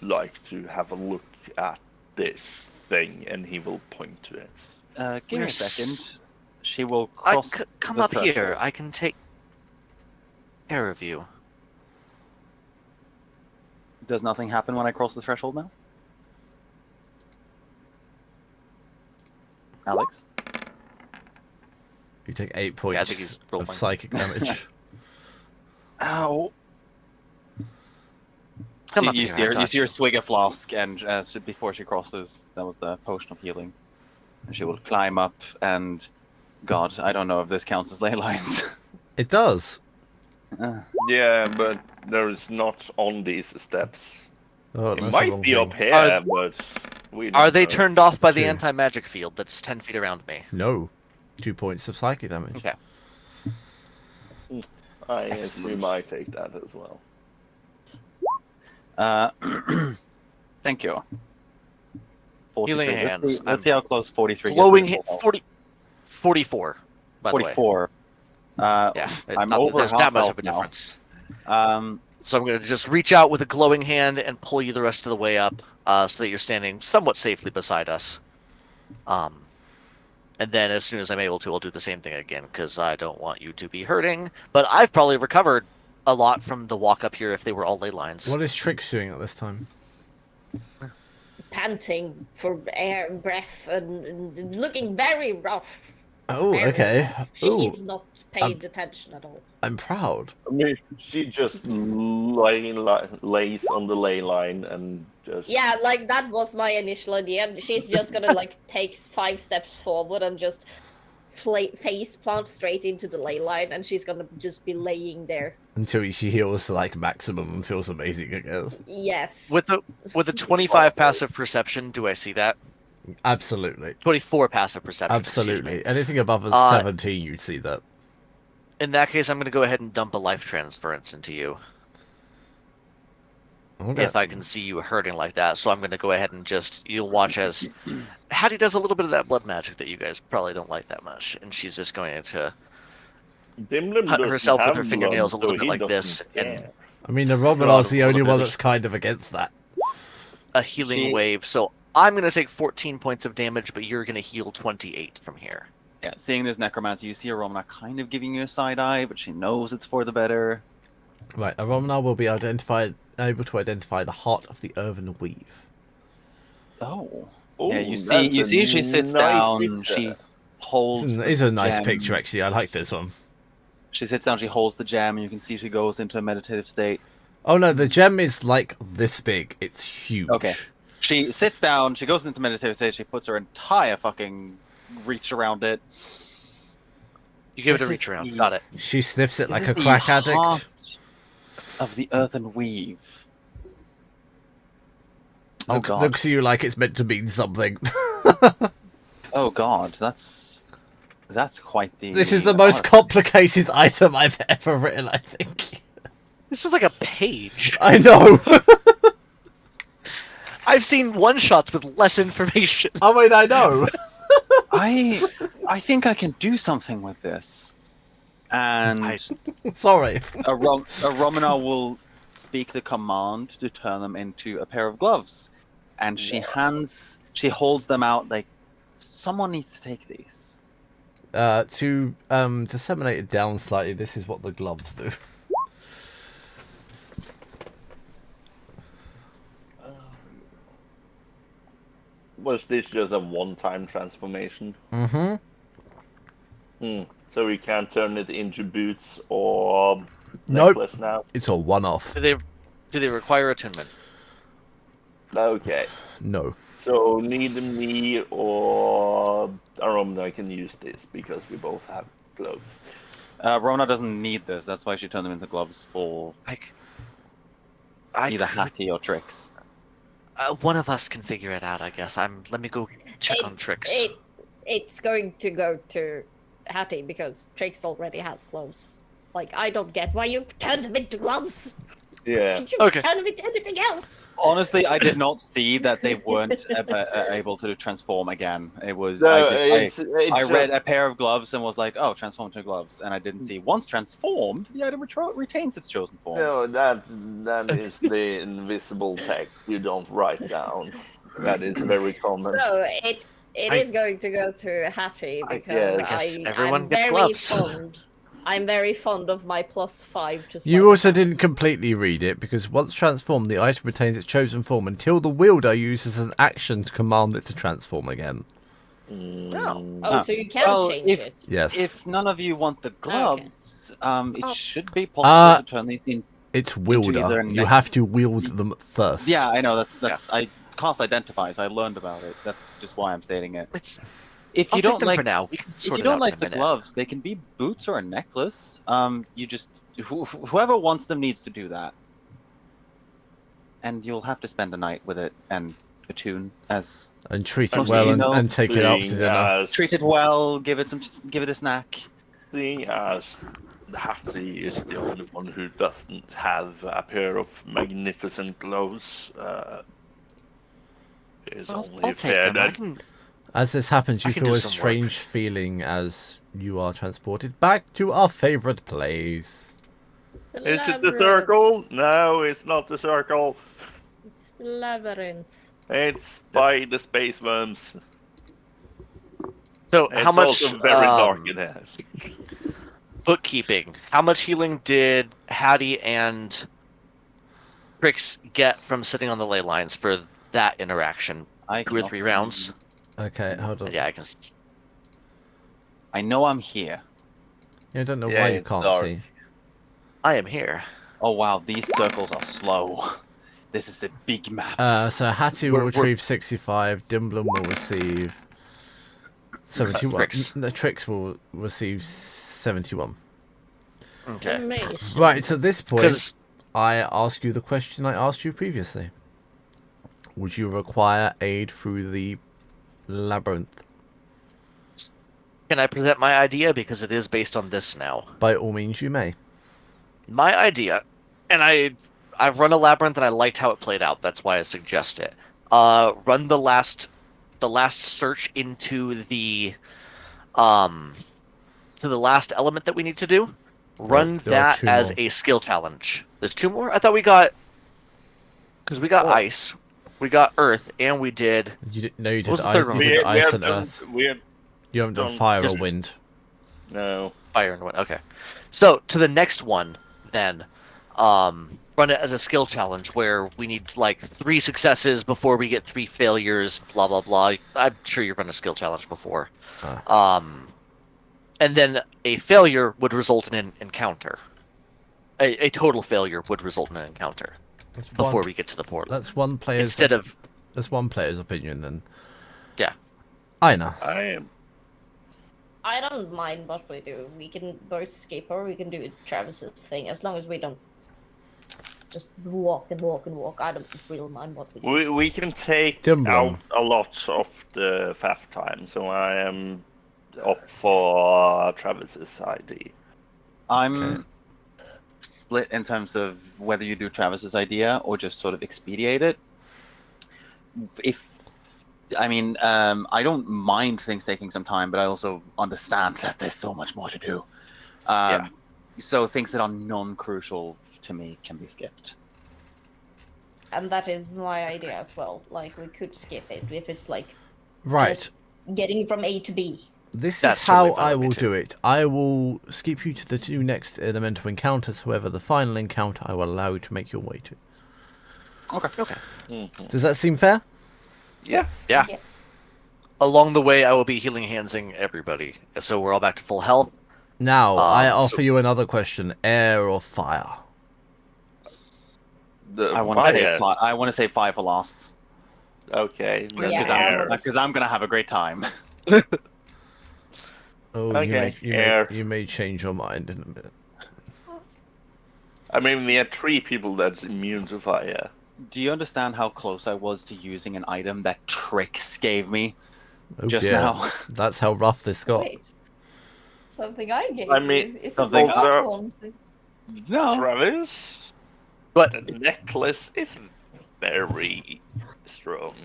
like to have a look at this thing? And he will point to it. Give me We're a second. s- She will cross. Come the up here. threshold. I can take care of you. Does nothing happen when I cross the threshold now? Alex? You take 8 I points think he's of rolling. psychic damage. Ow. Come up you here, see her, I've you got see her swig a flask, and before she crosses, that was the potion of healing. And she will climb up, and God, I don't know if this counts as ley lines. It does. Yeah, but there is not on these steps. Oh, It that's the might wrong be thing. up here, Are- but we don't Are they know. turned off by the True. anti-magic field that's 10 feet around me? No. 2 points of psychic damage. Okay. I guess we might take that as well. Thank you. Healing 43. hands. Let's see how close 43 Glowing gets. 44, by the way. 44. Yeah, I'm not that over there's half that much health of a now. difference. Um, So I'm going to just reach out with a glowing hand and pull you the rest of the way up so that you're standing somewhat safely beside us. And then as soon as I'm able to, I'll do the same thing again because I don't want you to be hurting. But I've probably recovered a lot from the walk up here if they were all ley lines. What is Trix doing at this time? Panting for air and breath and looking very rough. Oh, Very okay. rough. She Ooh, is not paying attention at all. I'm proud. I mean, she just lays on the ley line and just. Yeah, like that was my initial idea. She's just gonna like take 5 steps forward and just face plant straight into the ley line, and she's gonna just be laying there. Until she heals to like maximum and feels amazing again. Yes. With a 25 passive perception, do I see that? Absolutely. 24 passive perception. excuse me. Absolutely. Anything above a 17, you'd see that. In that case, I'm going to go ahead and dump a life transference into you. Okay. If I can see you hurting like that. So I'm going to go ahead and you'll watch as Hattie does a little bit of that blood magic that you guys probably don't like that much. And she's just going to Dimlim cut doesn't herself with have her fingernails blood, a little so bit he like this. doesn't And care. I mean, the Romanar's the only one vulnerability. that's kind of against that. a healing She- wave. So I'm going to take 14 points of damage, but you're going to heal 28 from here. yeah, seeing this necromancer, you see a Romana kind of giving you a side eye, but she knows it's for the better. Right, a Romanar will be able to identify the heart of the earthen weave. Oh. Ooh, Yeah, you see she sits nice down, picture. she holds It's a nice gem. picture, actually. I like this one. She sits down, she holds the gem, and you can see she goes into a meditative state. Oh no, the gem is like this big. It's huge. Okay. She sits down, she goes into meditative state, she puts her entire fucking reach around it. You give it a This reach is around. the- Got it. She sniffs it like It a is the crack addict. heart of the earthen weave. Oh god. Looks at you like it's meant to mean something. Oh god, that's quite the. This is the most complicated item I've ever written, I think. This is like a page. I know. I've seen one-shots with less information. I mean, I know. I think I can do something with this, and Sorry. a Romana will speak the command to turn them into a pair of gloves, and she holds them out like someone needs to take these. To disseminate it down slightly, this is what the gloves do. Was this just a one-time transformation? Mm-hmm. So we can't turn it into boots or Nope. necklace now? It's a one-off. Do they require attunement? Okay. No. So neither me or Aromna can use this because we both have gloves. Romana doesn't need this. That's why she turned them into gloves for either Hattie or Trix. One of us can figure it out, I guess. Let me go check on Trix. It's going to go to Hattie because Trix already has gloves. Like, I don't get why you turned him into gloves. Yeah. Did you Okay. turn him into anything else? Honestly, I did not see that they weren't able to transform again. It was No, I read a just- pair of gloves and was like, "Oh, transform into gloves," and I didn't see once transformed, the item retains its chosen form. No, that is the invisible text you don't write down. That is very common. So it I- is going to go to Hattie I because guess everyone I'm gets very gloves. fond. I'm very fond of my +5 to You sleight also of hand. didn't completely read it, because once transformed, the item retains its chosen form until the wielder uses an action to command it to transform again. Oh, so you can Well, change it. Yes. If none of you want the gloves, it Oh. should be possible to turn these in. It's either wielder. You have to wield them first. Yeah, I know. That's I cast identify, so I learned about it. That's just why I'm stating it. If I'll you take don't them like for now. We can if sort you it out don't in like a the minute. gloves, they can be boots or a necklace. You just whoever wants them needs to do that, and you'll have to spend a night with it and attune as And treat it Most well of you know, and take it out to Seeing dinner. treat it well, give it a snack. Seeing as Hattie is the only one who doesn't have a pair of magnificent gloves, it's only I'll take fair them. I that can. As this happens, I you can feel do a some work. strange feeling as you are transported back to our favorite place. Is it the circle? No, it's not the circle. It's the labyrinth. It's by the space worms. So, It's how much also very dark in there. bookkeeping? How much healing did Hattie and Trix get from sitting on the ley lines for that interaction? I 2 or cannot 3 see. rounds. Okay, hold on. Yeah, I can. I know I'm here. I don't know Yeah, why you it's can't dark. see. I am here. Oh wow, these circles are slow. This is a big map. So Hattie will We're- retrieve 65, Dimblum will receive 71. Trix. The Trix will receive 71. Okay. Amazing. Right, so at this point, Because I ask you the question I asked you previously. Would you require aid through the labyrinth? can I present my idea because it is based on this now? By all means, you may. My idea, and I've run a labyrinth and I liked how it played out. That's why I suggest it. Run the last search into the to the last element that we need to do. Run there are that 2 as more. a skill challenge. There's 2 more. I thought we got because we got ice, we got earth, and we did. You did, no, you was did the ice, third one? you did ice have and done- earth. we have You haven't done done fire just- or wind. no. Fire and wind. Okay. So to the next one, then, run it as a skill challenge where we need like 3 successes before we get 3 failures. Blah blah blah. I'm sure you've run a skill challenge before. And then a failure would result in an encounter. A total failure would result in an encounter That's before one, we get to the portal. that's one player's Instead of that's one player's opinion then. yeah. Aina. I am. I don't mind what we do. We can both skip or we can do Travis's thing as long as we don't just walk and walk and walk. I don't really mind what we do. We can take Dimblum. out a lot of the faff time, so I am up for Travis's idea. I'm Okay. split in terms of whether you do Travis's idea or just sort of expedite it. I don't mind things taking some time, but I also understand that there's so much more to do. Yeah. So things that are non-crucial to me can be skipped. And that is my idea as well. Like, we could skip it if it's like Right. just getting from A to B. This That's is how totally fine I with me will too. do it. I will skip you to the 2 next elemental encounters. However, the final encounter I will allow you to make your way to. Okay. Does that seem fair? Yeah. Yeah. Yeah. Along the way, I will be healing handsing everybody, so we're all back to full health. Now, I so- offer you another question. Air or fire? I want to say 5 for last Okay. Then Yeah. air. because I'm gonna have a great time. Oh, Okay, you air. may change your mind in a minute. I mean, we had 3 people that's immune to fire. Do you understand how close I was to using an item that Trix gave me Oh just dear. now? That's how rough this got. Wait. Something I gave I mean, you. Is something it also- one? No. Travis, But the necklace is very strong.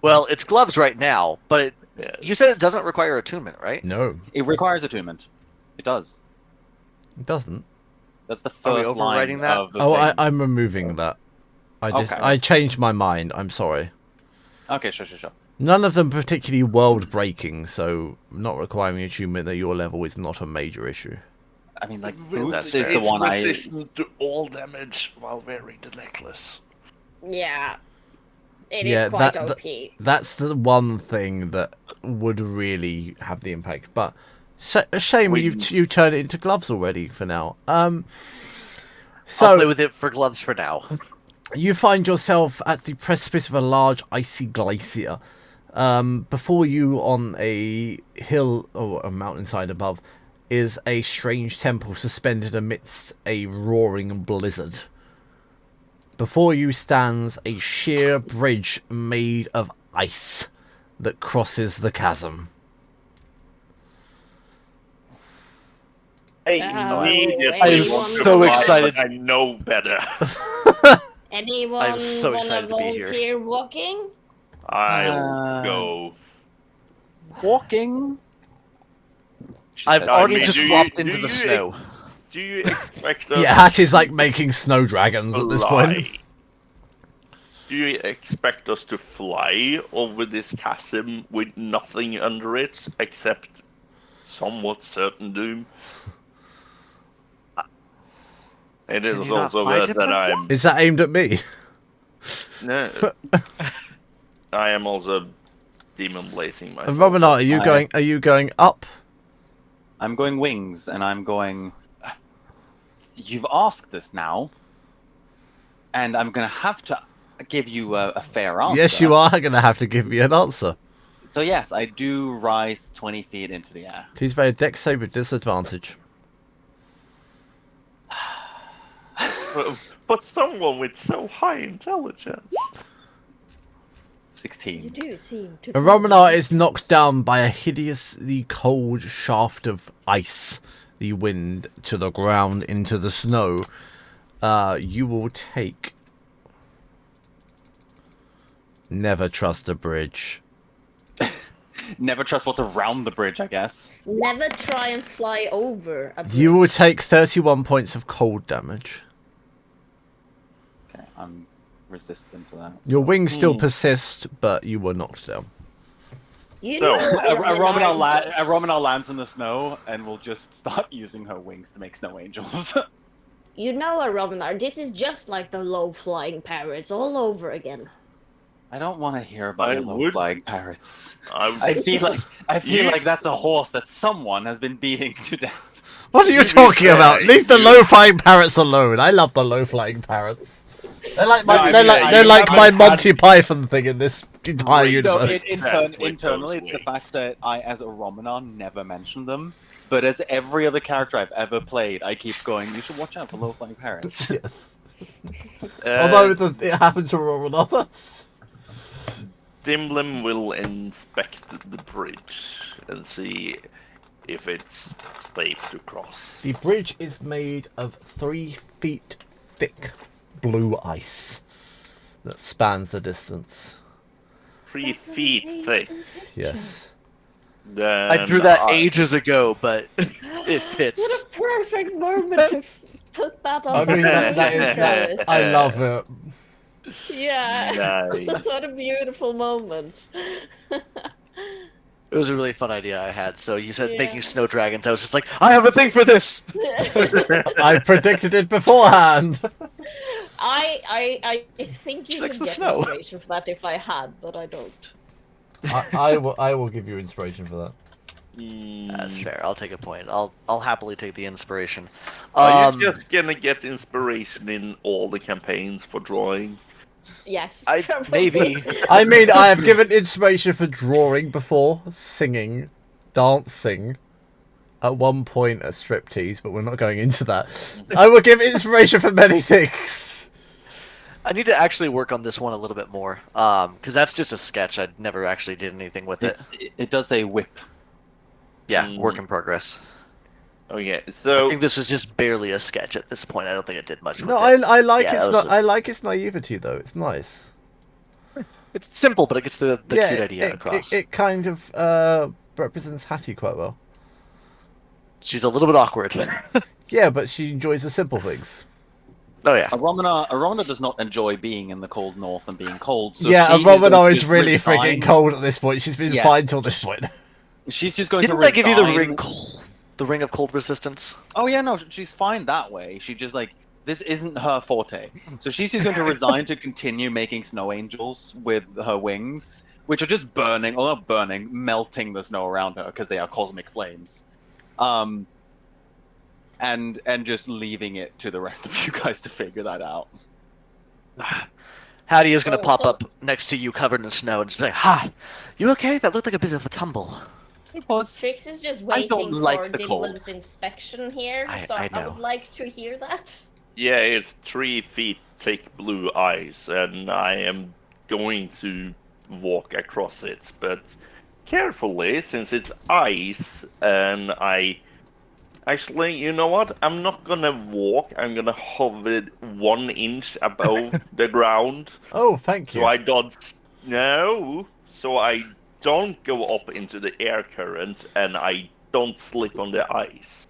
well, it's gloves right now. But Yes. you said it doesn't require attunement, right? No, It requires attunement. It does. it doesn't. That's the Are we first line overriding that? of the Oh, thing. I'm removing that. Okay. I changed my mind. I'm sorry. Okay, sure. None of them particularly world-breaking, so not requiring attunement at your level is not a major issue. I mean, like, Really, boots that's is the It's one I... resistant to all damage while wearing the necklace. Yeah. It is Yeah, quite that- OP. That's the one thing that would really have the impact. But a shame We- you turned it into gloves already for now. I'll play So with it for gloves for now. you find yourself at the precipice of a large icy glacier. Before you, on a hill or a mountainside above, is a strange temple suspended amidst a roaring blizzard. Before you stands a sheer bridge made of ice that crosses the chasm. I So, immediately I am want to so fly, excited. but I know better. Anyone I'm so wanna excited to be here. volunteer walking? I'll go. Walking. She I've says, already mean, just do flopped you- into do the you snow. Do you expect us Yeah, Hatch is like making snow dragons to at this fly? point. Do you expect us to fly over this chasm with nothing under it except somewhat certain doom? It Can is you not also fly, that Dimple? I'm Is that aimed at me? no, I am also demon blazing myself. And Romanar, are you I- going? Are you going up? I'm going wings, and I'm going. You've asked this now, and I'm going to have to give you a fair answer. Yes, you are going to have to give me an answer. So yes, I do rise 20 feet into the air. Please make a dex save with disadvantage. But someone with so high intelligence. 16. You do seem to. And Romanar is knocked down by a hideously cold shaft of ice. The wind to the ground into the snow. You will take. Never trust a bridge. Never trust what's around the bridge, I guess. Never try and fly over a bridge. You will take 31 points of cold damage. Okay, I'm resistant to that. Your wings still persist, but you were knocked down. You So, know, A Romanar, Romanal lands in the snow and will just start using her wings to make snow angels. you know, Romanar, this is just like the low-flying parrots all over again. I don't want to hear about I your would- low-flying parrots. I I feel You- like that's a horse that someone has been beating to death. What are you To be talking fair, about? Leave the you- low-flying parrots alone. I love the low-flying parrots. They're like my, No, I they're mean, like, I they're like my haven't had- Monty Python thing in this entire Right, No, universe. That's with internally, those it's the wings. fact that I, as a Romanon, never mentioned them. But as every other character I've ever played, I keep going, you should watch out for low-flying parrots. Yes. Although it happened to all of us. Dimblem will inspect the bridge and see if it's safe to cross. The bridge is made of 3 feet thick blue ice that spans the distance. 3 feet thick. Yes. Then I drew that ages ago, but it fits. What a perfect moment to put that on I the mean, terrace. I love it. Yeah. Nice. What a beautiful moment. It was a really fun idea I had. So you said Yeah. making snow dragons. I was just like, I have a thing for this. I predicted it beforehand. I think you She should likes the get snow. inspiration for that if I had, but I don't. I will give you inspiration for that. That's fair. I'll take a point. I'll happily take the inspiration. Are you just gonna get inspiration in all the campaigns for drawing? Yes. I probably. maybe. I mean, I have given inspiration for drawing before, singing, dancing. At one point, a striptease, but we're not going into that. I will give inspiration for many things. I need to actually work on this one a little bit more. Because that's just a sketch. I never actually did anything with it. It does say whip. Yeah, work in progress. Okay, I so think this was just barely a sketch at this point. I don't think it did much with No, it. I like Yeah, its that was I like its naivety though. It's nice. It's simple, but it gets the cute idea it, across. It kind of represents Hattie quite well. She's a little bit awkward. Yeah, but she enjoys the simple things. Oh yeah. A Romana does not enjoy being in the cold north and being cold. So yeah, she and Romano going is to really resign- freaking cold at this point. She's been Yeah. fine till this point. She's just going Didn't to I give you the resign- the ring of cold resistance? Oh yeah, no, she's fine that way. She just like this isn't her forte. So she's just going to resign to continue making snow angels with her wings, which are just burning, or not burning, melting the snow around her because they are cosmic flames. And and just leaving it to the rest of you guys to figure that out. Hattie is going to Oh, pop so- up next to you covered in snow and just be like, "Ha! You okay? That looked like a bit of a tumble." It was. Trix is just I don't waiting like for the cold. Dylan's inspection here, I so I know. would like to hear that. Yeah, it's 3 feet thick blue ice, and I am going to walk across it, but carefully, since it's ice, and Actually, you know what? I'm not gonna walk, I'm gonna hover 1 inch above the ground, Oh, thank you. so I don't... No! So I don't go up into the air current, and I don't slip on the ice.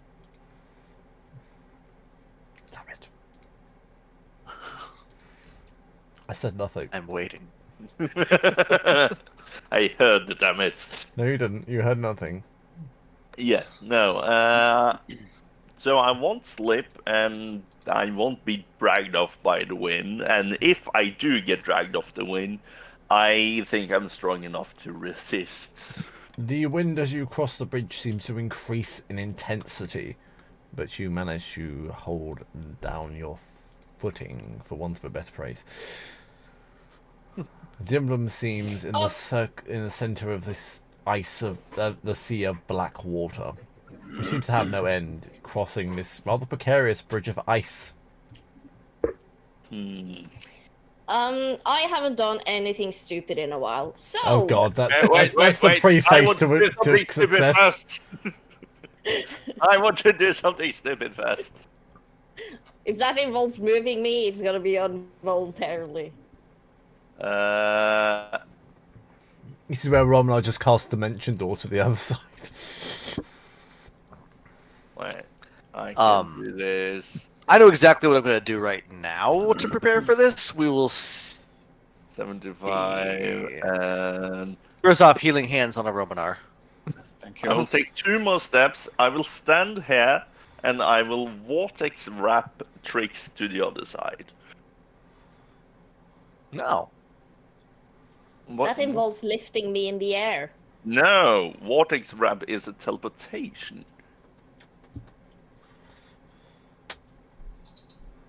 Damn it. I said nothing. I'm waiting. I heard, damn it. No, you didn't. You heard nothing. Yeah, no. So I won't slip, and I won't be dragged off by the wind. And if I do get dragged off the wind, I think I'm strong enough to resist. The wind as you cross the bridge seems to increase in intensity, but you manage to hold down your footing, for want of a better phrase. Dimblum seems in the center of this ice of the sea of black water. It seems to have no end, crossing this rather precarious bridge of ice. I haven't done anything stupid in a while, so... Oh god, that's Wait, the I preface want to do to something stupid success. first. I want to do something stupid first. If that involves moving me, it's gonna be involuntarily. This is where Romnar just cast Dimension Door to the other side. Wait, I can do this. I know exactly what I'm going to do right now to prepare for this. We will 75, and throws off healing hands on a Romanar. Thank I will you. take 2 more steps. I will stand here, and I will vortex wrap Tricks to the other side. No. What? That involves lifting me in the air. No, vortex wrap is a teleportation.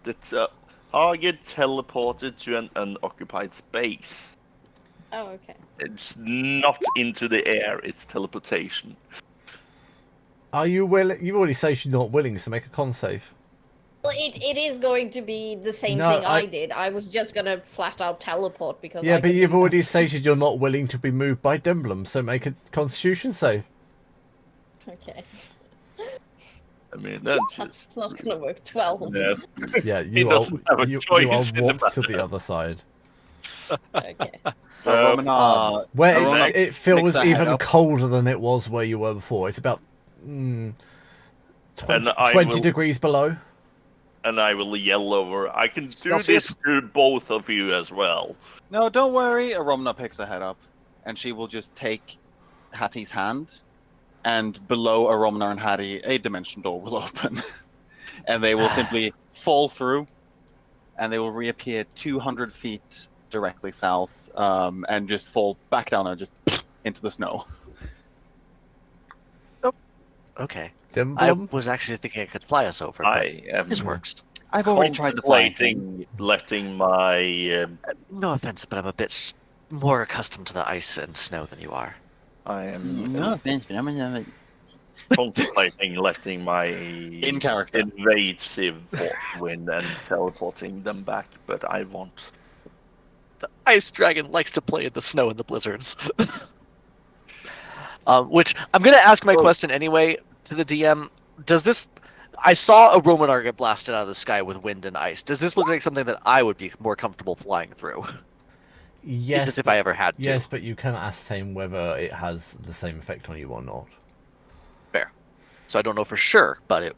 The target teleported to an unoccupied space. Oh, okay. It's not into the air, it's teleportation. Are you willing? You already say she's not willing, so make a con save. Well, it is going to be the same No, thing I did. I was just gonna flat out teleport because Yeah, I but could- you've already stated you're not willing to be moved by Dimblum, so make a Constitution save. Okay, I mean, that's that's just... not gonna work. 12. Yeah. Yeah, He you doesn't have a you choice are in the walked to the matter. other side, Okay. Romanar, where Romanar it feels picks her head even up. colder than it was where you were before. It's about 20, And I 20 will- degrees below. And I will yell over, I can do Celsius? this to both of you as well. No, don't worry. Aromna picks her head up, and she will just take Hattie's hand, and below Aromna and Hattie, a dimension door will open, and they will simply fall through, and they will reappear 200 feet directly south, and just fall back down and just into the snow. Okay. I Dimblum? was actually thinking I could fly us over, but I am this works. I've already tried the flying thing. contemplating letting my... No offense, but I'm a bit more accustomed to the ice and snow than you are. I am No offense, but I'm contemplating letting my in character. invasive force wind and teleporting them back, but I won't. The ice dragon likes to play in the snow and the blizzards. Which I'm going to ask my question anyway to the DM. Does this? I saw a Romanar get blasted out of the sky with wind and ice. Does this look like something that I would be more comfortable flying through? Yes, Just if I ever had to. yes, but you can ascertain whether it has the same effect on you or not. Fair. So I don't know for sure, but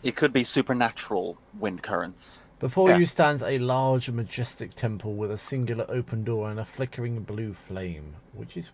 It could be supernatural wind currents. Before Yeah. you stands a large, majestic temple with a singular open door and a flickering blue flame, which is